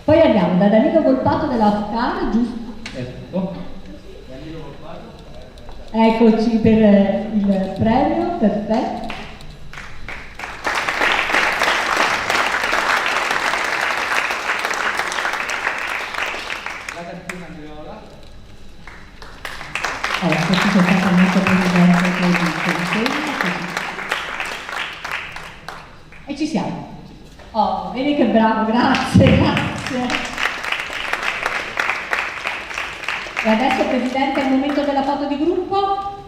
Poi andiamo da Danilo Volpato della FCAR, giusto? Eccoci per il premio, perfetto. Ecco, qui c'è stato il nostro presidente che dice. E ci siamo. Oh, vedi che bravo, grazie, grazie. E adesso, Presidente, è il momento della foto di gruppo.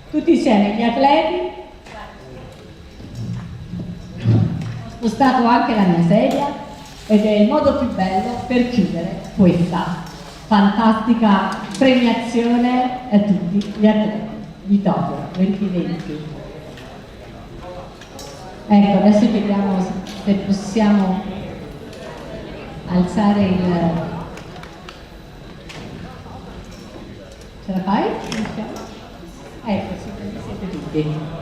Tutti insieme, gli atleti. Ho spostato anche la mia sedia ed è il modo più bello per chiudere questa fantastica premiazione a tutti gli atleti di Tokyo 2020. Ecco, adesso vediamo se possiamo alzare il... Ce la fai? Ecco, siete tutti.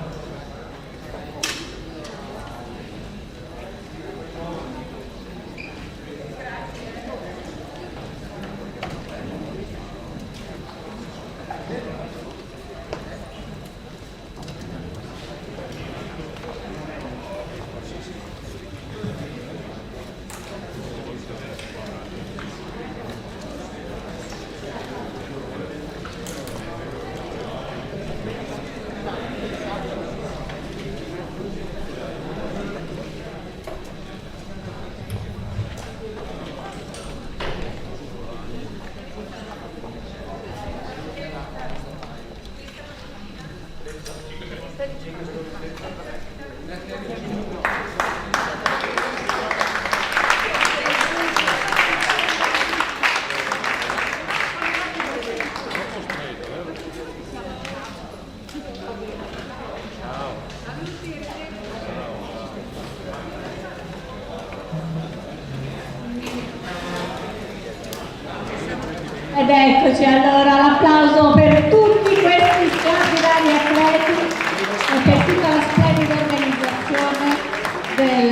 Ed eccoci allora, l'applauso per tutti questi straordinari atleti e per tutta la splendida organizzazione del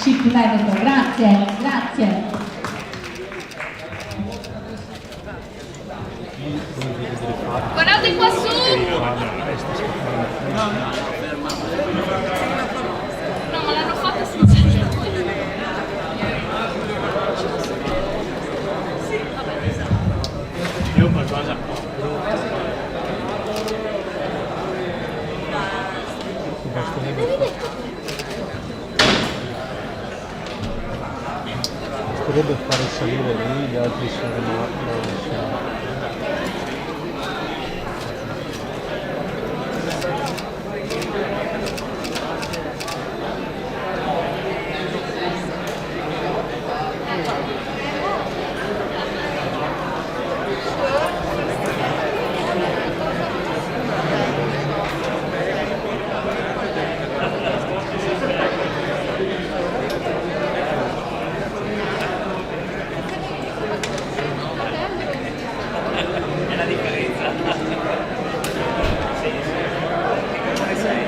CIP Veneto. Grazie, grazie. Guardate qua su! No, ma l'hanno fatta senza di noi. Sì, vabbè, esatto. Io qualcosa. Potrebbe fare salire lì, gli altri sono no. È la differenza. Sì. Come sei?